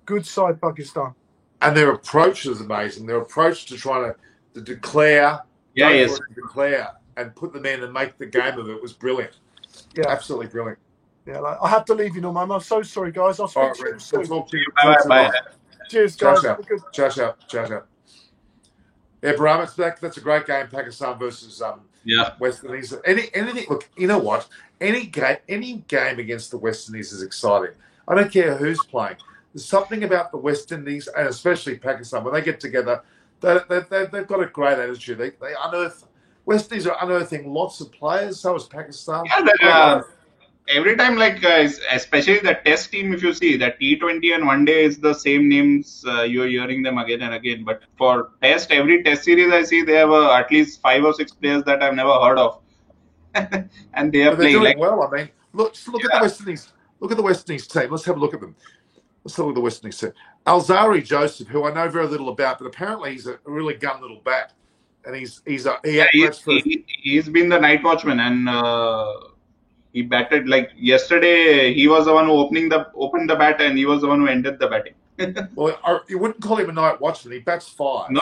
Speaker 2: Pakistan.
Speaker 1: And their approach is amazing. Their approach to trying to declare, declare and put them in and make the game of it was brilliant. Yeah, absolutely brilliant.
Speaker 2: Yeah, I have to leave you, Norman. I'm so sorry, guys. I'll speak to you soon.
Speaker 1: Talk to you.
Speaker 5: Bye.
Speaker 2: Cheers, guys.
Speaker 1: Ciao, ciao. Yeah, Bahram, that's a great game, Pakistan versus West Indies. Anything. Look, you know what? Any game against the West Indies is exciting. I don't care who's playing. There's something about the West Indies and especially Pakistan when they get together. They've got a great attitude. They unearth. West Indies are unearthing lots of players. So is Pakistan.
Speaker 5: Yeah, every time, especially the Test team, if you see that T20 and One Day is the same names. You're hearing them again and again. But for every Test series I see, they have at least 5 or 6 players that I've never heard of, and they are playing
Speaker 1: doing well. I mean, look at the West Indies. Look at the West Indies team. Let's have a look at them. Let's look at the West Indies team. Alzari Joseph, who I know very little about, but apparently he's a really gun little bat. And he's been
Speaker 5: the night watchman, and he batted yesterday. He was the one who opened the bat, and he was the one who ended the batting.
Speaker 1: Well, you wouldn't call him a night watchman. He bats 5.
Speaker 5: No,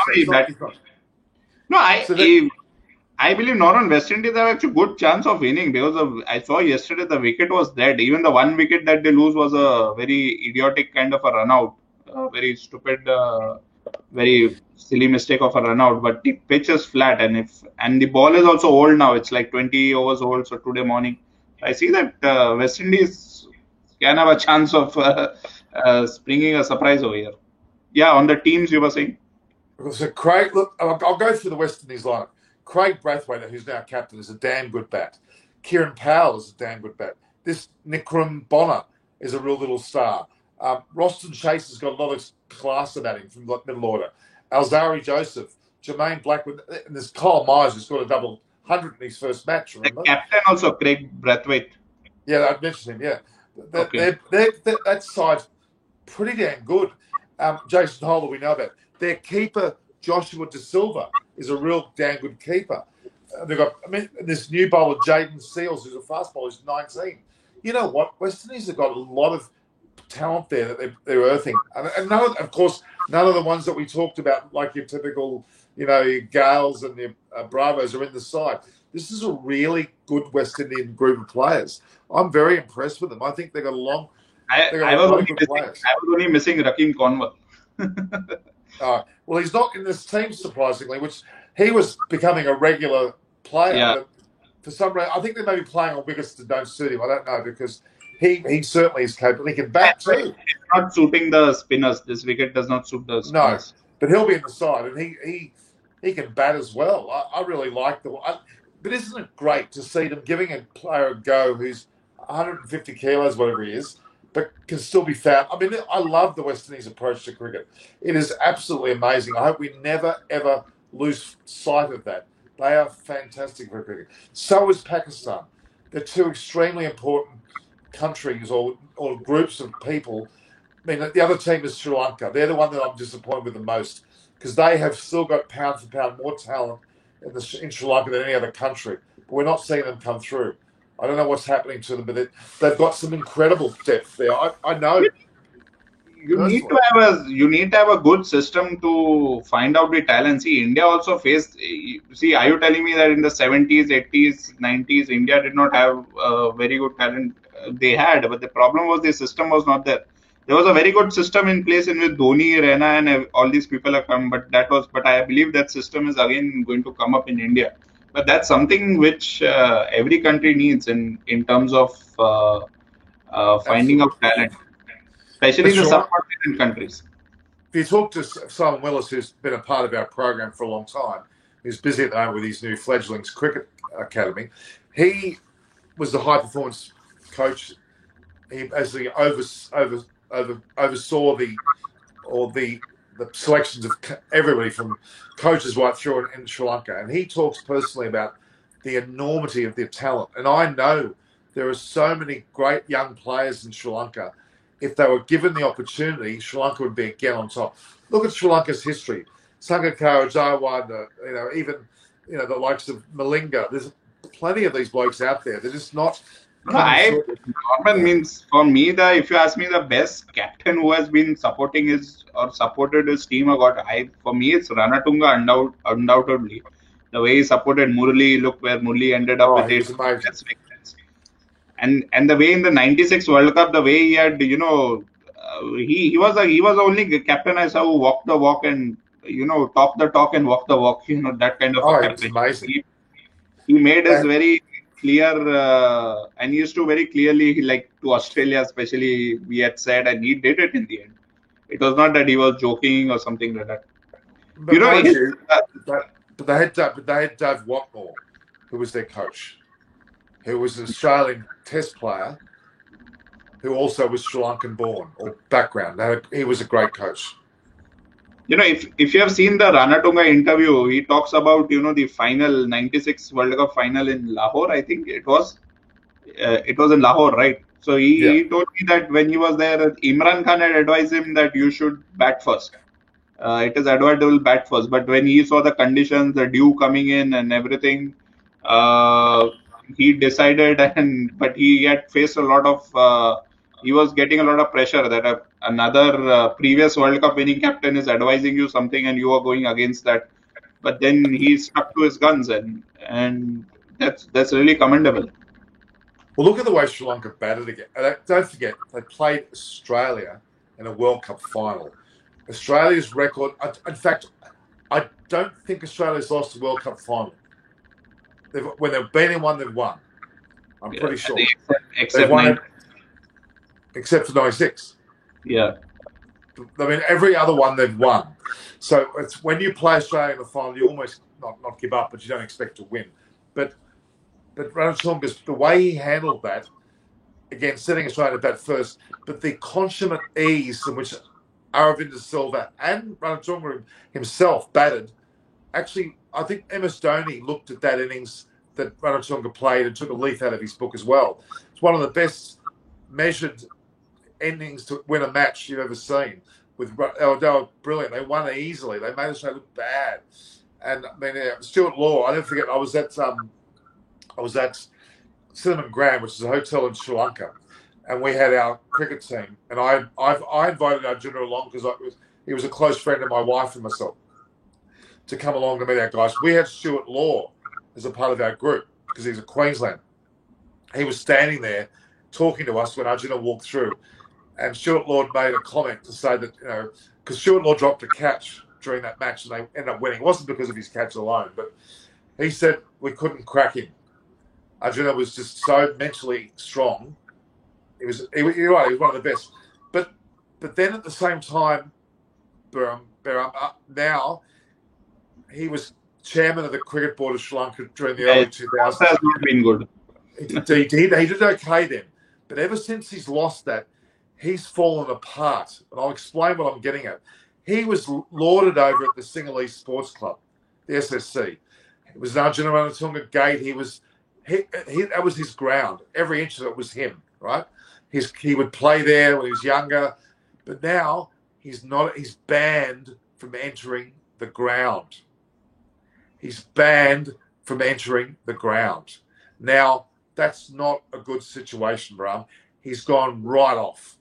Speaker 5: I believe not on West Indies. They have actually good chance of winning because I saw yesterday the wicket was dead. Even the one wicket that they lose was a very idiotic kind of a run out, very stupid. Very silly mistake of a run out, but the pitch is flat and the ball is also old now. It's like 20 overs old. So today morning I see that West Indies can have a chance of bringing a surprise over here. Yeah, on the teams you were saying.
Speaker 1: So Craig, look, I'll go through the West Indies lineup. Craig Brathwaite, who's now captain, is a damn good bat. Kieran Powell is a damn good bat. This Nikram Bonner is a real little star. Roston Chase has got a lot of class about him from middle order. Alzari Joseph, Jermaine Blackwood, and there's Kyle Myers who's got a double 100 in his first match, remember?
Speaker 5: The captain also, Craig Brathwaite.
Speaker 1: Yeah, I've mentioned him, yeah.
Speaker 5: Okay.
Speaker 1: That side's pretty damn good. Jason Holder, we know about. Their keeper, Joshua De Silva, is a real damn good keeper. They've got, this new bowler, Jaden Seals, who's a fast bowler, who's 19. You know what? West Indies have got a lot of talent there that they're earthing. And none of the ones that we talked about, like your typical, your Gales and your Bravos are in the side. This is a really good West Indian group of players. I'm very impressed with them. I think they've got a long...
Speaker 5: I was only missing Rakeem Conwell.
Speaker 1: Well, he's not in this team, surprisingly, which he was becoming a regular player.
Speaker 5: Yeah.
Speaker 1: But for some reason, I think they may be playing on wickets that don't suit him. I don't know, because he certainly is capable. He can bat too.
Speaker 5: It's not suiting the spinners. This wicket does not suit the spinners.
Speaker 1: No, but he'll be in the side, and he can bat as well. I really like but isn't it great to see them giving a player a go who's 150 kilos, whatever he is, but can still be found? I love the West Indies approach to cricket. It is absolutely amazing. I hope we never, ever lose sight of that. They are fantastic for cricket. So is Pakistan. They're two extremely important countries or groups of people. The other team is Sri Lanka. They're the one that I'm disappointed with the most, because they have still got pound for pound more talent in Sri Lanka than any other country. But we're not seeing them come through. I don't know what's happening to them, but they've got some incredible depth there. I know.
Speaker 5: You need to have a good system to find out the talent. See, India also faced. See, are you telling me that in the 70s, 80s, 90s, India did not have very good talent? They had, but the problem was the system was not there. There was a very good system in place in which Dhoni, Raina, and all these people have come. But I believe that system is again going to come up in India. But that's something which every country needs in terms of finding out talent, especially in the subcontinent countries.
Speaker 1: If you talk to Simon Willis, who's been a part of our program for a long time, who's busy at the moment with his new fledglings cricket academy, he was the high performance coach. He basically oversaw the selections of everybody from coaches right through in Sri Lanka, and he talks personally about the enormity of their talent. And I know there are so many great young players in Sri Lanka. If they were given the opportunity, Sri Lanka would be again on top. Look at Sri Lanka's history. Sangakkara, Jayawardene, even the likes of Malinga. There's plenty of these blokes out there. They're just not.
Speaker 5: Norman means for me, if you ask me, the best captain who has been supported his team, for me it's Ranatunga undoubtedly. The way he supported Murli, look where Murli ended up with it. And the way in the '96 World Cup, the way he had, he was the only captain I saw who walked the walk and talk the talk and walk the walk. That kind of a captain.
Speaker 1: Amazing.
Speaker 5: He made us very clear, and he used to very clearly, like to Australia especially, we had said, and he did it in the end. It was not that he was joking or something like that.
Speaker 1: But they had Dave Watmore, who was their coach, who was an Australian Test player, who also was Sri Lankan born or background. He was a great coach.
Speaker 5: If you have seen the Ranatunga interview, he talks about the final '96 World Cup final in Lahore. I think it was in Lahore, right? So he told me that when he was there, Imran Khan had advised him that you should bat first. It is advisable bat first. But when he saw the conditions, the dew coming in and everything, he decided. But he had faced a lot of. He was getting a lot of pressure that another previous World Cup winning captain is advising you something and you are going against that. But then he stuck to his guns, and that's really commendable.
Speaker 1: Well, look at the way Sri Lanka batted again. Don't forget, they played Australia in a World Cup final. Australia's record, in fact, I don't think Australia's lost a World Cup final. When they've been in one, they've won. I'm pretty sure.
Speaker 5: Except
Speaker 1: for 96.
Speaker 5: Yeah.
Speaker 1: I mean, every other one they've won. So it's when you play Australia in the final, you almost not give up, but you don't expect to win. But Ranatunga's, the way he handled that, again, setting Australia to bat first, but the consummate ease in which Aravinda Silva and Ranatunga himself batted, actually, I think MS Dhoni looked at that innings that Ranatunga played and took a leaf out of his book as well. It's one of the best measured innings to win a match you've ever seen. They were brilliant. They won easily. They made Australia look bad. And I mean, Stuart Law, I never forget, I was at Cinnamon Grand, which is a hotel in Sri Lanka, and we had our cricket team. And I invited Arjuna along because he was a close friend of my wife and myself to come along to meet our guys. We had Stuart Law as a part of our group because he's a Queensland. He was standing there talking to us when Arjuna walked through. And Stuart Law made a comment to say that, because Stuart Law dropped a catch during that match and they ended up winning. It wasn't because of his catch alone, but he said we couldn't crack him. Arjuna was just so mentally strong. You're right, he was one of the best. But then at the same time, now he was chairman of the cricket board of Sri Lanka during the early 2000s.
Speaker 5: Has not been good.
Speaker 1: He did okay then. But ever since he's lost that, he's fallen apart. And I'll explain what I'm getting at. He was lauded over at the Sinhalese Sports Club, the SSC. It was Arjuna Ranatunga gate. That was his ground. Every inch of it was him, right? He would play there when he was younger. But now he's banned from entering the ground. He's banned from entering the ground. Now, that's not a good situation, Bram. He's gone right off.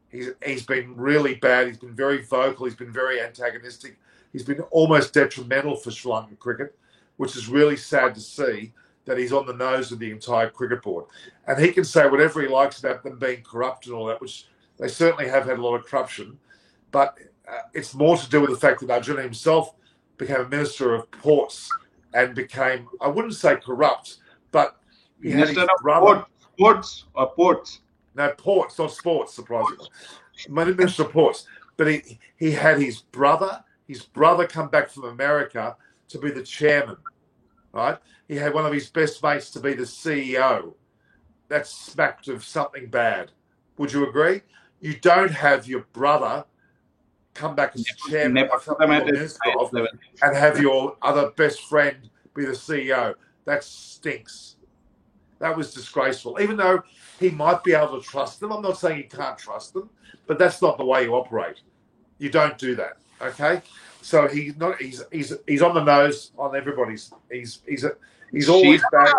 Speaker 1: He's been really bad. He's been very vocal. He's been very antagonistic. He's been almost detrimental for Sri Lankan cricket, which is really sad to see that he's on the nose of the entire cricket board. And he can say whatever he likes about them being corrupt and all that, which they certainly have had a lot of corruption. But it's more to do with the fact that Arjuna himself became a minister of ports and became, I wouldn't say corrupt, but he had his brother.
Speaker 5: Ports.
Speaker 1: No, ports, not sports, surprisingly. Minister of Ports. But he had his brother come back from America to be the chairman, right? He had one of his best mates to be the CEO. That smacked of something bad. Would you agree? You don't have your brother come back as the chairman and have your other best friend be the CEO. That stinks. That was disgraceful. Even though he might be able to trust them. I'm not saying you can't trust them, but that's not the way you operate. You don't do that, okay? So he's on the nose on everybody's. He's always bad.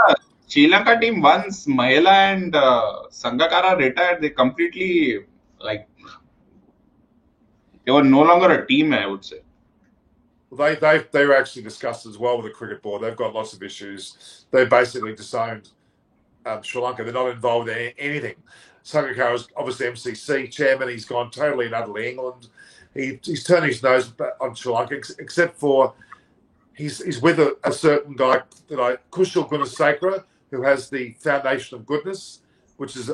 Speaker 5: Sri Lanka team, once Mahela and Sangakkara retired, they completely, they were no longer a team, I would say.
Speaker 1: Well, they were actually discussed as well with the cricket board. They've got lots of issues. They basically disowned Sri Lanka. They're not involved in anything. Sangakkara is obviously MCC chairman. He's gone totally and utterly England. He's turned his nose on Sri Lanka, except for he's with a certain guy Kushal Gunasekara, who has the Foundation of Goodness, which is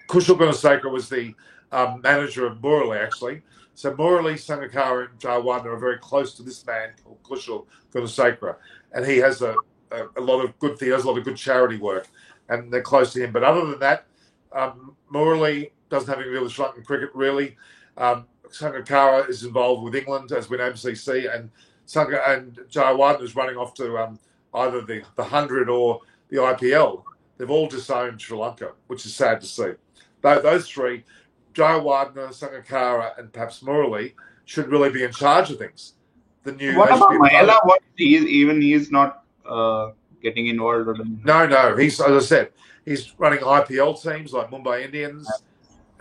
Speaker 1: Kushal Gunasekara was the manager of Murali, actually. So Murali, Sangakkara, and Jayawardene are very close to this man called Kushal Gunasekara, and he has a lot of good. He does a lot of good charity work, and they're close to him. But other than that, Murali doesn't have anything to do with Sri Lankan cricket really. Sangakkara is involved with England as with MCC, and Jayawardene is running off to either the 100 or the IPL. They've all disowned Sri Lanka, which is sad to see. Those three, Jayawardene, Sangakkara, and perhaps Murali, should really be in charge of things.
Speaker 5: What about Mahela? He's not getting involved?
Speaker 1: No. He's, as I said, he's running IPL teams like Mumbai Indians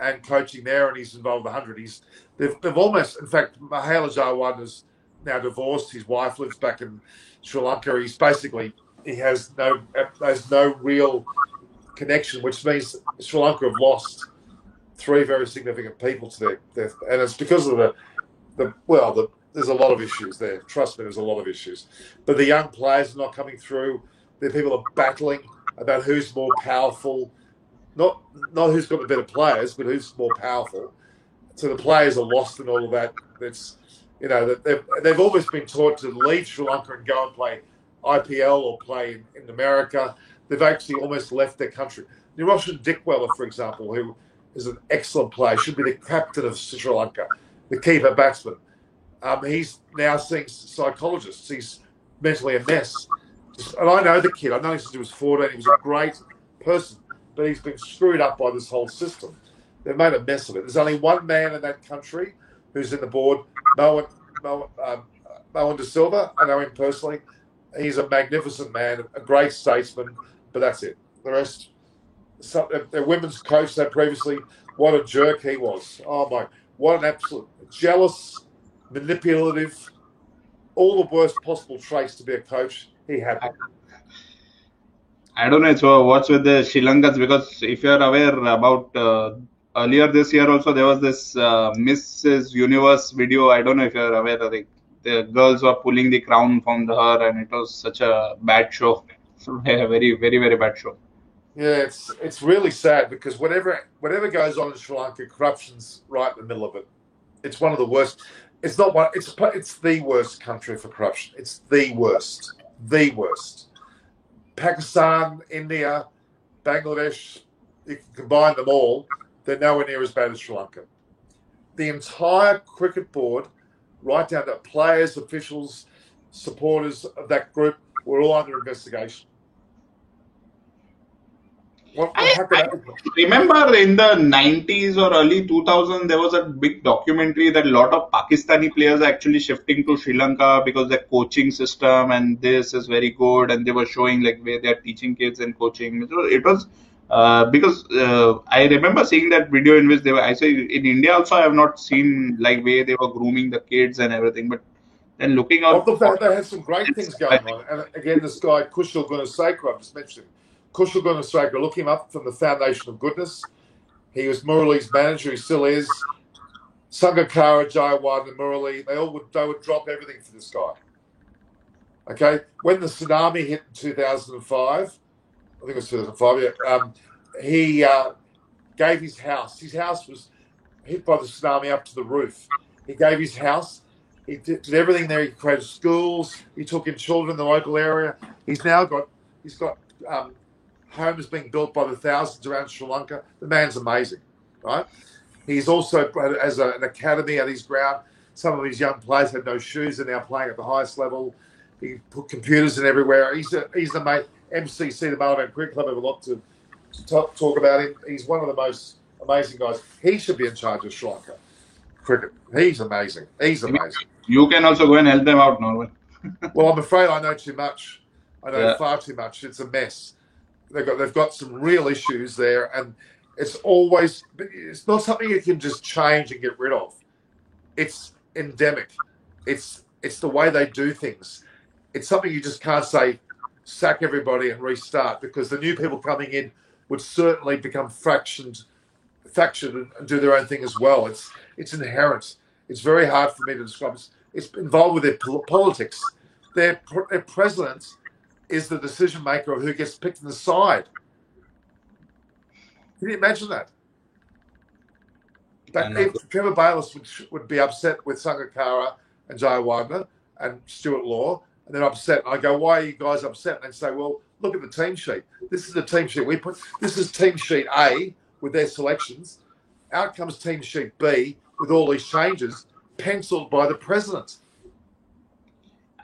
Speaker 1: and coaching there, and he's involved with 100. They've almost, in fact, Mahela Jayawardene is now divorced. His wife lives back in Sri Lanka. He has no real connection, which means Sri Lanka have lost 3 very significant people to their and it's because of there's a lot of issues there. Trust me, there's a lot of issues. But the young players are not coming through. The people are battling about who's more powerful, not who's got the better players, but who's more powerful. So the players are lost in all of that. It's, you know, they've always been taught to leave Sri Lanka and go and play IPL or play in America. They've actually almost left their country. Niroshan Dickweller, for example, who is an excellent player, should be the captain of Sri Lanka, the keeper batsman. He's now seeing psychologists. He's mentally a mess. And I know the kid. I know since he was 14. He was a great person, but he's been screwed up by this whole system. They've made a mess of it. There's only one man in that country who's in the board, Mohan De Silva. I know him personally. He's a magnificent man, a great statesman, but that's it. The rest, their women's coach said previously, what a jerk he was. Oh my, what an absolute jealous, manipulative, all the worst possible traits to be a coach. He had them.
Speaker 5: I don't know. So what's with the Sri Lankans? Because if you're aware about earlier this year also, there was this Mrs. Universe video. I don't know if you're aware. The girls were pulling the crown from her, and it was such a bad show. A very, very, very bad show.
Speaker 1: Yeah, it's really sad because whatever goes on in Sri Lanka, corruption's right in the middle of it. It's one of the worst. It's not one. It's the worst country for corruption. It's the worst. The worst. Pakistan, India, Bangladesh, you can combine them all, they're nowhere near as bad as Sri Lanka. The entire cricket board, right down to players, officials, supporters of that group, were all under investigation.
Speaker 5: I remember in the 90s or early 2000s, there was a big documentary that a lot of Pakistani players are actually shifting to Sri Lanka because the coaching system and this is very good, and they were showing like where they're teaching kids and coaching. So it was because I remember seeing that video in which they were. I say in India also, I have not seen like where they were grooming the kids and everything, but then looking out.
Speaker 1: Well, they had some great things going on, and again, this guy Kushal Gunasekara, I've just mentioned him. Kushal Gunasekara, look him up from the Foundation of Goodness. He was Murali's manager. He still is. Sangakkara, Jayawardene, and Murali, they would drop everything for this guy. Okay? When the tsunami hit in 2005, I think it was 2005, yeah, he gave his house. His house was hit by the tsunami up to the roof. He gave his house. He did everything there. He created schools. He took in children in the local area. He's got homes being built by the thousands around Sri Lanka. The man's amazing, right? He's also has an academy at his ground. Some of his young players had no shoes and now playing at the highest level. He put computers in everywhere. He's the mate. MCC, the Malabar Cricket Club, have a lot to talk about him. He's one of the most amazing guys. He should be in charge of Sri Lanka cricket. He's amazing. He's amazing.
Speaker 5: You can also go and help them out, Norman.
Speaker 1: Well, I'm afraid I know too much. I know far too much. It's a mess. They've got some real issues there, and it's not something you can just change and get rid of. It's endemic. It's the way they do things. It's something you just can't say sack everybody and restart, because the new people coming in would certainly become fractured and do their own thing as well. It's inherent. It's very hard for me to describe. It's involved with their politics. Their president is the decision maker of who gets picked in the side. Can you imagine that? Trevor Bayliss would be upset with Sangakkara and Jayawardene and Stuart Law, and they're upset. And I go, why are you guys upset? And they say, well, look at the team sheet. This is the team sheet we put. This is team sheet A with their selections. Out comes team sheet B with all these changes penciled by the president.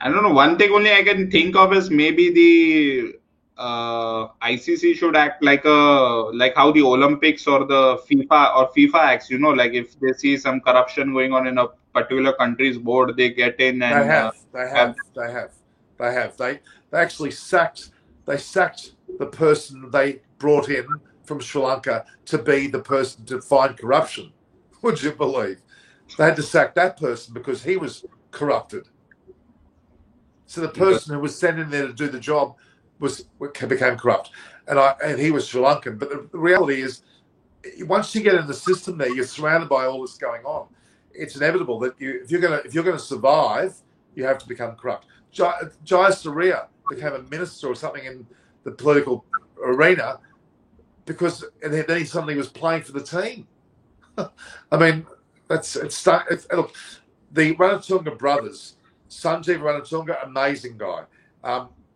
Speaker 5: I don't know. One thing only I can think of is maybe the ICC should act like how the Olympics or the FIFA acts. You know, like if they see some corruption going on in a particular country's board, they get in and
Speaker 1: they have. They actually sacked the person they brought in from Sri Lanka to be the person to find corruption. Would you believe? They had to sack that person because he was corrupted. So the person who was sent in there to do the job became corrupt, and he was Sri Lankan. But the reality is, once you get in the system there, you're surrounded by all this going on. It's inevitable that if you're going to survive, you have to become corrupt. Jaya Surya became a minister or something in the political arena because and then he suddenly was playing for the team. I mean, look, the Ranatunga brothers, Sanjeev Ranatunga, amazing guy.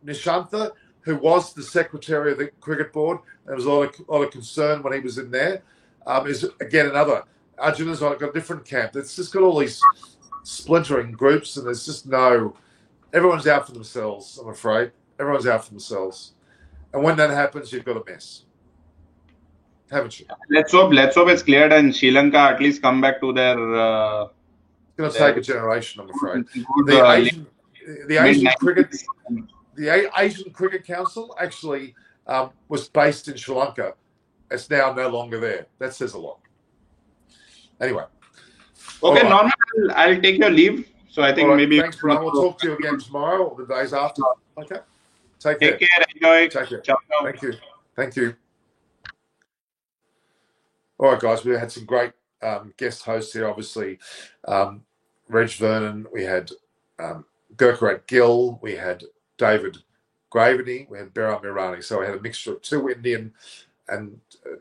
Speaker 1: Nishantha, who was the secretary of the cricket board, there was a lot of concern when he was in there, is again another. Arjuna's got a different camp. It's just got all these splintering groups, and there's just everyone's out for themselves, I'm afraid. Everyone's out for themselves. And when that happens, you've got a mess. Haven't you?
Speaker 5: Let's hope it's cleared and Sri Lanka at least come back to their...
Speaker 1: it's going to take a generation, I'm afraid.
Speaker 5: Good,
Speaker 1: the Asian Cricket Council actually was based in Sri Lanka. It's now no longer there. That says a lot. Anyway.
Speaker 5: Okay, right. Norman, I'll take your leave. So I think maybe...
Speaker 1: Thanks, Brian. We'll talk to you again tomorrow or the days after. Okay. Take care.
Speaker 5: Enjoy.
Speaker 1: Take care.
Speaker 5: Ciao.
Speaker 1: Thank you. All right, guys. We had some great guest hosts here. Obviously, Reg Vernon. We had Gurkharat Gill. We had David Gravity. We had Beram Mirani. So we had a mixture of 2 Indian and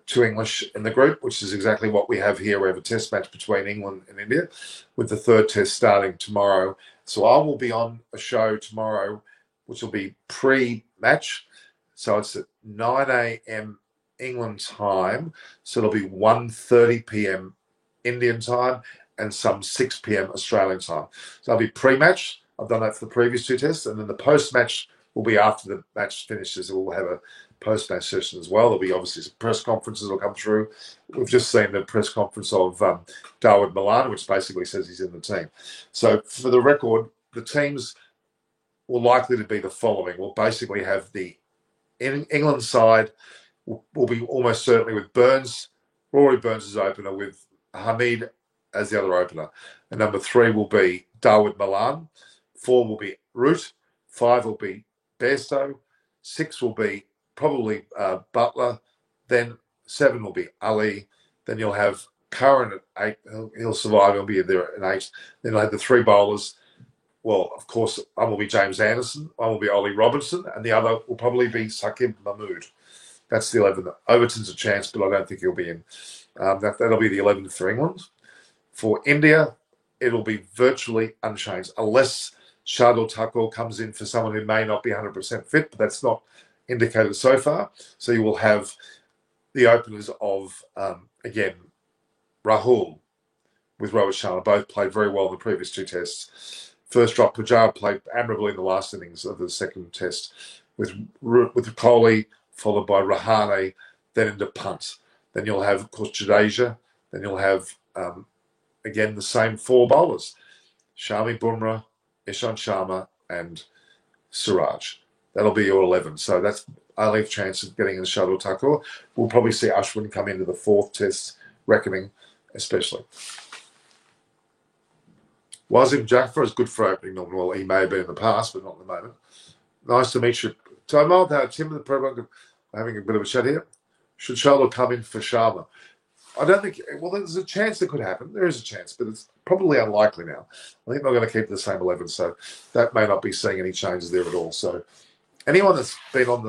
Speaker 1: 2 English in the group, which is exactly what we have here. We have a test match between England and India, with the 3rd test starting tomorrow. So I will be on a show tomorrow, which will be pre-match. So it's at 9 a.m. England time. So it'll be 1:30 p.m. Indian time and some 6 p.m. Australian time. So I'll be pre-match. I've done that for the previous 2 tests. And then the post-match will be after the match finishes. We'll have a post-match session as well. There'll be obviously some press conferences will come through. We've just seen the press conference of Dawood Malan, which basically says he's in the team. So for the record, the teams will likely to be the following. We'll basically have the England side will be almost certainly with Burns. Rory Burns as opener, with Hamid as the other opener. And number 3 will be Dawood Malan. 4 will be Root. 5 will be Bairstow. 6 will be probably Butler. Then 7 will be Ali. Then you'll have Curran at 8. He'll survive. He'll be there at 8. Then you'll have the 3 bowlers. Well, of course, one will be James Anderson. One will be Ollie Robinson. And the other will probably be Saqib Mahmood. That's the 11. Overton's a chance, but I don't think he'll be in. That'll be the 11 for England. For India, it'll be virtually unchanged, unless Shardul Thakur comes in for someone who may not be 100% fit, but that's not indicated so far. So you will have the openers of, again, Rahul with Rohit Sharma. Both played very well in the previous 2 tests. First drop, Pujara played admirably in the last innings of the 2nd test with Kohli, followed by Rahane, then into Punt. Then you'll have, of course, Jadeja. Then you'll have, again, the same 4 bowlers. Shami Bumrah, Ishant Sharma, and Siraj. That'll be your 11. So that's our only chance of getting in Shardul Thakur. We'll probably see Ashwin come into the 4th test reckoning, especially. Wasim Jaffer is good for opening Norman. Well, he may have been in the past, but not at the moment. Nice to meet you. So I'm out Tim in the program having a bit of a chat here. Should Shardul come in for Sharma? I don't think. Well, there's a chance that could happen. There is a chance, but it's probably unlikely now. I think they're going to keep the same 11, so that may not be seeing any changes there at all. So anyone that's been on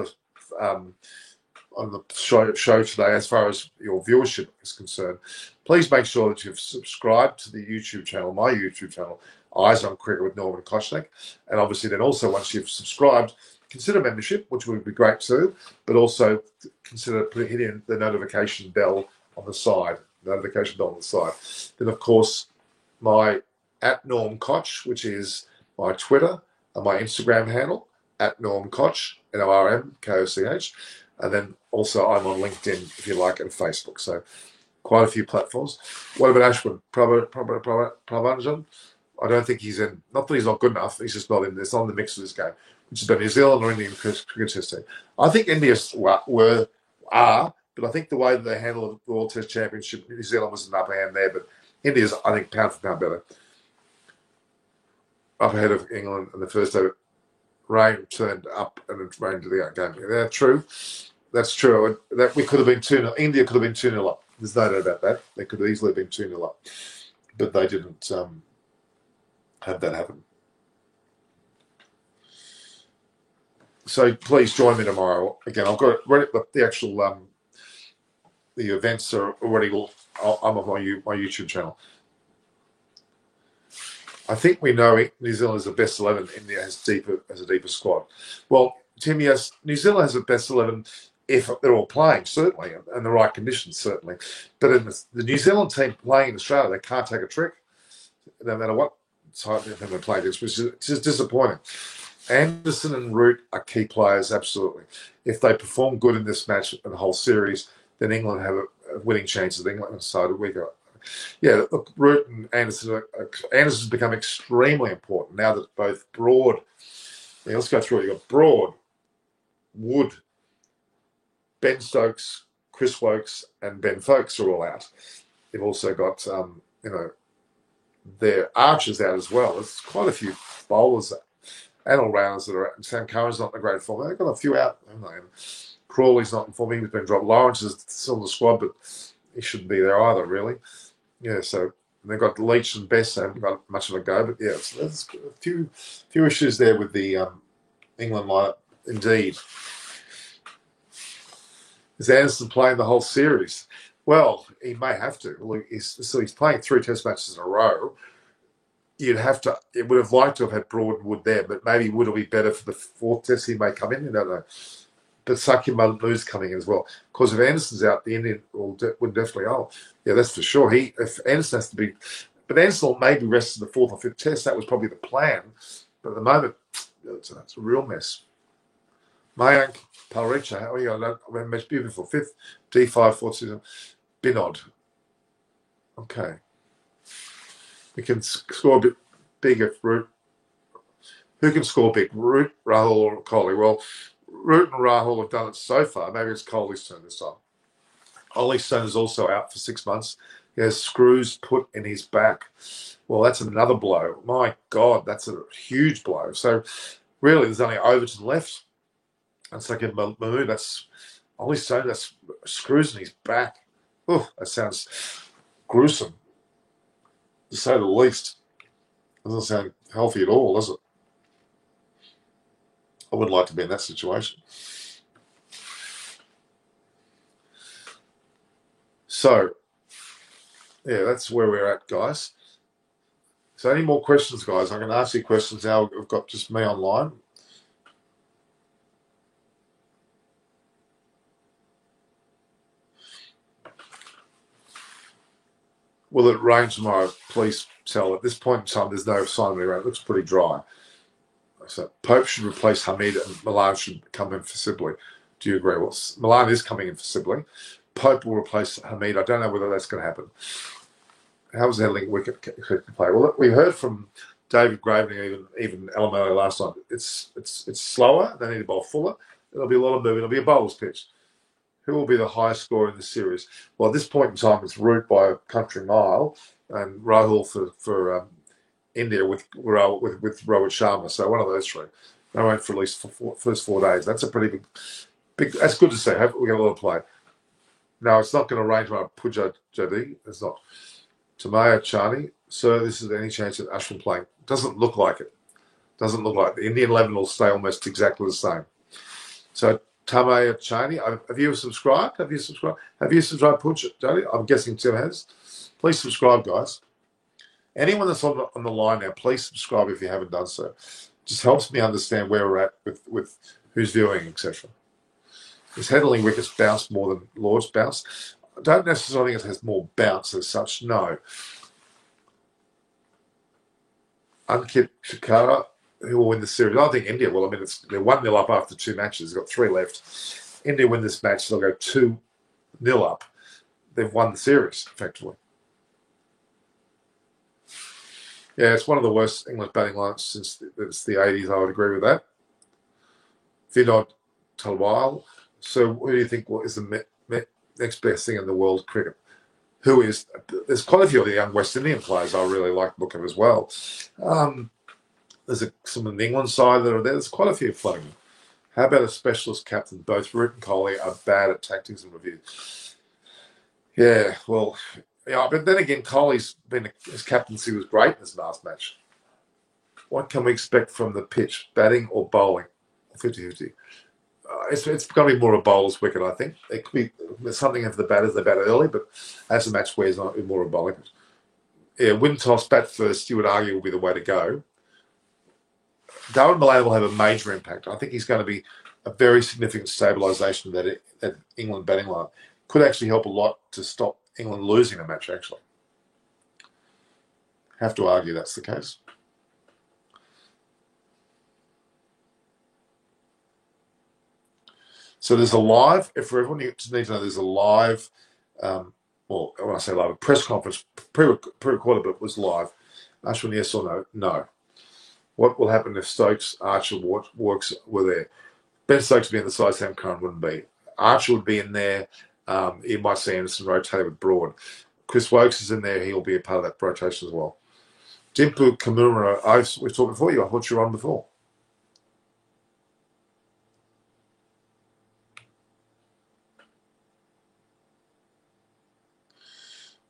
Speaker 1: the show today, as far as your viewership is concerned, please make sure that you've subscribed to the YouTube channel, my YouTube channel, Eyes on Cricket with Norman Koshnick. And obviously then also once you've subscribed, consider membership, which would be great too, but also consider hitting the notification bell on the side, Then, of course, my @Norm Koch, which is my Twitter and my Instagram handle, @Norm Koch, NORMKOCH. And then also I'm on LinkedIn, if you like, and Facebook. So quite a few platforms. What about Ashwin Prabhanjan? I don't think he's in. Not that he's not good enough. He's just not in. It's not in the mix of this game, which is the New Zealand or Indian cricket test team. I think India are, but I think the way that they handle the World Test Championship, New Zealand was an upper hand there, but India's, I think, pound for pound better. Up ahead of England in the first day. Rain turned up and it rained to the game. Yeah, true. That's true. That we could have been 2-0. India could have been 2-0 up. There's no doubt about that. They could have easily been 2-0 up, but they didn't have that happen. So please join me tomorrow. Again, I've got the actual the events are already. I'm on my YouTube channel. I think we know New Zealand is the best 11. India has a deeper squad. Well, Tim, yes, New Zealand has the best 11 if they're all playing, certainly, and the right conditions, certainly. But in the New Zealand team playing in Australia, they can't take a trick, no matter what type of them they play against, which is just disappointing. Anderson and Root are key players, absolutely. If they perform good in this match and the whole series, then England have a winning chance of England side a week. Yeah, look, Root and Anderson's become extremely important now that both Broad. Yeah, let's go through it. You've got Broad, Wood, Ben Stokes, Chris Wokes, and Ben Folkes are all out. You've also got their archers out as well. There's quite a few bowlers and all-rounders that are out. Sam Curran's not in a great form. They've got a few out, haven't they? And Crawley's not in form. He's been dropped. Lawrence is still in the squad, but he shouldn't be there either, really. Yeah, so they've got Leach and Bess. They haven't got much of a go, but yeah, there's a few issues there with the England lineup. Indeed. Is Anderson playing the whole series? Well, he may have to. He's playing 3 test matches in a row. It would have liked to have had Broad and Wood there, but maybe Wood will be better for the 4th test. He may come in, you don't know. But Sakim Malu's coming in as well. Because if Anderson's out, the Indian would definitely. Oh, yeah, that's for sure. If Anderson has to be, but Anderson will maybe rest in the 4th or 5th test. That was probably the plan. But at the moment, it's a real mess. Mayank, Palricha, how are you? Match beautiful. 5th, D5, 4th season. Binod. Okay. We can score a bit big if Root. Who can score big? Root, Rahul, or Kohli? Well, Root and Rahul have done it so far. Maybe it's Kohli's turn this time. Ollie Stone is also out for 6 months. He has screws put in his back. Well, that's another blow. My God, that's a huge blow. So, really, there's only Overton left. And second, Mahmood, that's Ollie Stone, that's screws in his back. Oh, that sounds gruesome, to say the least. Doesn't sound healthy at all, does it? I wouldn't like to be in that situation. So, yeah, that's where we're at, guys. So, any more questions, guys? I can ask you questions now. I've got just me online. Will it rain tomorrow? Please tell. At this point in time, there's no sign of any rain. It looks pretty dry. So Pope should replace Hamid and Milan should come in for Sibley. Do you agree? Well, Milan is coming in for Sibley. Pope will replace Hamid. I don't know whether that's going to happen. How's handling wicket play? Well, we heard from David Graven, even Alamello last night. It's slower. They need to bowl fuller. There'll be a lot of movement. It'll be a bowler's pitch. Who will be the highest scorer in the series? Well, at this point in time, it's Root by a country mile and Rahul for India with Rohit Sharma. So one of those 3. They won't for at least for first 4 days. That's a pretty big. That's good to see. We get a lot of play. No, it's not going to rain tomorrow. Puja Jadi. It's not. Tamaya Chani. Sir, this is any chance of Ashwin playing? Doesn't look like it. Doesn't look like it. The Indian 11 will stay almost exactly the same. So. Tamaya Chani, have you subscribed? Have you subscribed, Puja Jadi? I'm guessing Tim has. Please subscribe, guys. Anyone that's on the line now, please subscribe if you haven't done so. Just helps me understand where we're at with who's viewing, etc. Is Headley wickets bounce more than Lord's bounce? I don't necessarily think it has more bounce as such, no. Ankit Shikara, who will win the series? I think India will. I mean, they're 1-0 up after 2 matches. They've got 3 left. India win this match, they'll go 2-0 up. They've won the series, effectively. Yeah, it's one of the worst English batting lines since it's the 80s. I would agree with that. Vinod Talwal. So, who do you think is the next best thing in the world cricket? Who is? There's quite a few of the young West Indian players I really like the look of as well. There's some on the England side that are there. There's quite a few floating. How about a specialist captain? Both Root and Kohli are bad at tactics and review. Yeah, well, yeah, but then again, Kohli's his captaincy was great in this last match. What can we expect from the pitch, batting or bowling? 50-50. It's going to be more a bowler's wicket, I think. It could be something if the batters, they bat early, but as the match wears on, it's more a bowling. Yeah, win toss, bat first, you would argue will be the way to go. Darren Millane will have a major impact. I think he's going to be a very significant stabilisation of that England batting line. Could actually help a lot to stop England losing a match, actually. Have to argue that's the case. So there's a live, if everyone needs to know, there's a live, well, when I say live, a press conference, pre-recorded, but it was live. Ashwin, yes or no? No. What will happen if Stokes, Archer, Works were there? Ben Stokes would be in the side Sam Curran wouldn't be. Archer would be in there. You might see Anderson rotated with Broad. Chris Wokes is in there. He'll be a part of that rotation as well. Dimpu Kamura, we've talked before you. I thought you were on before.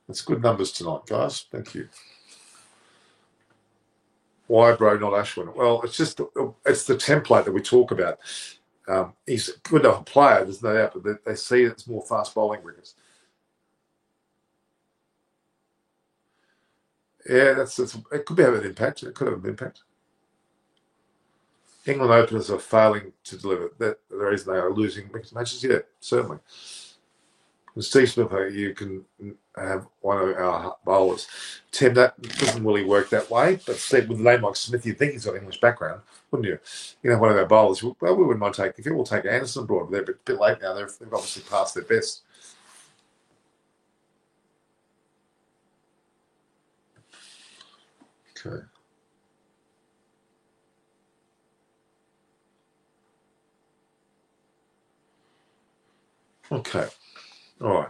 Speaker 1: That's good numbers tonight, guys. Thank you. Why, bro, not Ashwin? Well, it's the template that we talk about. He's a good enough player, there's no doubt, but they see it's more fast bowling wickets. Yeah, it could have an impact. It could have an impact. England openers are failing to deliver. The reason they are losing matches, yeah, certainly. With Steve Smith, you can have one of our bowlers. Tim, that doesn't really work that way, but Steve, with a name like Smith, you'd think he's got English background, wouldn't you? You know, one of our bowlers, well, we wouldn't mind taking, if you will take Anderson Broad, they're a bit late now, they've obviously passed their best. Okay. Okay. All right.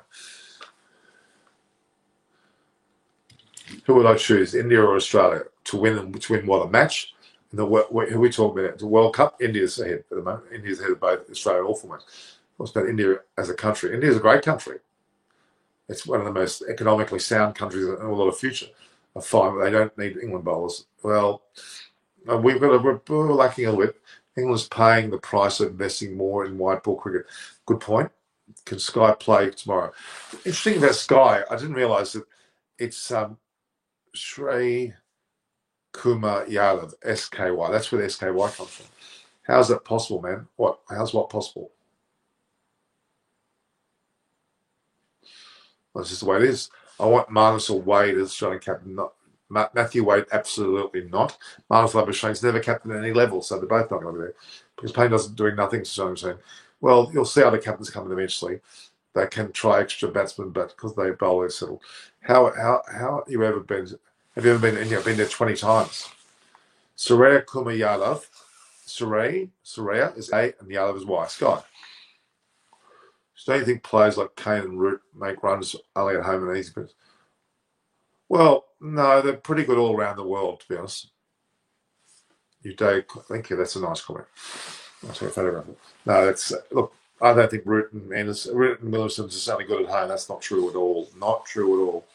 Speaker 1: Who would I choose, India or Australia, to win what, a match? Who are we talking about? The World Cup, India's ahead at the moment. India's ahead of both Australia and all formats. What's about India as a country? India's a great country. It's one of the most economically sound countries in a lot of future. Fine, they don't need England bowlers. Well, we're lacking a little bit. England's paying the price of investing more in white ball cricket. Good point. Can Sky play tomorrow? Interesting about Sky, I didn't realise that it's Shrey Kumar Yadav, SKY. That's where the SKY comes from. How's that possible, man? How's what possible? Well, it's just the way it is. I want Marnus or Wade as Australian captain. Matthew Wade, absolutely not. Marnus Labuschagne's never captain at any level, so they're both not going to be there. Because Payne doesn't doing nothing to Australian team. Well, you'll see other captains coming eventually. They can try extra batsmen, but because they bowl, they're settled. How have you ever been? Have you ever been to India? I've been there 20 times. Surya Kumar Yadav. Surya is A and Yadav is Y. Sky. So don't you think players like Kane and Root make runs only at home and easy? Well, no, they're pretty good all around the world, to be honest. Thank you. That's a nice comment. I'll take a photograph of it. No, look, I don't think Root and Millicent's only good at home. That's not true at all. Not true at all.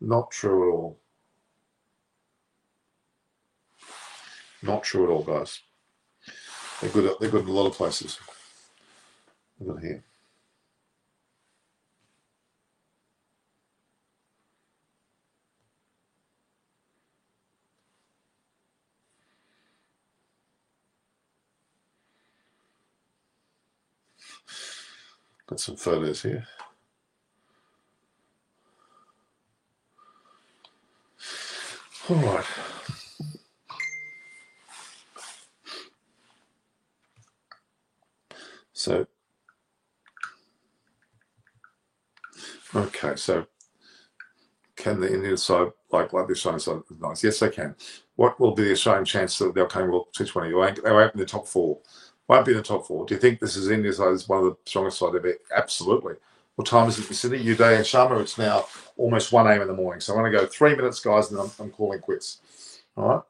Speaker 1: Not true at all. Not true at all, guys. They're good in a lot of places. Look at here. Got some photos here. All right. So, okay, so can the Indian side, like the Australian side, nice? Yes, they can. What will be the Australian chance that they'll come World T20? They won't be in the top four. Won't be in the top four. Do you think this is India's side is one of the strongest side ever? Absolutely. What time is it in Sydney? Uday and Sharma, it's now almost 1 a.m. in the morning. So I'm going to go 3 minutes, guys, and then I'm calling quits. All right?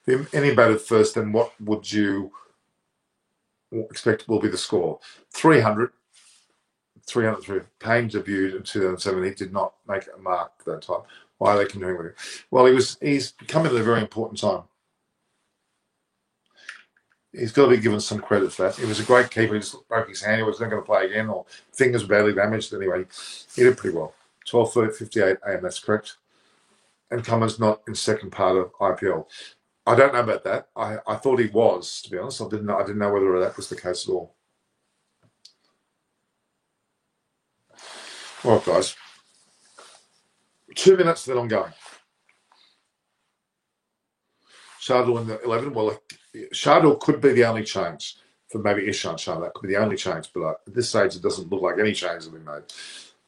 Speaker 1: If any batted first, then what would you expect will be the score? 300. 303. Payne debuted in 2007. He did not make a mark that time. Why are they continuing with him? Well, he's coming at a very important time. He's got to be given some credit for that. He was a great keeper. He just broke his hand. He was not going to play again, or fingers badly damaged. Anyway, he did pretty well. 12:58 a.m. That's correct. And Cummins not in second part of IPL. I don't know about that. I thought he was, to be honest. I didn't know whether that was the case at all. All right, guys. 2 minutes, then I'm going. Shardul in the 11. Well, Shardul could be the only change for maybe Ishant Sharma. That could be the only change, but at this stage, it doesn't look like any change has been made.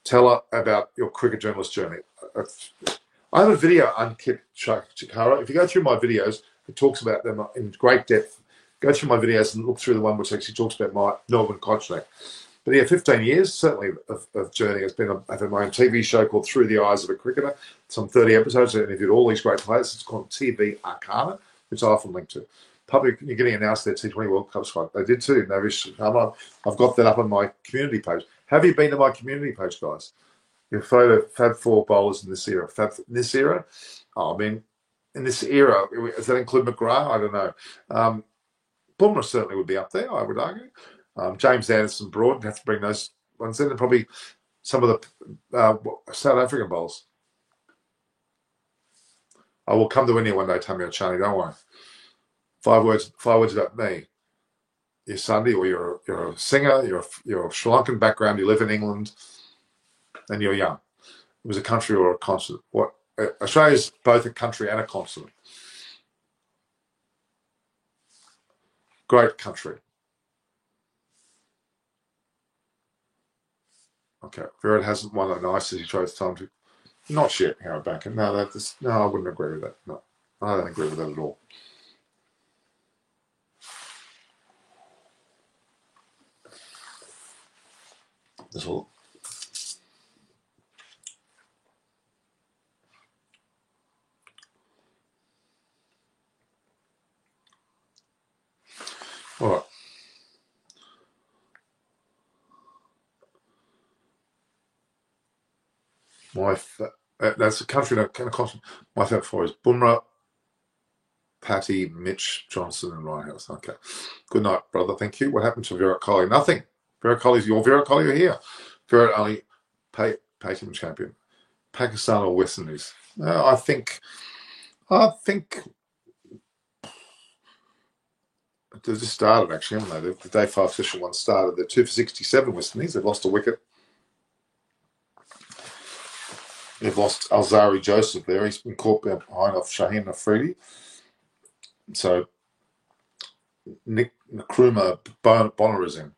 Speaker 1: Tell her about your cricket journalist journey. I have a video on Ankit Chahara. If you go through my videos, it talks about them in great depth. Go through my videos and look through the one which actually talks about my Norman Kochnak. But yeah, 15 years, certainly, of journey. I've had my own TV show called Through the Eyes of a Cricketer. Some 30 episodes. I interviewed all these great players. It's called TV Arcana, which I often link to. Public, you're getting announced their T20 World Cup squad. They did too. I've got that up on my community page. Have you been to my community page, guys? Your photo, Fab Four bowlers in this era. In this era? Oh, I mean, in this era, does that include McGrath? I don't know. Bumrah certainly would be up there, I would argue. James Anderson, Broad, have to bring those ones in. And probably some of the South African bowlers. I will come to India one day, Tammy Ochani, don't worry. 5 words about me. You're Sunday, or you're a singer, you're of Sri Lankan background, you live in England, and you're young. It was a country or a continent. Australia is both a country and a continent. Great country. Okay, Virat hasn't won a nice as he tries time to. Not yet, Harry Backer. No, I wouldn't agree with that. No, I don't agree with that at all. This will. All right. That's a country that kind of constant. My favorite four is Bumrah, Patty, Mitch, Johnson, and Ryan House. Okay. Good night, brother. Thank you. What happened to Virat Kohli? Nothing. Virat Kohli's your Virat Kohli. You're here. Virat only Payton champion. Pakistan or West Indies? I think they just started, actually, haven't they? The day 5 official one started. They're 2 for 67 West Indies. They've lost a wicket. They've lost Alzari Joseph there. He's been caught behind off Shaheen Afridi. So Nick Nkrumah Bonner is in.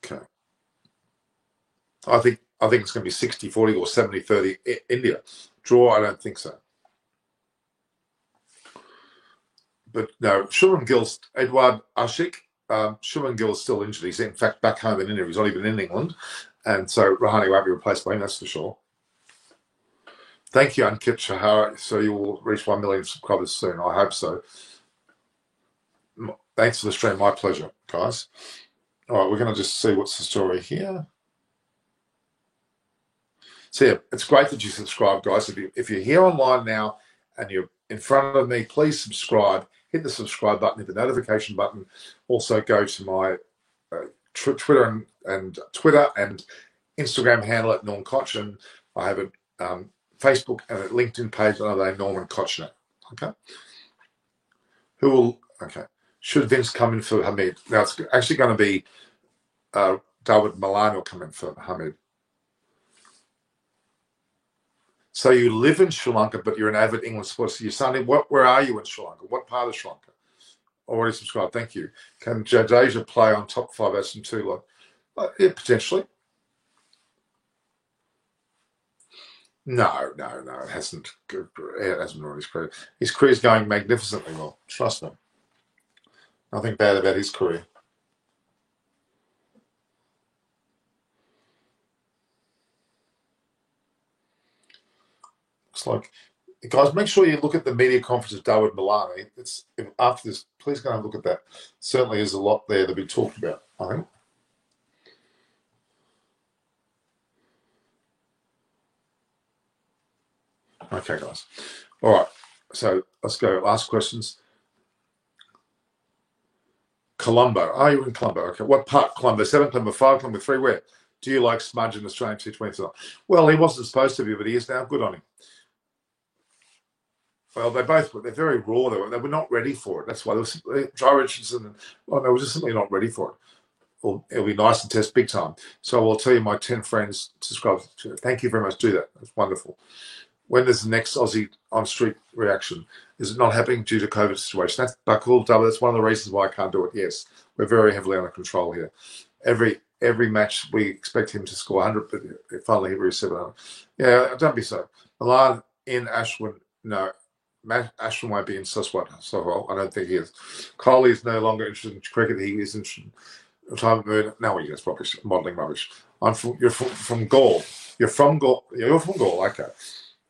Speaker 1: Okay. I think it's going to be 60-40 or 70-30 India. Draw, I don't think so. But no, Shubman Gill's Edward Ashik. Shubman Gill is still injured. He's in fact back home in India. He's not even in England. And so Rahane won't be replaced by him, that's for sure. Thank you, Ankit Chahara. So you will reach 1 million subscribers soon. I hope so. Thanks for the stream. My pleasure, guys. All right, we're going to just see what's the story here. So yeah, it's great that you subscribe, guys. If you're here online now and you're in front of me, please subscribe. Hit the subscribe button, hit the notification button. Also go to my Twitter and Instagram handle at Norm Koch, and I have a Facebook and a LinkedIn page under Norman Kochner. Okay. Okay. Should Vince come in for Hamid? Now it's actually going to be David Malan will come in for Hamid. So you live in Sri Lanka, but you're an avid England supporter. You're Sunday. Where are you in Sri Lanka? What part of Sri Lanka? Already subscribed. Thank you. Can Jadeja play on top 5 as in 2 lot? Yeah, potentially. No. It hasn't ruined his career. His career's going magnificently well. Trust me. Nothing bad about his career. Looks like, guys, make sure you look at the media conference of David Malani. After this, please go and look at that. Certainly there's a lot there to be talked about, I think. Okay, guys. All right. So let's go. Last questions. Colombo. Are you in Colombo? Okay. What part? Colombo 7, Colombo 5, Colombo 3. Where? Do you like Smudge in Australian 220? Well, he wasn't supposed to be, but he is now. Good on him. Well, they're very raw. They were not ready for it. That's why Joe Richardson, they were just simply not ready for it. Well, it'll be nice and test big time. So I'll tell you, my 10 friends, subscribe. Thank you very much. Do that. That's wonderful. When is the next Aussie on street reaction? Is it not happening due to COVID situation? That's Buckle Double. That's one of the reasons why I can't do it. Yes, we're very heavily under control here. Every match we expect him to score 100, but finally he reached 700. Yeah, don't be so. Milan in Ashwin, no. Ashwin won't be in Suswat, so I don't think he is. Coley is no longer interested in cricket. He is interested in retirement mood. No, that's rubbish. Modelling rubbish. You're from Gaul. You're from Gaul. You're from Gaul. Okay.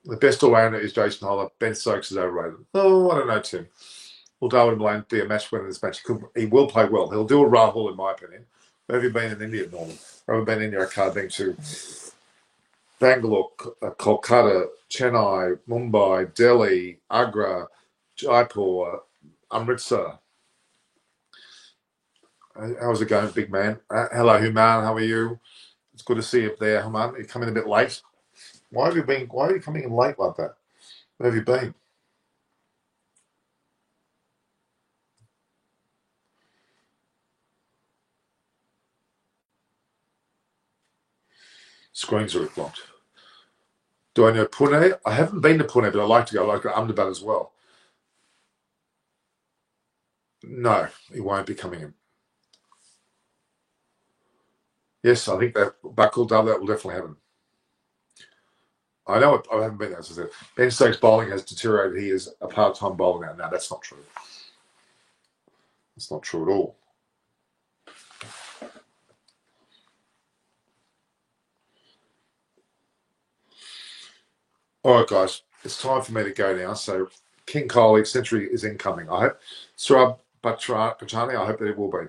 Speaker 1: The best all-rounder is Jason Holder. Ben Stokes is overrated. Oh, I don't know, Tim. Will Darwin Blaine be a match winner in this match? He will play well. He'll do a Rahul, in my opinion. Where have you been in India, Norman? Where have you been in India? I can't think to Bangalore, Kolkata, Chennai, Mumbai, Delhi, Agra, Jaipur, Amritsar. How's it going, big man? Hello, Human. How are you? It's good to see you up there, Human. You're coming a bit late. Why are you coming in late like that? Where have you been? Screens are blocked. Do I know Pune? I haven't been to Pune, but I like to go. I like Ahmedabad as well. No, he won't be coming in. Yes, I think that Buckle Double, that will definitely happen. I know I haven't been there, as I said. Ben Stokes' bowling has deteriorated. He is a part-time bowler now. No, that's not true. That's not true at all. All right, guys, it's time for me to go now. So, King Coley century is incoming. I hope. Surab Patani, I hope that it will be.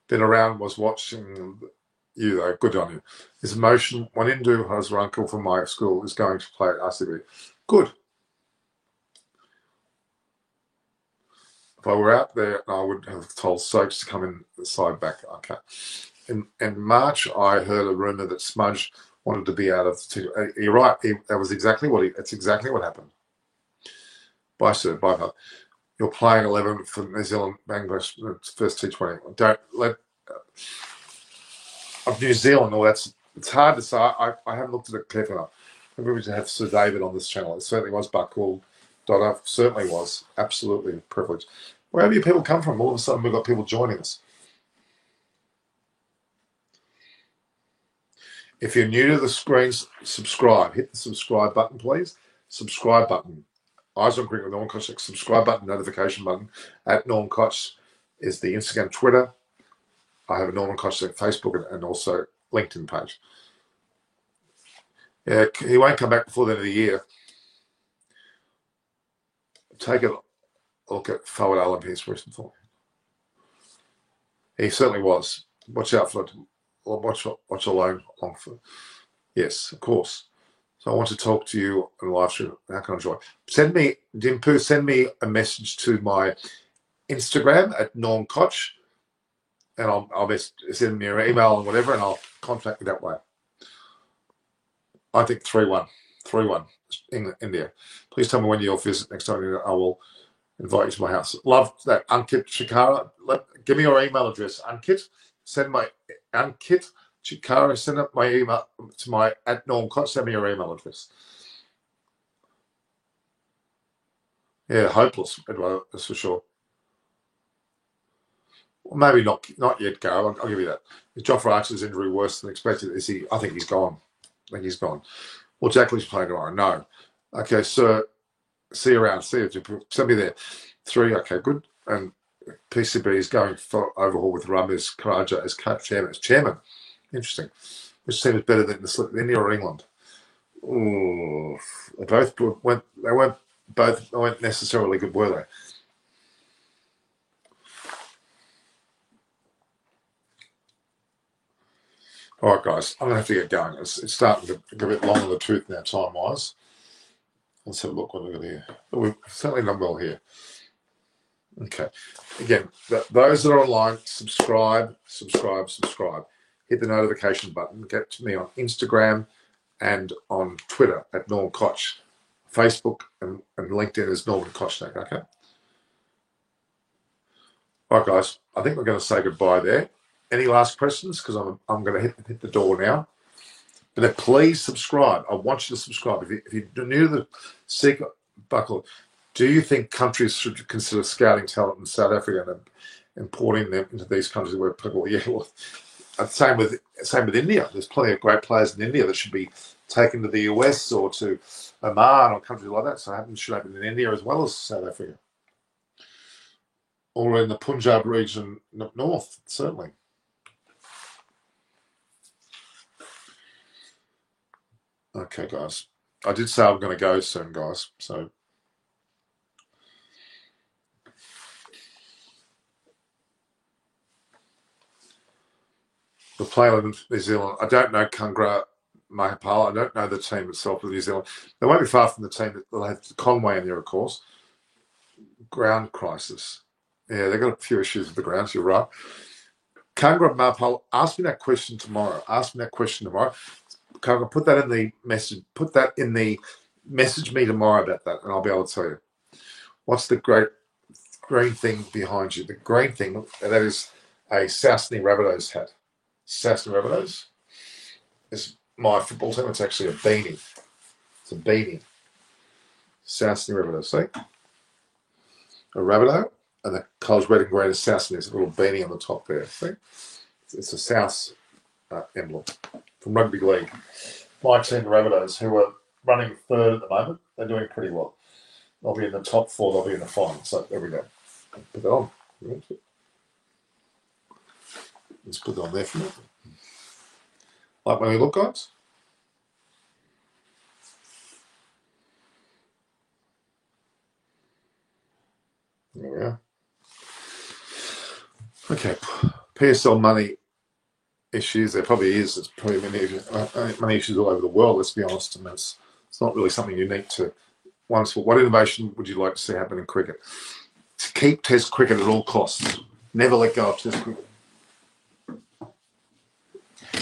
Speaker 1: Been around, was watching you though. Good on you. His emotion. One Indu has uncle from my school is going to play at RCB. Good. If I were out there, I would have told Stokes to come in the side back. Okay. In March, I heard a rumor that Smudge wanted to be out of the two. You're right. That's exactly what happened. Bye, sir. Bye, pal. You're playing 11 for New Zealand, Bangladesh, first T20. Don't let of New Zealand. Or it's hard to say. I haven't looked at it carefully enough. I'm privileged to have Sir David on this channel. It certainly was Buckle. Certainly was. Absolutely privileged. Where have you people come from? All of a sudden, we've got people joining us. If you're new to the screens, subscribe. Hit the subscribe button, please. Subscribe button. Eyes on Cricket with Norm Koch. Subscribe button, notification button. At Norm Koch is the Instagram, Twitter. I have a Norman Koch Facebook and also LinkedIn page. Yeah, he won't come back before the end of the year. Take a look at Fawad Alam, his recent form. He certainly was. Watch out for it. Watch alone. Long for. Yes, of course. So I want to talk to you on live stream. How can I join? Send me, Dimpu, send me a message to my Instagram at Norm Koch, and I'll send me your email and whatever, and I'll contact you that way. I think 3-1 India. Please tell me when you'll visit next time. I will invite you to my house. Love that. Ankit Chikara. Give me your email address. Ankit. Send my Ankit Chikara. Send up my email to my at Norm Koch. Send me your email address. Yeah, hopeless, Edward, that's for sure. Well, maybe not yet, Garo. I'll give you that. Is Jofra Archer's injury worse than expected? Is he? I think he's gone. Well, Jack Leach's playing tomorrow. No. Okay, so see you around. See you. Send me there. 3. Okay, good. And PCB is going for overhaul with Ramesh Karaja as chairman. Interesting. Which team is better than India or England? Ooh, they weren't necessarily good, were they? All right, guys, I'm going to have to get going. It's starting to get a bit long in the tooth now, time-wise. Let's have a look what we've got here. We've certainly done well here. Okay. Again, those that are online, subscribe. Hit the notification button. Get to me on Instagram and on Twitter at Norm Koch. Facebook and LinkedIn is Norman Kochnak, okay? All right, guys, I think we're going to say goodbye there. Any last questions? Because I'm going to hit the door now. But please subscribe. I want you to subscribe. If you're new to the Secret Buckle, do you think countries should consider scouting talent in South Africa and importing them into these countries where people? Yeah, well, same with India. There's plenty of great players in India that should be taken to the US or to Oman or countries like that. So it should happen in India as well as South Africa, or in the Punjab region up north, certainly. Okay, guys. I did say I'm going to go soon, guys. So we're playing in New Zealand. I don't know Kangra Mahapala. I don't know the team itself of New Zealand. They won't be far from the team. They'll have Conway in there, of course. Ground crisis. Yeah, they've got a few issues with the grounds. You're right. Kangra Mahapala, ask me that question tomorrow. Kangra, put that in the message. Put that in the message me tomorrow about that, and I'll be able to tell you. What's the great green thing behind you? The green thing, that is a South Sydney Rabbitohs hat. South Sydney Rabbitohs is my football team. It's actually a beanie. It's a beanie. South Sydney Rabbitohs. See? A Rabbitoh, and the colours red and green is South Sydney. There's a little beanie on the top there. See? It's a South emblem from Rugby League. My team, the Rabbitohs, who are running third at the moment, they're doing pretty well. They'll be in the top 4. They'll be in the final. So there we go. Put that on. Let's put that on there for me. Like when we look, guys? There we are. Okay. PSL money issues. There probably is. There's probably money issues all over the world, let's be honest. And it's not really something unique to one sport. What innovation would you like to see happen in cricket? To keep Test cricket at all costs. Never let go of Test cricket.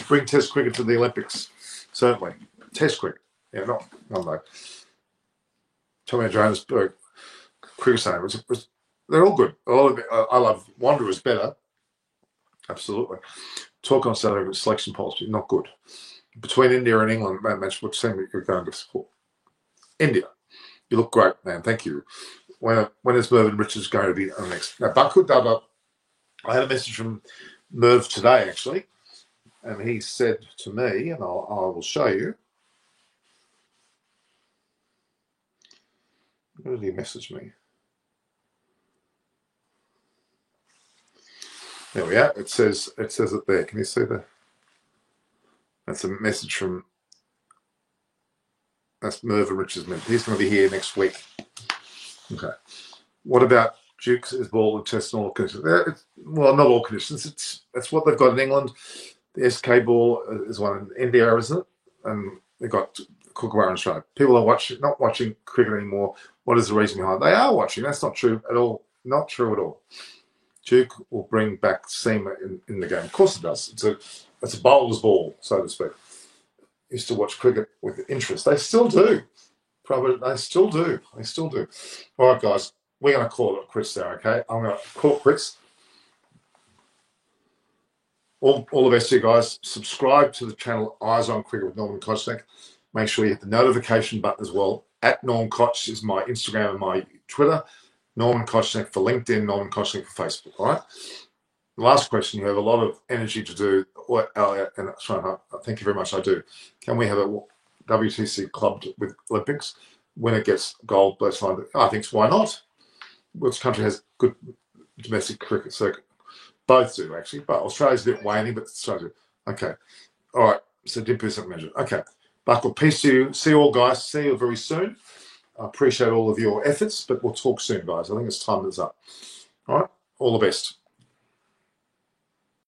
Speaker 1: Bring Test cricket to the Olympics. Certainly. Test cricket. Yeah, not one day. Tommy Johannesburg, Cricket Stadium. They're all good. A lot of it, I love Wanderers better. Absolutely. Talk on South African selection policy, not good. Between India and England, match, what team you're going to support? India. You look great, man. Thank you. When is Mervyn Richards going to be on next? Now, Baku Daba, I had a message from Merv today, actually, and he said to me, and I will show you. Where did he message me? There we are. It says it there. Can you see that? That's a message from. That's Mervyn Richards. He's going to be here next week. Okay. What about Duke's ball and test in all conditions? Well, not all conditions. That's what they've got in England. The SK ball is one in India, isn't it? And they've got Kookaburra and Australia. People are not watching cricket anymore. What is the reason behind it? They are watching. That's not true at all. Not true at all. Duke will bring back seamer in the game. Of course it does. It's a bowler's ball, so to speak. Used to watch cricket with interest. They still do. Probably they still do. All right, guys. We're going to call it quits there, okay? I'm going to call it quits. All the best to you guys. Subscribe to the channel Eyes on Cricket with Norman Kochnak. Make sure you hit the notification button as well. At Norm Koch is my Instagram and my Twitter. Norman Kochnak for LinkedIn, Norman Kochnak for Facebook. All right. Last question. You have a lot of energy to do. And thank you very much. I do. Can we have a WTC clubbed with Olympics? When it gets gold, that's fine. I think why not? Which country has good domestic cricket circuit? Both do, actually. But Australia's a bit waning, but Australia do. Okay. All right. So did put something measure. Okay. Buckle. Peace to you. See you all, guys. See you very soon. I appreciate all of your efforts, but we'll talk soon, guys. I think it's time is up. All right. All the best.